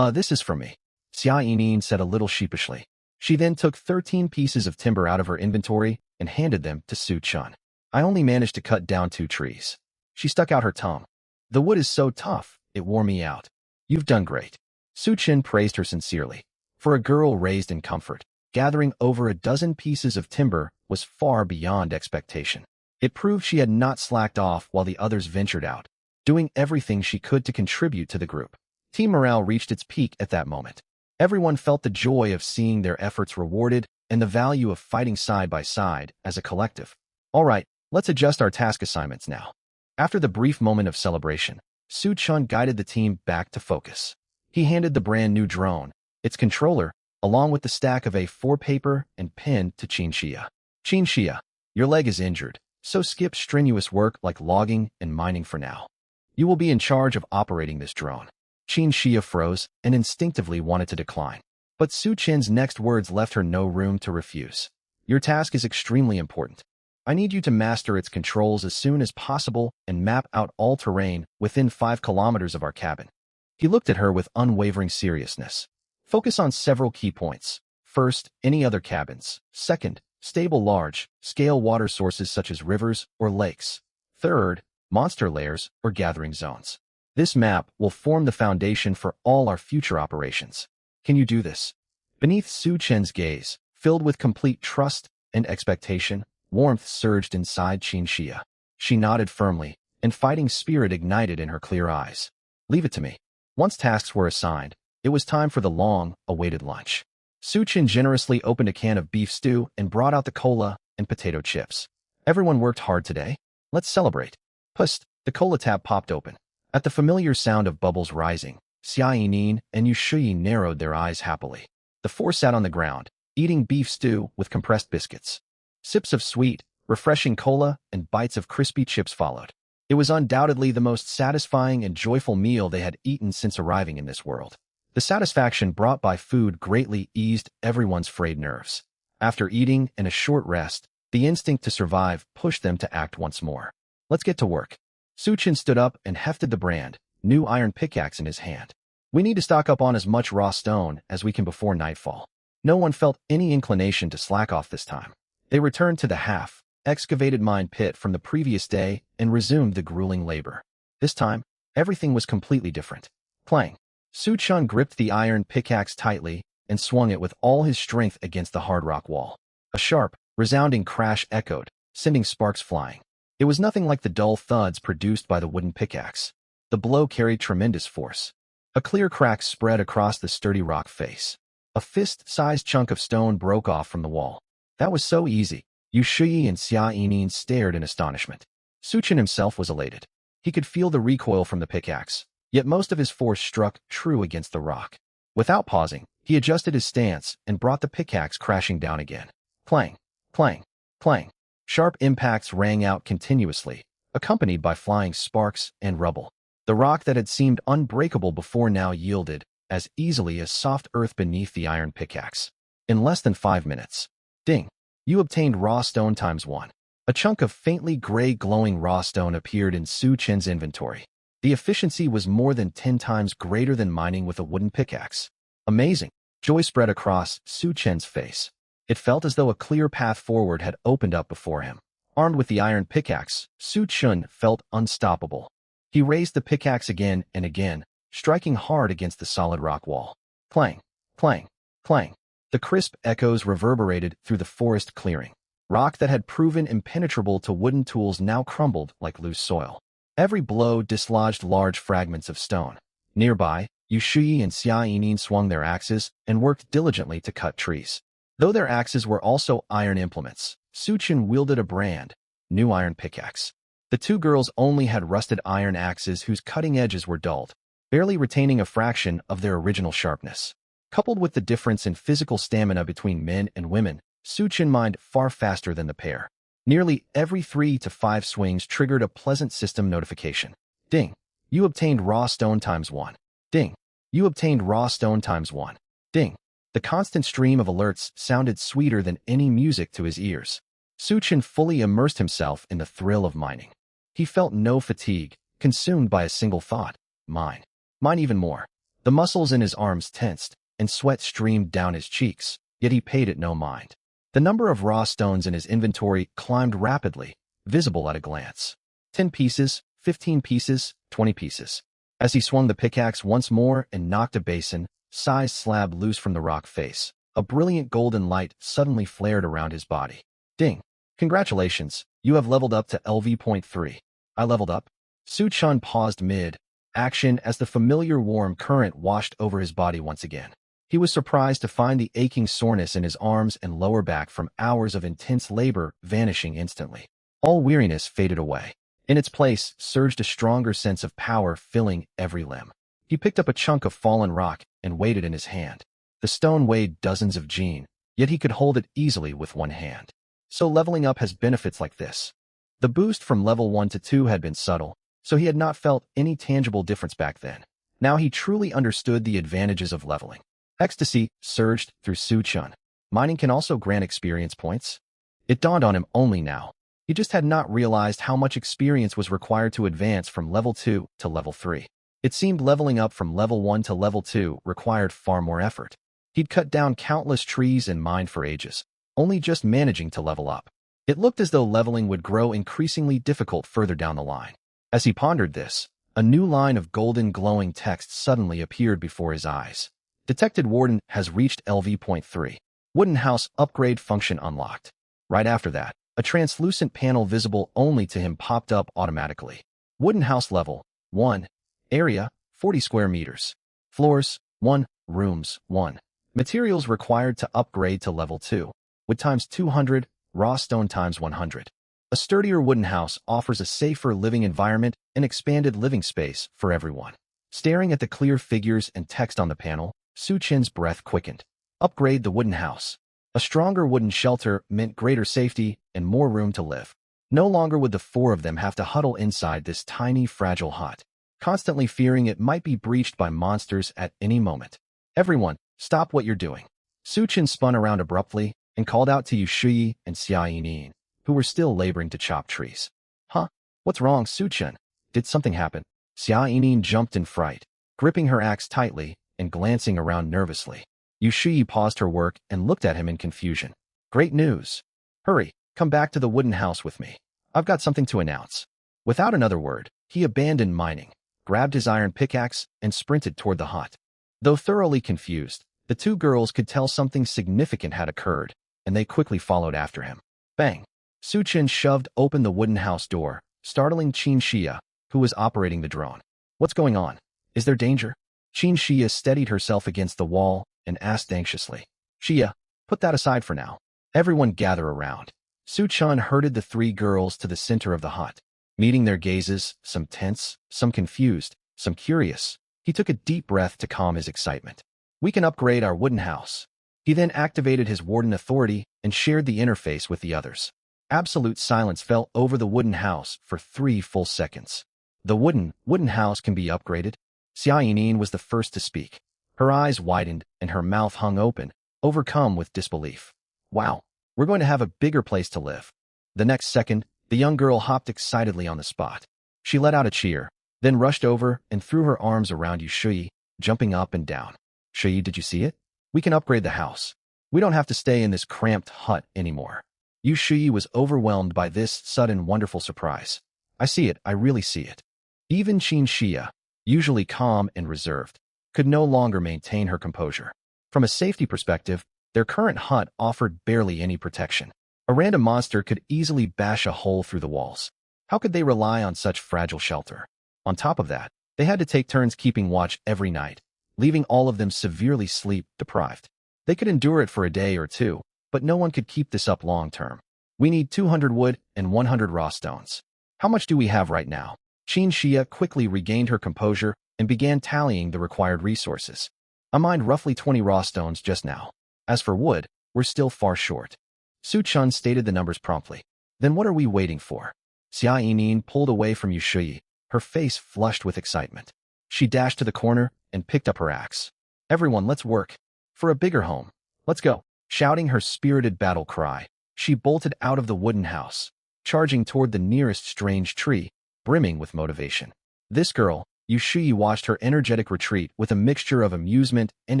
This is for me, Xia Yinin said a little sheepishly. She then took 13 pieces of timber out of her inventory and handed them to Su Chun. I only managed to cut down 2 trees. She stuck out her tongue. The wood is so tough, it wore me out. You've done great. Su Chun praised her sincerely. For a girl raised in comfort, gathering over a dozen pieces of timber was far beyond expectation. It proved she had not slacked off while the others ventured out, doing everything she could to contribute to the group. Team morale reached its peak at that moment. Everyone felt the joy of seeing their efforts rewarded and the value of fighting side by side as a collective. All right, let's adjust our task assignments now. After the brief moment of celebration, Su Chun guided the team back to focus. He handed the brand new drone, its controller, along with the stack of A4 paper and pen to Qin Xia. Qin Xia, your leg is injured, so skip strenuous work like logging and mining for now. You will be in charge of operating this drone. Qin Xia froze and instinctively wanted to decline. But Su Chen's next words left her no room to refuse. Your task is extremely important. I need you to master its controls as soon as possible and map out all terrain within 5 kilometers of our cabin. He looked at her with unwavering seriousness. Focus on several key points. First, any other cabins. Second, stable large-scale water sources such as rivers or lakes. Third, monster lairs or gathering zones. This map will form the foundation for all our future operations. Can you do this? Beneath Su Chen's gaze, filled with complete trust and expectation, warmth surged inside Qin Xia. She nodded firmly, and fighting spirit ignited in her clear eyes. Leave it to me. Once tasks were assigned, it was time for the long-awaited lunch. Su Chen generously opened a can of beef stew and brought out the cola and potato chips. Everyone worked hard today. Let's celebrate. Pust, the cola tap popped open. At the familiar sound of bubbles rising, Xia Yinin and Yu Shuyi narrowed their eyes happily. The 4 sat on the ground, eating beef stew with compressed biscuits. Sips of sweet, refreshing cola and bites of crispy chips followed. It was undoubtedly the most satisfying and joyful meal they had eaten since arriving in this world. The satisfaction brought by food greatly eased everyone's frayed nerves. After eating and a short rest, the instinct to survive pushed them to act once more. Let's get to work. Su Chen stood up and hefted the brand new iron pickaxe in his hand. We need to stock up on as much raw stone as we can before nightfall. No one felt any inclination to slack off this time. They returned to the half-excavated mine pit from the previous day and resumed the grueling labor. This time, everything was completely different. Clang. Su Chun gripped the iron pickaxe tightly and swung it with all his strength against the hard rock wall. A sharp, resounding crash echoed, sending sparks flying. It was nothing like the dull thuds produced by the wooden pickaxe. The blow carried tremendous force. A clear crack spread across the sturdy rock face. A fist-sized chunk of stone broke off from the wall. That was so easy. Yu Shuyi and Xia Yinin stared in astonishment. Su Chen himself was elated. He could feel the recoil from the pickaxe, yet most of his force struck true against the rock. Without pausing, he adjusted his stance and brought the pickaxe crashing down again. Clang, clang, clang. Sharp impacts rang out continuously, accompanied by flying sparks and rubble. The rock that had seemed unbreakable before now yielded as easily as soft earth beneath the iron pickaxe. In less than 5 minutes, ding, you obtained raw stone ×1. A chunk of faintly gray glowing raw stone appeared in Su Chen's inventory. The efficiency was more than 10 times greater than mining with a wooden pickaxe. Amazing. Joy spread across Su Chen's face. It felt as though a clear path forward had opened up before him. Armed with the iron pickaxe, Su Chun felt unstoppable. He raised the pickaxe again and again, striking hard against the solid rock wall. Clang, clang, clang. The crisp echoes reverberated through the forest clearing. Rock that had proven impenetrable to wooden tools now crumbled like loose soil. Every blow dislodged large fragments of stone. Nearby, Yu Shuyi and Xia Yinin swung their axes and worked diligently to cut trees. Though their axes were also iron implements, Su Chen wielded a brand new iron pickaxe. The 2 girls only had rusted iron axes whose cutting edges were dulled, barely retaining a fraction of their original sharpness. Coupled with the difference in physical stamina between men and women, Su Chen mined far faster than the pair. Nearly every 3 to 5 swings triggered a pleasant system notification. Ding. You obtained raw stone ×1. Ding. You obtained raw stone ×1. Ding. The constant stream of alerts sounded sweeter than any music to his ears. Su Chen fully immersed himself in the thrill of mining. He felt no fatigue, consumed by a single thought: mine. Mine even more. The muscles in his arms tensed, and sweat streamed down his cheeks, yet he paid it no mind. The number of raw stones in his inventory climbed rapidly, visible at a glance. 10 pieces, 15 pieces, 20 pieces. As he swung the pickaxe once more and knocked a basin-sized slab loose from the rock face, a brilliant golden light suddenly flared around his body. Ding. Congratulations, you have leveled up to LV.3. I leveled up? Su Chen paused mid-action as the familiar warm current washed over his body once again. He was surprised to find the aching soreness in his arms and lower back from hours of intense labor vanishing instantly. All weariness faded away. In its place surged a stronger sense of power filling every limb. He picked up a chunk of fallen rock and weighed it in his hand. The stone weighed dozens of gene, yet he could hold it easily with one hand. So leveling up has benefits like this. The boost from level 1 to 2 had been subtle, so he had not felt any tangible difference back then. Now he truly understood the advantages of leveling. Ecstasy surged through Su Chen. Mining can also grant experience points. It dawned on him only now. He just had not realized how much experience was required to advance from level 2 to level 3. It seemed leveling up from level 1 to level 2 required far more effort. He'd cut down countless trees and mined for ages, only just managing to level up. It looked as though leveling would grow increasingly difficult further down the line. As he pondered this, a new line of golden glowing text suddenly appeared before his eyes. Detected Warden has reached LV.3. Wooden house upgrade function unlocked. Right after that, a translucent panel visible only to him popped up automatically. Wooden house level 1. Area 40 square meters. Floors 1. Rooms 1. Materials required to upgrade to level 2. Wood times 200, raw stone times 100. A sturdier wooden house offers a safer living environment and expanded living space for everyone. Staring at the clear figures and text on the panel, Su Chen's breath quickened. Upgrade the wooden house. A stronger wooden shelter meant greater safety and more room to live. No longer would the 4 of them have to huddle inside this tiny, fragile hut, constantly fearing it might be breached by monsters at any moment. Everyone, stop what you're doing. Su Chen spun around abruptly and called out to Yushui and Xia Yinin, who were still laboring to chop trees. Huh? What's wrong, Su Chen? Did something happen? Xia Yinin jumped in fright, gripping her axe tightly and glancing around nervously. Yushui paused her work and looked at him in confusion. Great news. Hurry, come back to the wooden house with me. I've got something to announce. Without another word, he abandoned mining, grabbed his iron pickaxe, and sprinted toward the hut. Though thoroughly confused, the 2 girls could tell something significant had occurred, and they quickly followed after him. Bang! Su Chen shoved open the wooden house door, startling Qin Xia, who was operating the drone. What's going on? Is there danger? Qin Xia steadied herself against the wall and asked anxiously. Xia, put that aside for now. Everyone gather around. Su Chen herded the 3 girls to the center of the hut. Meeting their gazes, some tense, some confused, some curious, he took a deep breath to calm his excitement. We can upgrade our wooden house. He then activated his warden authority and shared the interface with the others. Absolute silence fell over the wooden house for 3 full seconds. The wooden house can be upgraded? Xia Yinin was the first to speak. Her eyes widened and her mouth hung open, overcome with disbelief. Wow, we're going to have a bigger place to live. The next second, the young girl hopped excitedly on the spot. She let out a cheer, then rushed over and threw her arms around Yushui, jumping up and down. Shui, did you see it? We can upgrade the house. We don't have to stay in this cramped hut anymore. Yushui was overwhelmed by this sudden wonderful surprise. I see it, I really see it. Even Qin Xia, usually calm and reserved, could no longer maintain her composure. From a safety perspective, their current hut offered barely any protection. A random monster could easily bash a hole through the walls. How could they rely on such fragile shelter? On top of that, they had to take turns keeping watch every night, leaving all of them severely sleep-deprived. They could endure it for a day or 2, but no one could keep this up long-term. We need 200 wood and 100 raw stones. How much do we have right now? Qin Xia quickly regained her composure and began tallying the required resources. I mined roughly 20 raw stones just now. As for wood, we're still far short. Su Chun stated the numbers promptly. Then what are we waiting for? Xia Yinin pulled away from Yushui, her face flushed with excitement. She dashed to the corner and picked up her axe. Everyone, let's work. For a bigger home. Let's go. Shouting her spirited battle cry, she bolted out of the wooden house, charging toward the nearest strange tree, brimming with motivation. This girl, Yushui, watched her energetic retreat with a mixture of amusement and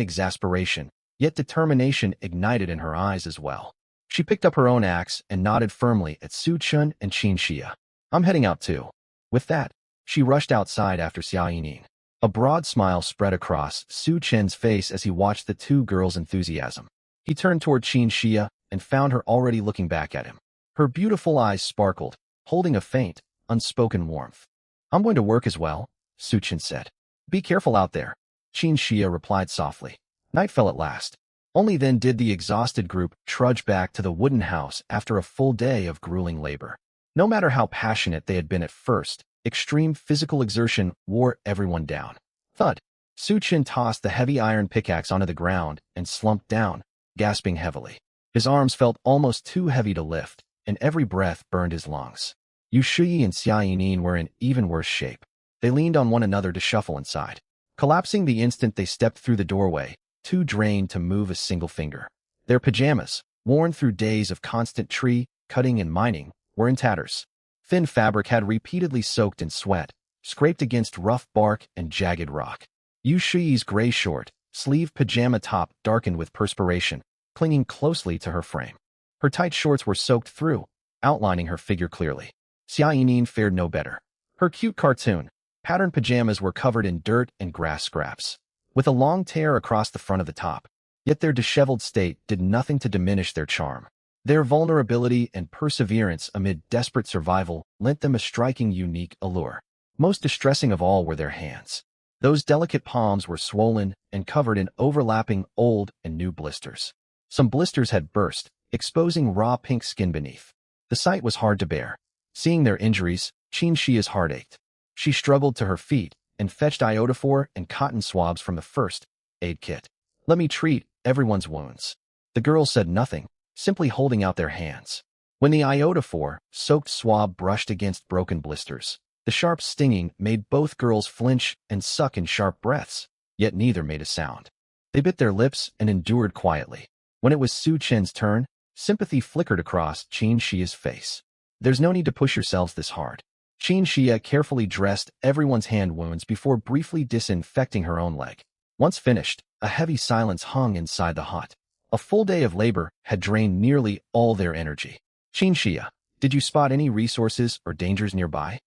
exasperation, yet determination ignited in her eyes as well. She picked up her own axe and nodded firmly at Su Chun and Qin Xia. I'm heading out too. With that, she rushed outside after Xia Yinin. A broad smile spread across Su Chen's face as he watched the two girls' enthusiasm. He turned toward Qin Xia and found her already looking back at him. Her beautiful eyes sparkled, holding a faint, unspoken warmth. I'm going to work as well, Su Chen said. Be careful out there, Qin Xia replied softly. Night fell at last. Only then did the exhausted group trudge back to the wooden house after a full day of grueling labor. No matter how passionate they had been at first, extreme physical exertion wore everyone down. Thud! Su Chen tossed the heavy iron pickaxe onto the ground and slumped down, gasping heavily. His arms felt almost too heavy to lift, and every breath burned his lungs. Yushui and Xia Yinin were in even worse shape. They leaned on one another to shuffle inside. Collapsing the instant they stepped through the doorway, too drained to move a single finger. Their pajamas, worn through days of constant tree, cutting and mining, were in tatters. Thin fabric had repeatedly soaked in sweat, scraped against rough bark and jagged rock. Yushui's gray short-sleeved pajama top darkened with perspiration, clinging closely to her frame. Her tight shorts were soaked through, outlining her figure clearly. Xia Yinin fared no better. Her cute cartoon, patterned pajamas were covered in dirt and grass scraps, with a long tear across the front of the top. Yet their disheveled state did nothing to diminish their charm. Their vulnerability and perseverance amid desperate survival lent them a striking, unique allure. Most distressing of all were their hands. Those delicate palms were swollen and covered in overlapping old and new blisters. Some blisters had burst, exposing raw pink skin beneath. The sight was hard to bear. Seeing their injuries, Qin Xia's heart ached. She struggled to her feet and fetched iodophor and cotton swabs from the first aid kit. Let me treat everyone's wounds. The girls said nothing, simply holding out their hands. When the iodophor-soaked swab brushed against broken blisters, the sharp stinging made both girls flinch and suck in sharp breaths, yet neither made a sound. They bit their lips and endured quietly. When it was Su Chen's turn, sympathy flickered across Qin Xia's face. There's no need to push yourselves this hard. Qin Xia carefully dressed everyone's hand wounds before briefly disinfecting her own leg. Once finished, a heavy silence hung inside the hut. A full day of labor had drained nearly all their energy. Qin Xia, did you spot any resources or dangers nearby?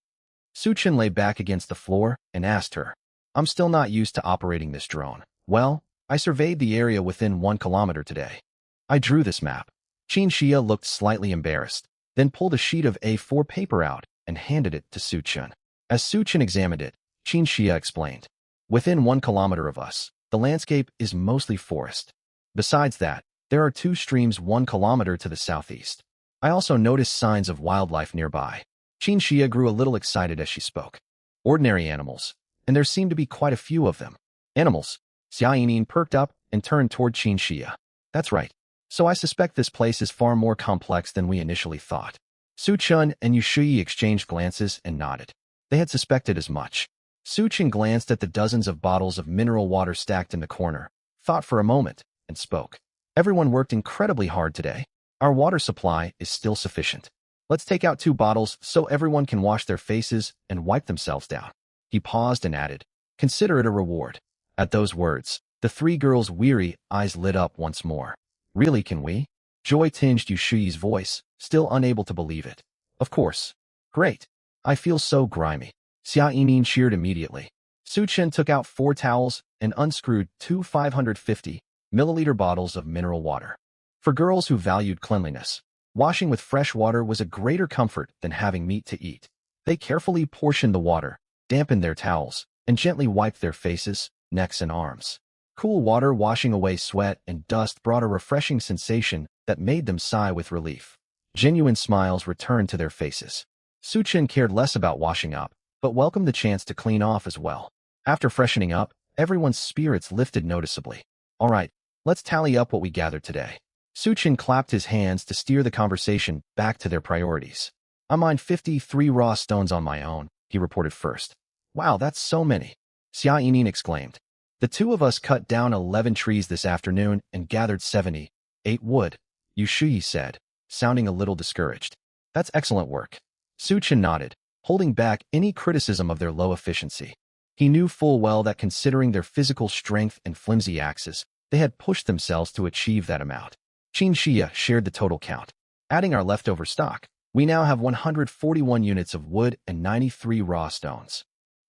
Su Chen lay back against the floor and asked her. I'm still not used to operating this drone. Well, I surveyed the area within 1 kilometer today. I drew this map. Qin Xia looked slightly embarrassed, then pulled a sheet of A4 paper out and handed it to Su Chen. As Su Chen examined it, Qin Xia explained. Within 1 kilometer of us, the landscape is mostly forest. Besides that, there are 2 streams 1 kilometer to the southeast. I also noticed signs of wildlife nearby. Qin Xia grew a little excited as she spoke. Ordinary animals, and there seemed to be quite a few of them. Animals. Xia Yinin perked up and turned toward Qin Xia. That's right. So I suspect this place is far more complex than we initially thought. Su Chen and Yushui exchanged glances and nodded. They had suspected as much. Su Chen glanced at the dozens of bottles of mineral water stacked in the corner, thought for a moment, and spoke. Everyone worked incredibly hard today. Our water supply is still sufficient. Let's take out 2 bottles so everyone can wash their faces and wipe themselves down. He paused and added, consider it a reward. At those words, the 3 girls' weary eyes lit up once more. Really, can we? Joy tinged Yushui's voice, still unable to believe it. Of course. Great. I feel so grimy. Xia Yinin cheered immediately. Su Chen took out 4 towels and unscrewed 2 550-milliliter bottles of mineral water. For girls who valued cleanliness, washing with fresh water was a greater comfort than having meat to eat. They carefully portioned the water, dampened their towels, and gently wiped their faces, necks, and arms. Cool water washing away sweat and dust brought a refreshing sensation that made them sigh with relief. Genuine smiles returned to their faces. Su Chen cared less about washing up, but welcomed the chance to clean off as well. After freshening up, Everyone's spirits lifted noticeably. All right, let's tally up what we gathered today. Suchin clapped his hands to steer the conversation back to their priorities. I mined 53 raw stones on my own, he reported first. Wow, that's so many, Xia Yinin exclaimed. The two of us cut down 11 trees this afternoon and gathered 78 wood, Yu Shuyi said, sounding a little discouraged. That's excellent work. Suchin nodded, holding back any criticism of their low efficiency. He knew full well that considering their physical strength and flimsy axes, they had pushed themselves to achieve that amount. Qin Xia shared the total count. Adding our leftover stock, we now have 141 units of wood and 93 raw stones.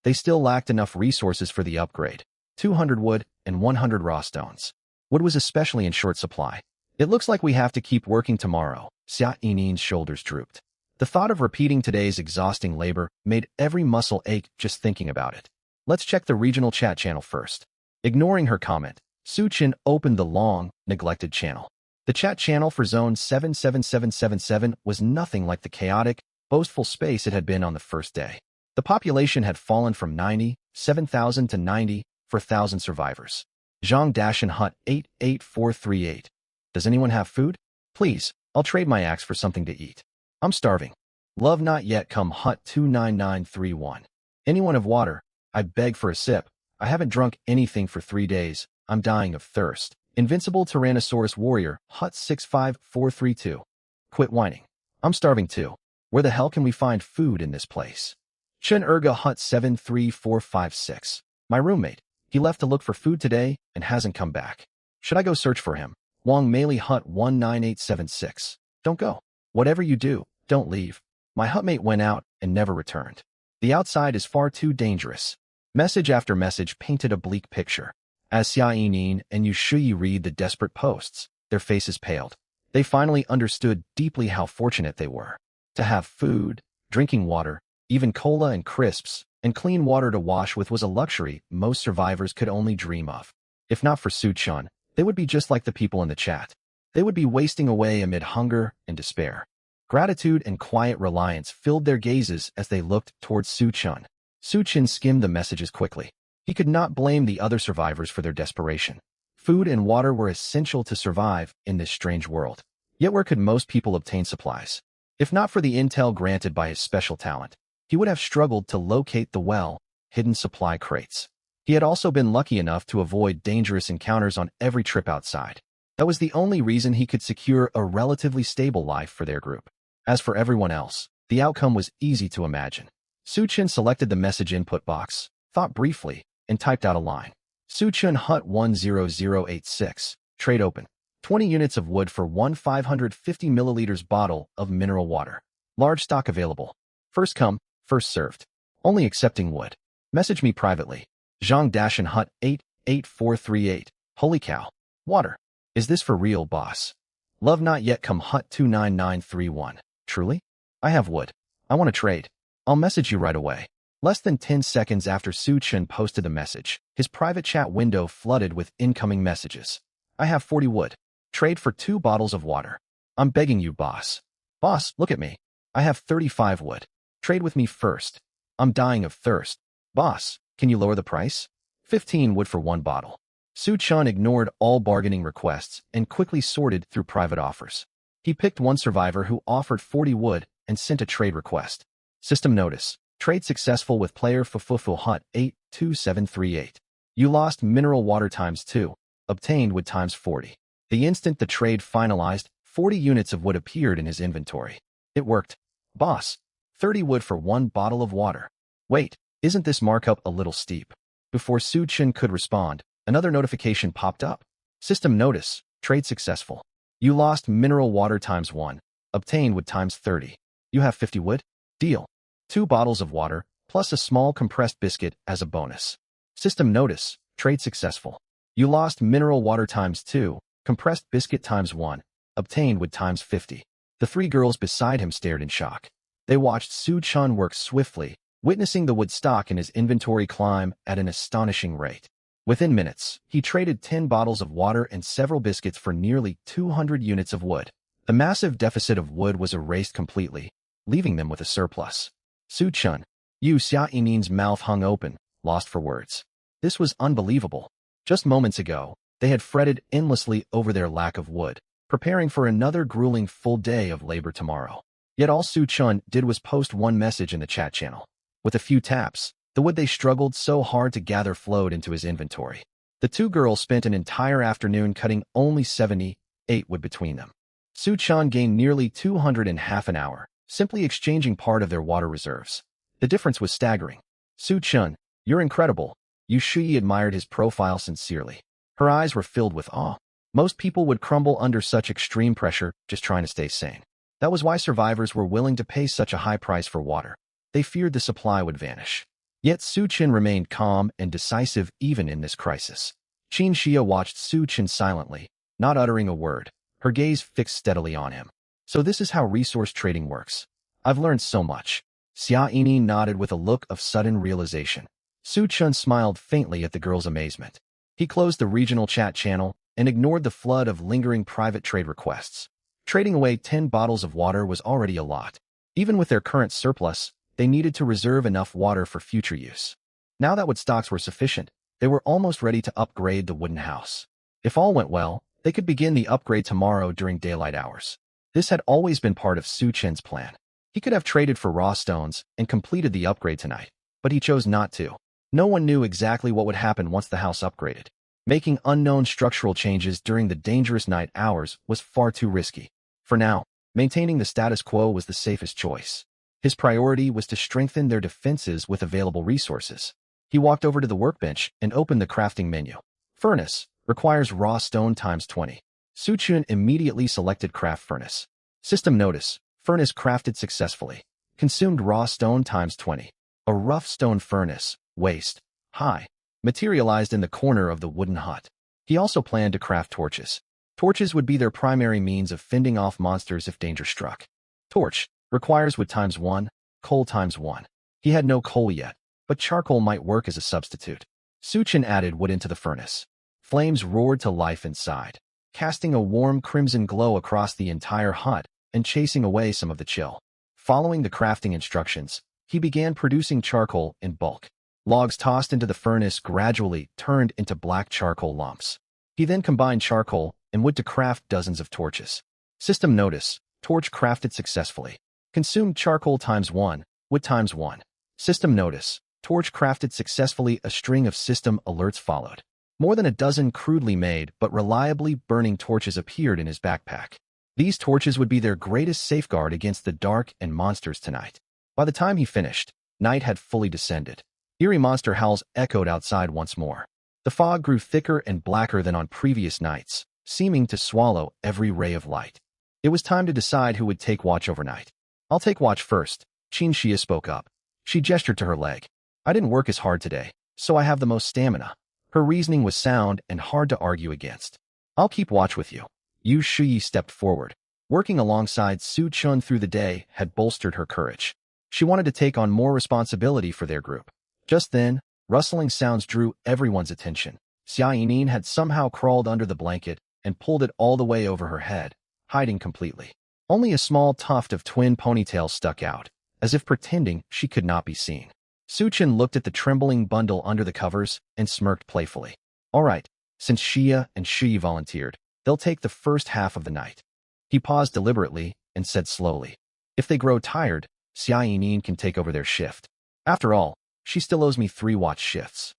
They still lacked enough resources for the upgrade, 200 wood and 100 raw stones. Wood was especially in short supply. It looks like we have to keep working tomorrow, Xia Yinin's shoulders drooped. The thought of repeating today's exhausting labor made every muscle ache just thinking about it. Let's check the regional chat channel first. Ignoring her comment, Suchin opened the long, neglected channel. The chat channel for Zone 77777 was nothing like the chaotic, boastful space it had been on the first day. The population had fallen from 97,000 to 94,000 survivors. Zhang Dashan Hut 88438. Does anyone have food? Please, I'll trade my axe for something to eat. I'm starving. Love Not Yet Come Hut 29931. Anyone have water? I beg for a sip. I haven't drunk anything for 3 days. I'm dying of thirst. Invincible Tyrannosaurus Warrior, Hut 65432. Quit whining. I'm starving too. Where the hell can we find food in this place? Chen Erga Hut 73456. My roommate. He left to look for food today and hasn't come back. Should I go search for him? Wang Meili Hut 19876. Don't go. Whatever you do, don't leave. My hutmate went out and never returned. The outside is far too dangerous. Message after message painted a bleak picture. As Xia Yinin and Yu Shuyi read the desperate posts, their faces paled. They finally understood deeply how fortunate they were. To have food, drinking water, even cola and crisps, and clean water to wash with was a luxury most survivors could only dream of. If not for Suchin, they would be just like the people in the chat. They would be wasting away amid hunger and despair. Gratitude and quiet reliance filled their gazes as they looked towards Suchin. Suchin skimmed the messages quickly. He could not blame the other survivors for their desperation. Food and water were essential to survive in this strange world. Yet where could most people obtain supplies? If not for the intel granted by his special talent, he would have struggled to locate the well-hidden supply crates. He had also been lucky enough to avoid dangerous encounters on every trip outside. That was the only reason he could secure a relatively stable life for their group. As for everyone else, the outcome was easy to imagine. Suchin selected the message input box, thought briefly, and typed out a line. Suchin Hut 10086. Trade open. 20 units of wood for one 550 milliliters bottle of mineral water. Large stock available. First come, first served. Only accepting wood. Message me privately. Zhang Dashan Hut 88438. Holy cow. Water. Is this for real, boss? Love Not Yet Come Hut 29931. Truly? I have wood. I want to trade. I'll message you right away. Less than 10 seconds after Suchin posted the message, his private chat window flooded with incoming messages. I have 40 wood. Trade for 2 bottles of water. I'm begging you, boss. Boss, look at me. I have 35 wood. Trade with me first. I'm dying of thirst. Boss, can you lower the price? 15 wood for 1 bottle. Suchin ignored all bargaining requests and quickly sorted through private offers. He picked one survivor who offered 40 wood and sent a trade request. System notice. Trade successful with player Fufufu Hut 82738. You lost mineral water times 2. Obtained wood times 40. The instant the trade finalized, 40 units of wood appeared in his inventory. It worked. Boss. 30 wood for 1 bottle of water. Wait, isn't this markup a little steep? Before Suchin could respond, another notification popped up. System notice. Trade successful. You lost mineral water times 1. Obtained wood times 30. You have 50 wood? Deal. 2 bottles of water, plus a small compressed biscuit as a bonus. System notice. Trade successful. You lost mineral water times 2. Compressed biscuit times 1. Obtained wood times 50. The 3 girls beside him stared in shock. They watched Suchin work swiftly, witnessing the wood stock in his inventory climb at an astonishing rate. Within minutes, he traded 10 bottles of water and several biscuits for nearly 200 units of wood. The massive deficit of wood was erased completely, leaving them with a surplus. Suchin, Xia Yinin's mouth hung open, lost for words. This was unbelievable. Just moments ago, they had fretted endlessly over their lack of wood, preparing for another grueling full day of labor tomorrow. Yet all Su Chun did was post one message in the chat channel. With a few taps, the wood they struggled so hard to gather flowed into his inventory. The two girls spent an entire afternoon cutting only 78 wood between them. Su Chun gained nearly 200 in half an hour, simply exchanging part of their water reserves. The difference was staggering. Su Chun, you're incredible. Yu Shui admired his profile sincerely. Her eyes were filled with awe. Most people would crumble under such extreme pressure just trying to stay sane. That was why survivors were willing to pay such a high price for water. They feared the supply would vanish. Yet Su Chen remained calm and decisive even in this crisis. Qin Xia watched Su Chen silently, not uttering a word, her gaze fixed steadily on him. So this is how resource trading works. I've learned so much. Xia Yini nodded with a look of sudden realization. Su Chen smiled faintly at the girl's amazement. He closed the regional chat channel and ignored the flood of lingering private trade requests. Trading away 10 bottles of water was already a lot. Even with their current surplus, they needed to reserve enough water for future use. Now that wood stocks were sufficient, they were almost ready to upgrade the wooden house. If all went well, they could begin the upgrade tomorrow during daylight hours. This had always been part of Su Chen's plan. He could have traded for raw stones and completed the upgrade tonight, but he chose not to. No one knew exactly what would happen once the house upgraded. Making unknown structural changes during the dangerous night hours was far too risky. For now, maintaining the status quo was the safest choice. His priority was to strengthen their defenses with available resources. He walked over to the workbench and opened the crafting menu. Furnace requires raw stone times 20. Su Chun immediately selected craft furnace. System notice, furnace crafted successfully. Consumed raw stone times 20. A rough stone furnace, waist, high, materialized in the corner of the wooden hut. He also planned to craft torches. Torches would be their primary means of fending off monsters if danger struck. Torch requires wood times 1, coal times 1. He had no coal yet, but charcoal might work as a substitute. Su Chen added wood into the furnace. Flames roared to life inside, casting a warm crimson glow across the entire hut and chasing away some of the chill. Following the crafting instructions, he began producing charcoal in bulk. Logs tossed into the furnace gradually turned into black charcoal lumps. He then combined charcoal and wood to craft dozens of torches. System notice, torch crafted successfully. Consumed charcoal times 1, wood times 1. System notice, torch crafted successfully. A string of system alerts followed. More than a dozen crudely made but reliably burning torches appeared in his backpack. These torches would be their greatest safeguard against the dark and monsters tonight. By the time he finished, night had fully descended. Eerie monster howls echoed outside once more. The fog grew thicker and blacker than on previous nights, seeming to swallow every ray of light. It was time to decide who would take watch overnight. I'll take watch first, Qin Xia spoke up. She gestured to her leg. I didn't work as hard today, so I have the most stamina. Her reasoning was sound and hard to argue against. I'll keep watch with you. Yu Shui stepped forward. Working alongside Su Chun through the day had bolstered her courage. She wanted to take on more responsibility for their group. Just then, rustling sounds drew everyone's attention. Xia Yinin had somehow crawled under the blanket and pulled it all the way over her head, hiding completely. Only a small tuft of twin ponytails stuck out, as if pretending she could not be seen. Su Chen looked at the trembling bundle under the covers and smirked playfully. All right, since Xia and Shi volunteered, they'll take the first half of the night. He paused deliberately and said slowly, if they grow tired, Xia Yinin can take over their shift. After all, she still owes me 3 watch shifts.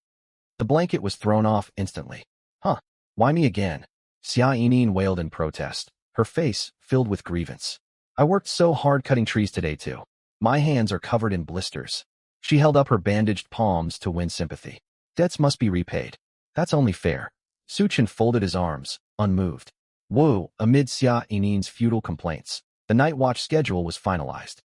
The blanket was thrown off instantly. Huh, why me again? Xia Yinin wailed in protest, her face filled with grievance. I worked so hard cutting trees today too. My hands are covered in blisters. She held up her bandaged palms to win sympathy. Debts must be repaid. That's only fair. Su Chen folded his arms, unmoved. Whoa, amid Xia Yinin's futile complaints, the night watch schedule was finalized.